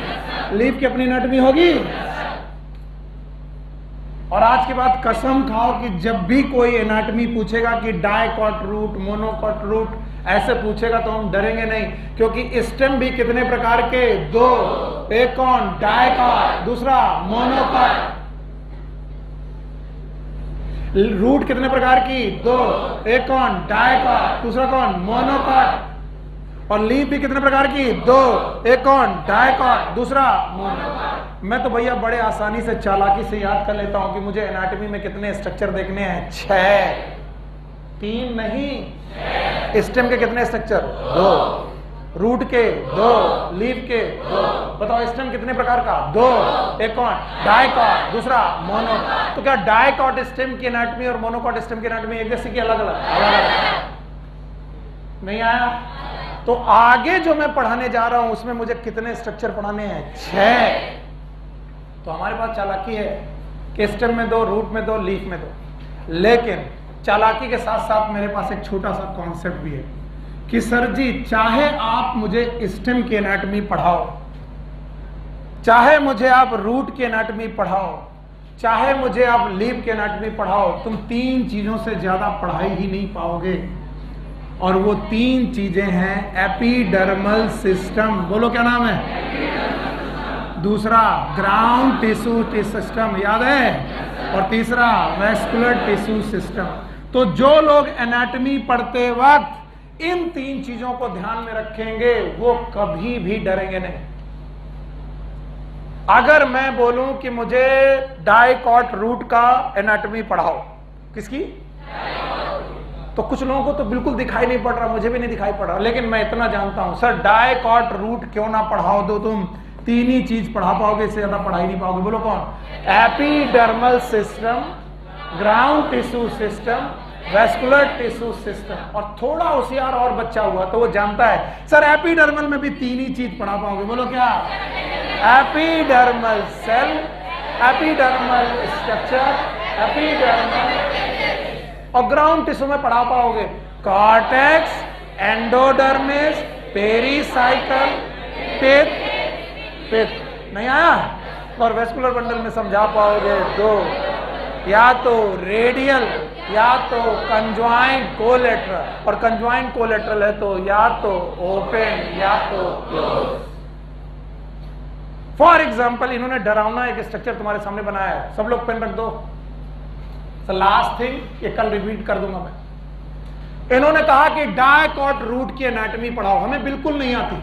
लीफ की अपनी एनाटॉमी होगी? और आज के बाद कसम खाओ कि जब भी कोई एनाटॉमी पूछेगा कि डाइकॉट रूट, मोनोकॉट रूट ऐसे पूछेगा तो हम डरेंगे नहीं, क्योंकि स्टेम भी कितने प्रकार के? 2। एक कौन? डाइकॉट, दूसरा मोनोकॉट। रूट कितने प्रकार की? 2। एक कौन? डाइकॉट, दूसरा कौन? मोनोकॉट। और लीफ भी कितने प्रकार की? 2। एक कौन? डाइकॉट, दूसरा मोनोकॉट। मैं तो भैया बड़े आसानी से चालाकी से याद कर लेता हूं कि मुझे एनाटॉमी में कितने स्ट्रक्चर देखने हैं? 6। 3 नहीं। स्टेम के कितने स्ट्रक्चर? 2। रूट के 2, लीफ के 2। बताओ स्टेम कितने प्रकार का? 2। एक कौन? डाइकॉट, दूसरा मोनोकॉट। तो क्या डाइकॉट स्टेम की एनाटॉमी और मोनोकॉट स्टेम की एनाटॉमी एक जैसी की अलग अलग? नहीं आया? तो आगे जो मैं पढ़ाने जा रहा हूं उसमें मुझे कितने स्ट्रक्चर पढ़ाने हैं? 6। तो हमारे पास चालाकी है कि स्टेम में 2, रूट में 2, लीफ में 2। लेकिन चालाकी के साथ साथ मेरे पास एक छोटा सा कॉन्सेप्ट भी है कि सर जी चाहे आप मुझे स्टेम की एनाटॉमी पढ़ाओ, चाहे मुझे आप रूट की एनाटॉमी पढ़ाओ, चाहे मुझे आप लीफ की एनाटॉमी पढ़ाओ, तुम 3 चीजों से ज्यादा पढ़ाई ही नहीं पाओगे। और वो 3 चीजें हैं एपिडर्मल सिस्टम। बोलो क्या नाम है? दूसरा ग्राउंड टिश्यू सिस्टम, याद है? और तीसरा वेस्कुलर टिश्यू सिस्टम। तो जो लोग एनाटॉमी पढ़ते वक्त इन 3 चीजों को ध्यान में रखेंगे वो कभी भी डरेंगे नहीं। अगर मैं बोलूं कि मुझे डाइकॉट रूट का एनाटॉमी पढ़ाओ, किसकी? तो कुछ लोगों को तो बिल्कुल दिखाई नहीं पड़ रहा, मुझे भी नहीं दिखाई पड़ रहा, लेकिन मैं इतना जानता हूं सर डायकॉट रूट क्यों ना पढ़ाओ दो तुम, 3 ही चीज पढ़ा पाओगे, इससे ज्यादा पढ़ा ही नहीं पाओगे। बोलो कौन? Epidermal system, ground tissue system, vascular tissue system. और थोड़ा होशियार और बच्चा हुआ तो वो जानता है सर एपिडर्मल में भी 3 ही चीज पढ़ा पाओगे। बोलो क्या? Epidermal cell, epidermal structure, epidermal, और ग्राउंड टिश्यू में पढ़ा पाओगे कॉर्टेक्स, एंडोडर्मिस, पेरीसाइकल, पित्त नहीं आया। और वेस्कुलर बंडल में समझा पाओगे 2, या तो रेडियल या तो कंजॉइंट कोलेटरल, और कंजॉइंट कोलेटरल है तो या तो ओपन या तो क्लोज। फॉर एग्जाम्पल इन्होंने डरावना एक स्ट्रक्चर तुम्हारे सामने बनाया है, सब लोग पेन रख दो। लास्ट थिंग, ये कल रिपीट कर दूंगा मैं। इन्होंने कहा कि डायकॉट रूट की एनाटॉमी पढ़ाओ, हमें बिल्कुल नहीं आती।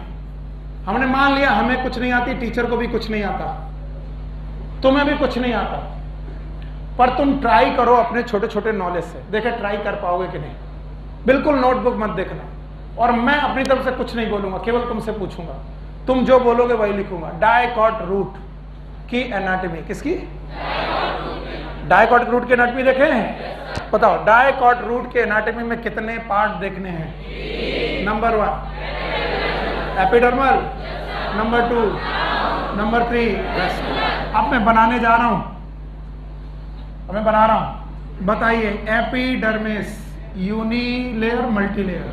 हमने मान लिया हमें कुछ नहीं आती, टीचर को भी कुछ नहीं आता, तुम्हें भी कुछ नहीं आता, पर तुम ट्राई करो अपने छोटे छोटे नॉलेज से, देखे ट्राई कर पाओगे कि नहीं। बिल्कुल नोटबुक मत देखना, और मैं अपनी तरफ से कुछ नहीं बोलूंगा, केवल तुमसे पूछूंगा, तुम जो बोलोगे वही लिखूंगा। डायकॉट रूट की एनाटॉमी, किसकी? डायकॉट रूट की एनाटॉमी देखें, बताओ डायकॉट रूट के एनाटॉमी में कितने पार्ट देखने हैं? Number 1 epidermal, number 2, number 3। अब मैं बनाने जा रहा हूं, अब मैं बना रहा हूं, बताइए epidermis unilayer multilayer?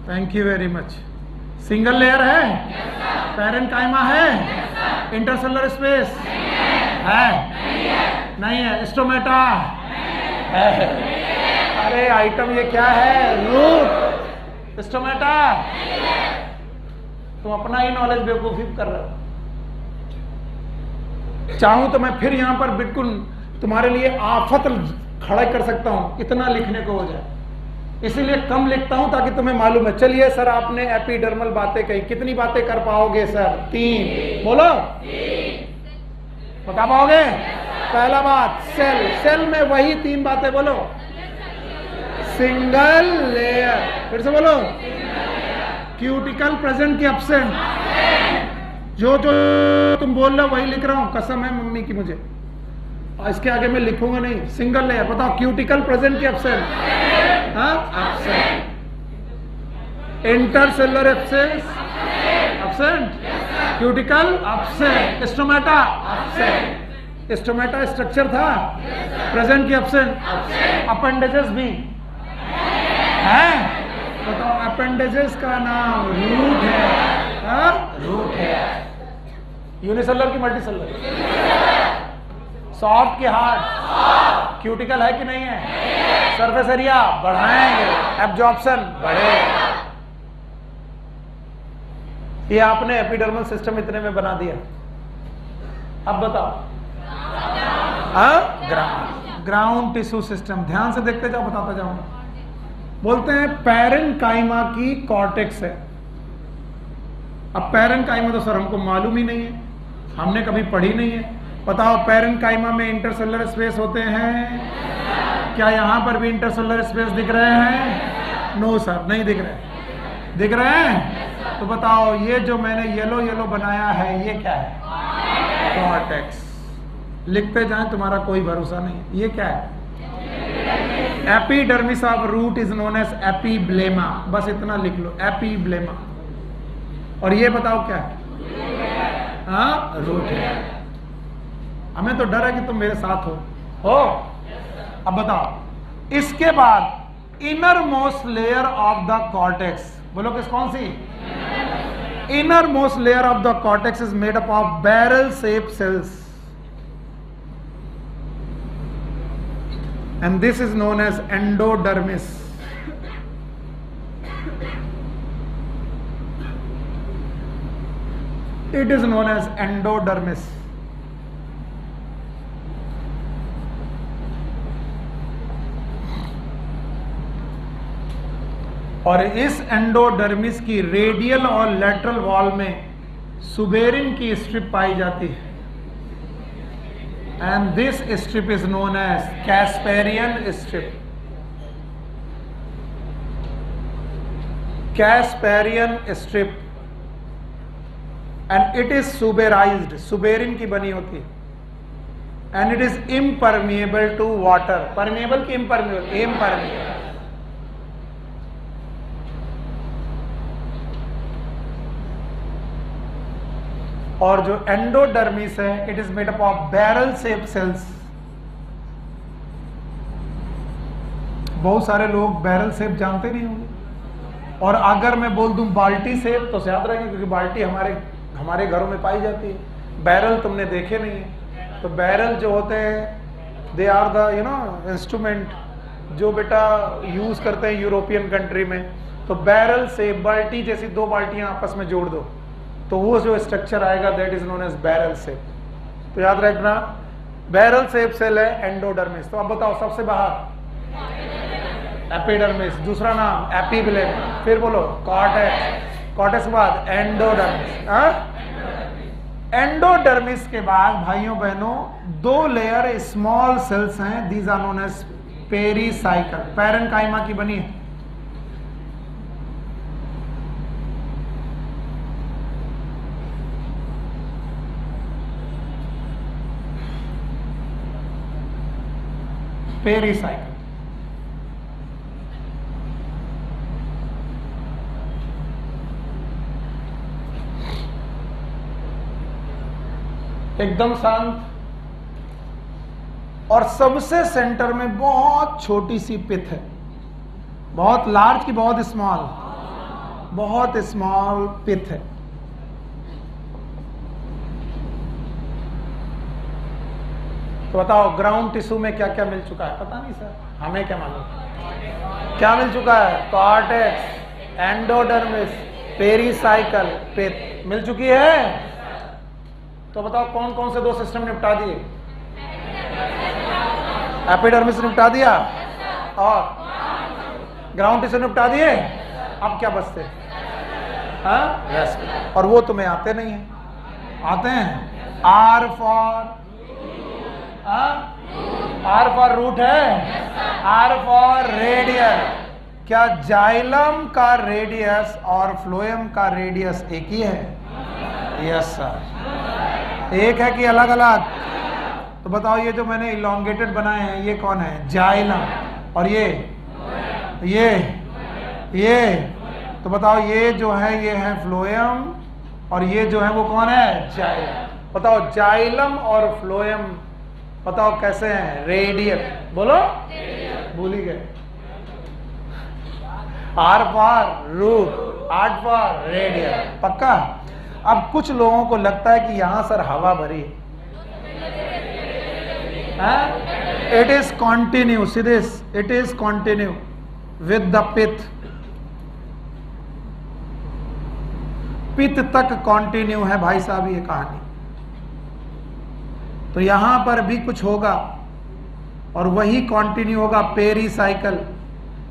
Thank you very much. Single layer है? पैरेन्काइमा है? इंटरसेलुलर स्पेस है? नहीं है। स्टोमेटा है? अरे आइटम ये क्या है? रूट। स्टोमेटा? तुम अपना ही नॉलेज बेवकूफी कर रहे हो। चाहूं तो मैं फिर यहां पर बिल्कुल तुम्हारे लिए आफत खड़ा कर सकता हूं, इतना लिखने को हो जाए, इसीलिए कम लिखता हूं ताकि तुम्हें मालूम है। चलिए सर आपने एपिडर्मल बातें कही, कितनी बातें कर पाओगे सर? 3 बोलो, बता पाओगे? पहला बात सेल, सेल में वही 3 बातें बोलो। सिंगल लेयर, फिर से बोलो। क्यूटिकल प्रेजेंट की एब्सेंट? जो जो तुम बोल रहे हो वही लिख रहा हूं, कसम है मम्मी की मुझे, इसके आगे मैं लिखूंगा नहीं। सिंगल लेयर, बताओ क्यूटिकल प्रेजेंट की एब्सेंट? हाँ absent. Intercellular absence absent, cuticle absent, stomata absent. Stomata structure था, प्रेजेंट की एब्सेंट। अपेंडेजेस भी है, बताओ अपेंडेजेस का नाम रूट है। हाँ रूट है। यूनिसेलुलर की मल्टीसेलुलर? सॉफ्ट की हार्ड? क्यूटिकल है कि नहीं है? सरफेस एरिया बढ़ाएंगे, एब्जॉर्प्शन बढ़ेगा। ये आपने एपिडर्मल सिस्टम इतने में बना दिया। अब बताओ ग्राउंड टिश्यू सिस्टम, ध्यान से देखते जाओ, बताता जाऊंगा। बोलते हैं पैरेन्काइमा की कॉर्टेक्स है। अब पैरेन्काइमा तो सर हमको मालूम ही नहीं है, हमने कभी पढ़ी नहीं है। बताओ पैरेन्काइमा में इंटरसेलुलर स्पेस होते हैं? क्या यहां पर भी इंटरसेलुलर स्पेस दिख रहे हैं? नो सर, नहीं दिख रहे। दिख रहे हैं? तो बताओ ये जो मैंने येलो येलो बनाया है ये क्या है? कॉर्टेक्स। लिखते जाएं, तुम्हारा कोई भरोसा नहीं। ये क्या है? Epidermis of root is known as epiblema, बस इतना लिख लो, एपिब्लेमा। और ये बताओ क्या है? हाँ रूट है। हमें तो डर है कि तुम मेरे साथ हो। अब बताओ, इसके बाद inner most layer of the cortex, बोलो किस कौन सी? Inner most layer of the cortex is made up of barrel shape cells and this is known as endodermis. It is known as endodermis. और इस एंडोडर्मिस की radial और lateral wall में suberin की स्ट्रिप पाई जाती है, and this strip is known as Casparian strip. Casparian strip and it is suberised, suberin की बनी होती है, and it is impermeable to water. Permeable की इम्परमिएबल? इम्परमिएबल। और जो एंडोडर्मिस है, it is made up of barrel shape cells. बहुत सारे लोग बैरल शेप जानते नहीं होंगे, और अगर मैं बोल दूं बाल्टी शेप तो याद रहेंगे, क्योंकि बाल्टी हमारे घरों में पाई जाती है। बैरल तुमने देखे नहीं है। तो बैरल जो होते हैं, दे आर द इंस्ट्रूमेंट जो बेटा यूज करते हैं यूरोपियन कंट्री में। तो बैरल से बाल्टी जैसी दो बाल्टियां आपस में जोड़ दो तो वो जो स्ट्रक्चर आएगा, that is known as barrel shape. तो याद रखना, बैरल शेप सेल है एंडोडर्मिस। तो अब बताओ, सबसे बाहर एपिडर्मिस, दूसरा नाम एपिब्लेम, फिर बोलो कॉर्टेक्स, कॉर्टेक्स के बाद एंडोडर्मिस। एंडोडर्मिस के बाद भाइयों बहनों दो लेयर स्मॉल सेल्स हैं, these are known as pericycle, parenchyma की बनी है। पेरीसाइकल एकदम शांत, और सबसे सेंटर में बहुत छोटी सी पिथ है, बहुत लार्ज की बहुत स्मॉल पिथ है। तो बताओ ग्राउंड टिश्यू में क्या क्या मिल चुका है? पता नहीं सर, हमें क्या मालूम क्या मिल चुका है? कॉर्टेक्स, एंडोडर्मिस, पेरीसाइकल, पिथ मिल चुकी है। तो बताओ कौन कौन से दो सिस्टम निपटा दिए? एपिडर्मिस निपटा दिया और ग्राउंड टिश्यू निपटा दिए। अब क्या बचते? हाँ, और वो तुम्हें आते नहीं है। आते हैं? आर फॉर रूट है, आर फॉर रेडियल। क्या जाइलम का रेडियस और फ्लोएम का रेडियस एक ही है? Yes sir. एक है कि अलग अलग? तो बताओ ये जो मैंने इलोंगेटेड बनाए हैं ये कौन है? जाइलम। और ये तो बताओ ये जो है ये है फ्लोएम, और ये जो है वो कौन है? जाइलम। बताओ जाइलम और फ्लोएम बताओ कैसे हैं? रेडियल। बोलो, भूल ही गए। R for root, R for radial. पक्का? अब कुछ लोगों को लगता है कि यहां सर हवा भरी है। इट इज कॉन्टिन्यू, सीधेस it is continue with the pith. Pith तक कॉन्टिन्यू है भाई साहब ये कहानी। तो यहां पर भी कुछ होगा और वही कंटिन्यू होगा, पेरीसाइकल।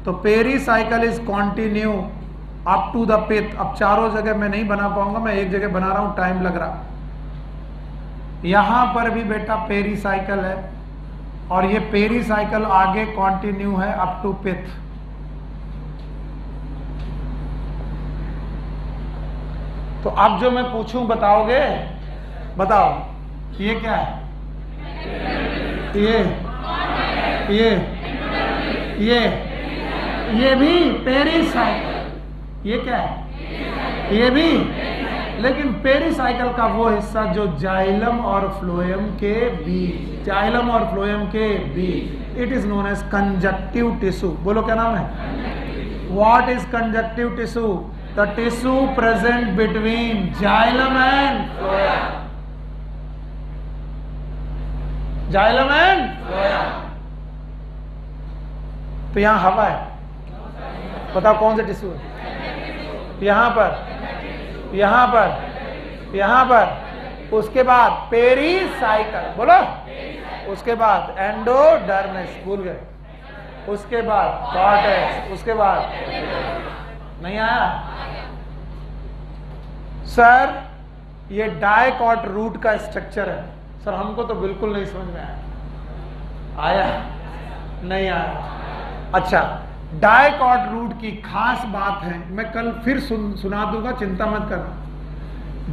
तो pericycle is continue up to the pith. अब चारों जगह मैं नहीं बना पाऊंगा, मैं एक जगह बना रहा हूं, टाइम लग रहा। यहां पर भी बेटा पेरीसाइकल है और ये पेरीसाइकल आगे कंटिन्यू है अप टू पिथ। तो अब जो मैं पूछूं बताओगे? बताओ ये क्या है? ये भी पेरीसाइकल। ये क्या है? ये भी। लेकिन पेरीसाइकल का वो हिस्सा जो जाइलम और फ्लोएम के बीच, जाइलम और फ्लोएम के बीच, it is known as conjunctive tissue. बोलो क्या नाम है? What is conjunctive tissue? The tissue present between xylem and phloem. Xylem and phloem. तो यहां हवा है, बताओ कौन सा टिश्यू है? यहां पर, उसके बाद पेरीसाइकल। बोलो, उसके बाद एंडोडर्मिस, भूल गए, उसके बाद कॉर्टेक्स, उसके बाद नहीं आया सर। ये डायकॉट रूट का स्ट्रक्चर है सर, हमको तो बिल्कुल नहीं समझ में आया। नहीं आया? अच्छा, डायकॉट रूट की खास बात है, मैं कल फिर सुना दूंगा, चिंता मत करना।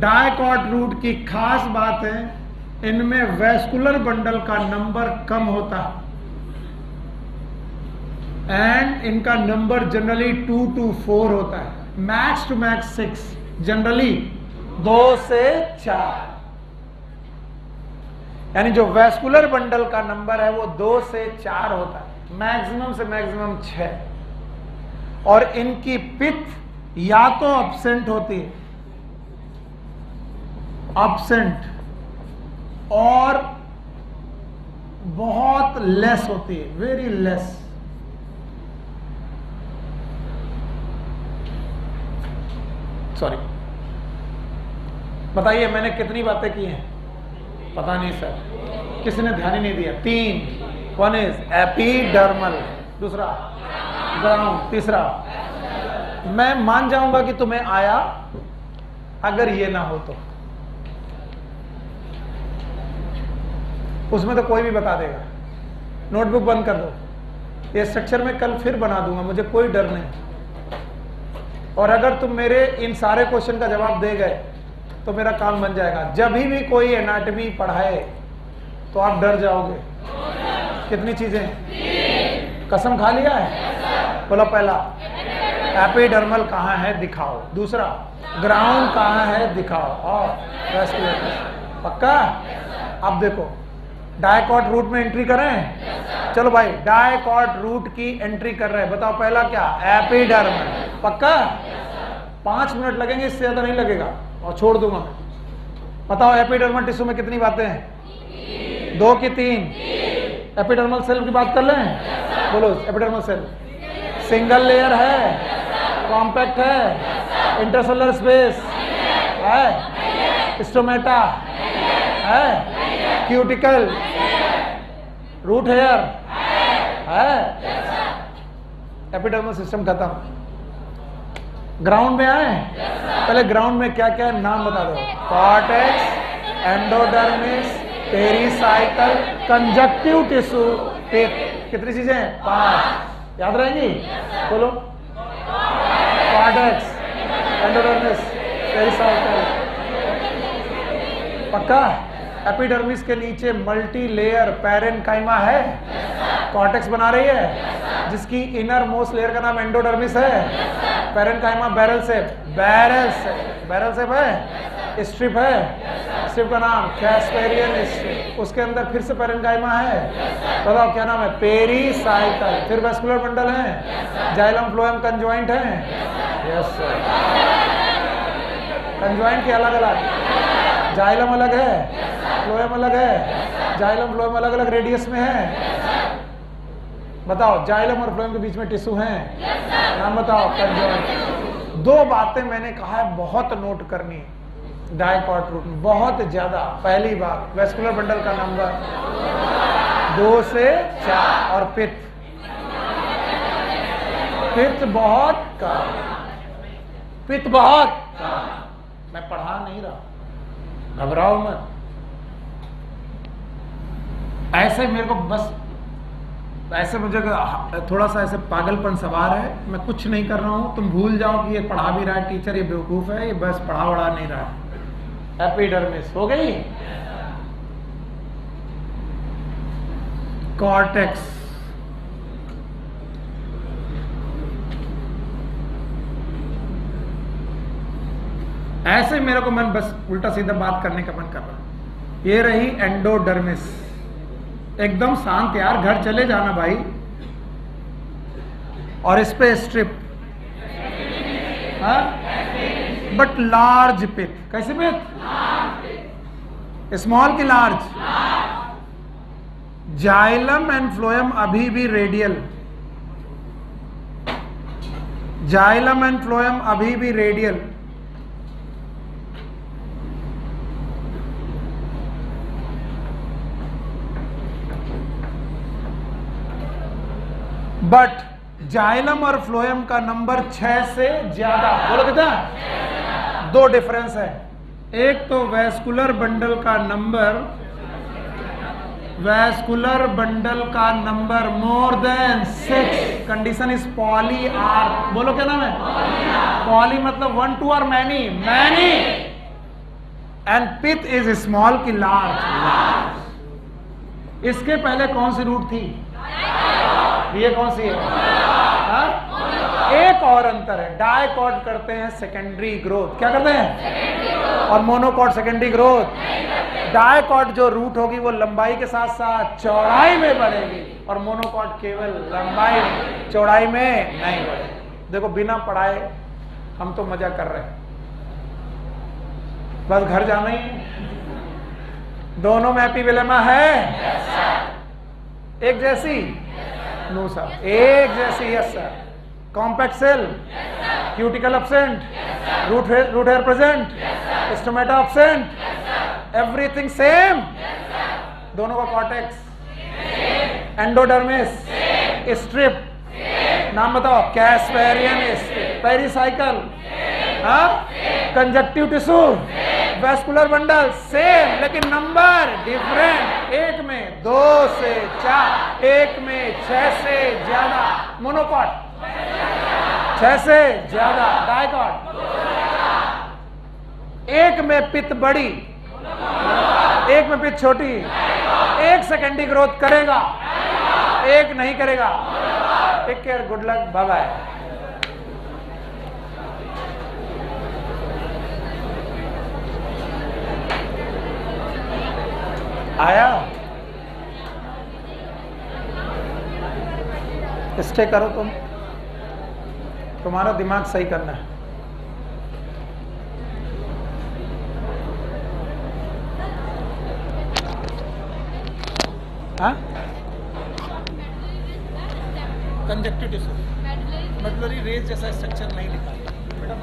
डायकॉट रूट की खास बात है, इनमें वेस्कुलर बंडल का नंबर कम होता है एंड इनका नंबर जनरली 2 to 4 होता है, मैक्स टू मैक्स 6, जनरली 2 से 4। यानी जो वेस्कुलर बंडल का नंबर है वो 2 से 4 होता है, मैक्सिमम से मैक्सिमम 6। और इनकी पित्त या तो अब्सेंट होती है, अब्सेंट, और बहुत लेस होती है, वेरी लेस। सॉरी, बताइए मैंने कितनी बातें की हैं? पता नहीं सर, किसी ने ध्यान ही नहीं दिया। 3, 1 इज एपिडर्मल, दूसरा ग्राउंड, तीसरा मैं मान जाऊंगा कि तुम्हें आया अगर ये ना हो तो। उसमें तो कोई भी बता देगा। नोटबुक बंद कर दो, ये स्ट्रक्चर में कल फिर बना दूंगा, मुझे कोई डर नहीं। और अगर तुम मेरे इन सारे क्वेश्चन का जवाब दे गए तो मेरा काम बन जाएगा। जब भी कोई एनाटॉमी पढ़ाए तो आप डर जाओगे। कितनी चीजें? कसम खा लिया है? बोलो, पहला एपिडर्मल कहाँ है दिखाओ, दूसरा ग्राउंड कहाँ है दिखाओ, और वेस्कुलर। पक्का? अब देखो, डायकॉट रूट में एंट्री करें? चलो भाई, डायकॉट रूट की एंट्री कर रहे हैं। बताओ पहला क्या? एपिडर्मल। पक्का? 5 मिनट लगेंगे, इससे ज्यादा नहीं लगेगा, और छोड़ दूंगा मैं। बताओ एपिडर्मल टिश्यू में कितनी बातें हैं? 2 की 3? एपिडर्मल सेल की बात कर लें? बोलो, एपिडर्मल सेल सिंगल लेयर है, कॉम्पैक्ट है, इंटरसेलुलर स्पेस है, स्टोमेटा है, क्यूटिकल, रूट हेयर है। एपिडर्मल सिस्टम खत्म। ग्राउंड में आए? पहले ग्राउंड में क्या क्या है नाम बता दो। Cortex, endodermis, pericycle, conjunctive tissue, कितनी चीजें हैं? 5। याद रहेंगी? बोलो, कॉर्टेक्स, एंडोडर्मिस, पेरिसाइकल। पक्का? एपिडर्मिस के नीचे मल्टी लेयर पैरेन्काइमा है, कॉर्टेक्स बना रही है, जिसकी इनर मोस्ट लेयर का नाम एंडोडर्मिस है। पैरेन्काइमा बैरल सेप, बैरल सेप है, स्ट्रिप है, स्ट्रिप का नाम कैस्पेरियन स्ट्रिप, उसके अंदर फिर से पैरेन्काइमा है, बताओ क्या नाम है? पेरिसाइकल। फिर वेस्कुलर बंडल है, जाइलम फ्लोएम कंजॉइंट है। यस सर, कंजॉइंट के अलग अलग, जाइलम अलग है, फ्लोएम अलग है, जाइलम फ्लोएम अलग अलग रेडियस में है। बताओ, जाइलम और फ्लोएम के बीच में टिश्यू है? नाम बताओ। कंजॉइंट। 2 बातें मैंने कहा है बहुत नोट करनी है डायकॉट रूट में, बहुत ज्यादा। पहली बात, वेस्कुलर बंडल का नंबर 2 से 4, और पित्त बहुत कम, पित्त बहुत कम। मैं पढ़ा नहीं रहा, घबराओ मत। ऐसे मेरे को बस ऐसे मुझे थोड़ा सा ऐसे पागलपन सवार है, मैं कुछ नहीं कर रहा हूं, तुम भूल जाओ कि ये पढ़ा भी रहा है टीचर, ये बेवकूफ है, ये बस पढ़ा वढ़ा नहीं रहा है। एपिडर्मिस हो गई। कॉर्टेक्स, ऐसे मेरे को मन बस उल्टा सीधा बात करने का मन कर रहा। ये रही एंडोडर्मिस, एकदम शांत यार, घर चले जाना भाई। और इस पे स्ट्रिप, बट लार्ज पिथ। कैसे पिथ? स्मॉल की लार्ज? जाइलम एंड फ्लोएम अभी भी रेडियल, जाइलम एंड फ्लोएम अभी भी रेडियल। बट जाइलम और फ्लोएम का नंबर 6 से ज्यादा। बोलो कितना? 2 डिफरेंस है। एक तो वेस्कुलर बंडल का नंबर वैस्कुलर बंडल का number more than 6, condition is polyarch, बोलो क्या नाम है? पॉली मतलब 1 2 और many, many, and pith is small की लार्ज। इसके पहले कौन सी रूट थी? ये कौन सी है? हाँ? एक और अंतर है, डायकॉट करते हैं सेकेंडरी ग्रोथ, क्या करते हैं? और मोनोकॉट सेकेंडरी ग्रोथ। डायकॉट जो रूट होगी वो लंबाई के साथ साथ चौड़ाई में बढ़ेगी, और मोनोकॉट केवल लंबाई चौड़ाई में नहीं बढ़ेगी। देखो बिना पढ़ाए हम तो मजा कर रहे हैं, बस घर जाना ही है। दोनों में एपिवेलेमा है? एक जैसी? नो सर, एक जैसी, yes sir. Compact cell, cuticle absent, root hair present, stomata absent, everything same. दोनों का कॉर्टेक्स, एंडोडर्मिस, स्ट्रिप, नाम बताओ? Casparian strip, pericycle, conjunctive tissue, vascular bundle same, लेकिन नंबर डिफरेंट। एक में 2 से 4, एक में 6 से ज्यादा। मोनोकॉट 6 से ज्यादा, डायकॉट एक में पित्त बड़ी, एक में पित्त छोटी। एक सेकेंडरी ग्रोथ करेगा, एक नहीं करेगा। Take care, good luck, bye bye. आया? स्टे करो, तुम्हारा दिमाग सही करना है। हाँ? कंजक्टिव टिश्यू, मेडुलरी रेज जैसा स्ट्रक्चर नहीं लिखा बेटा।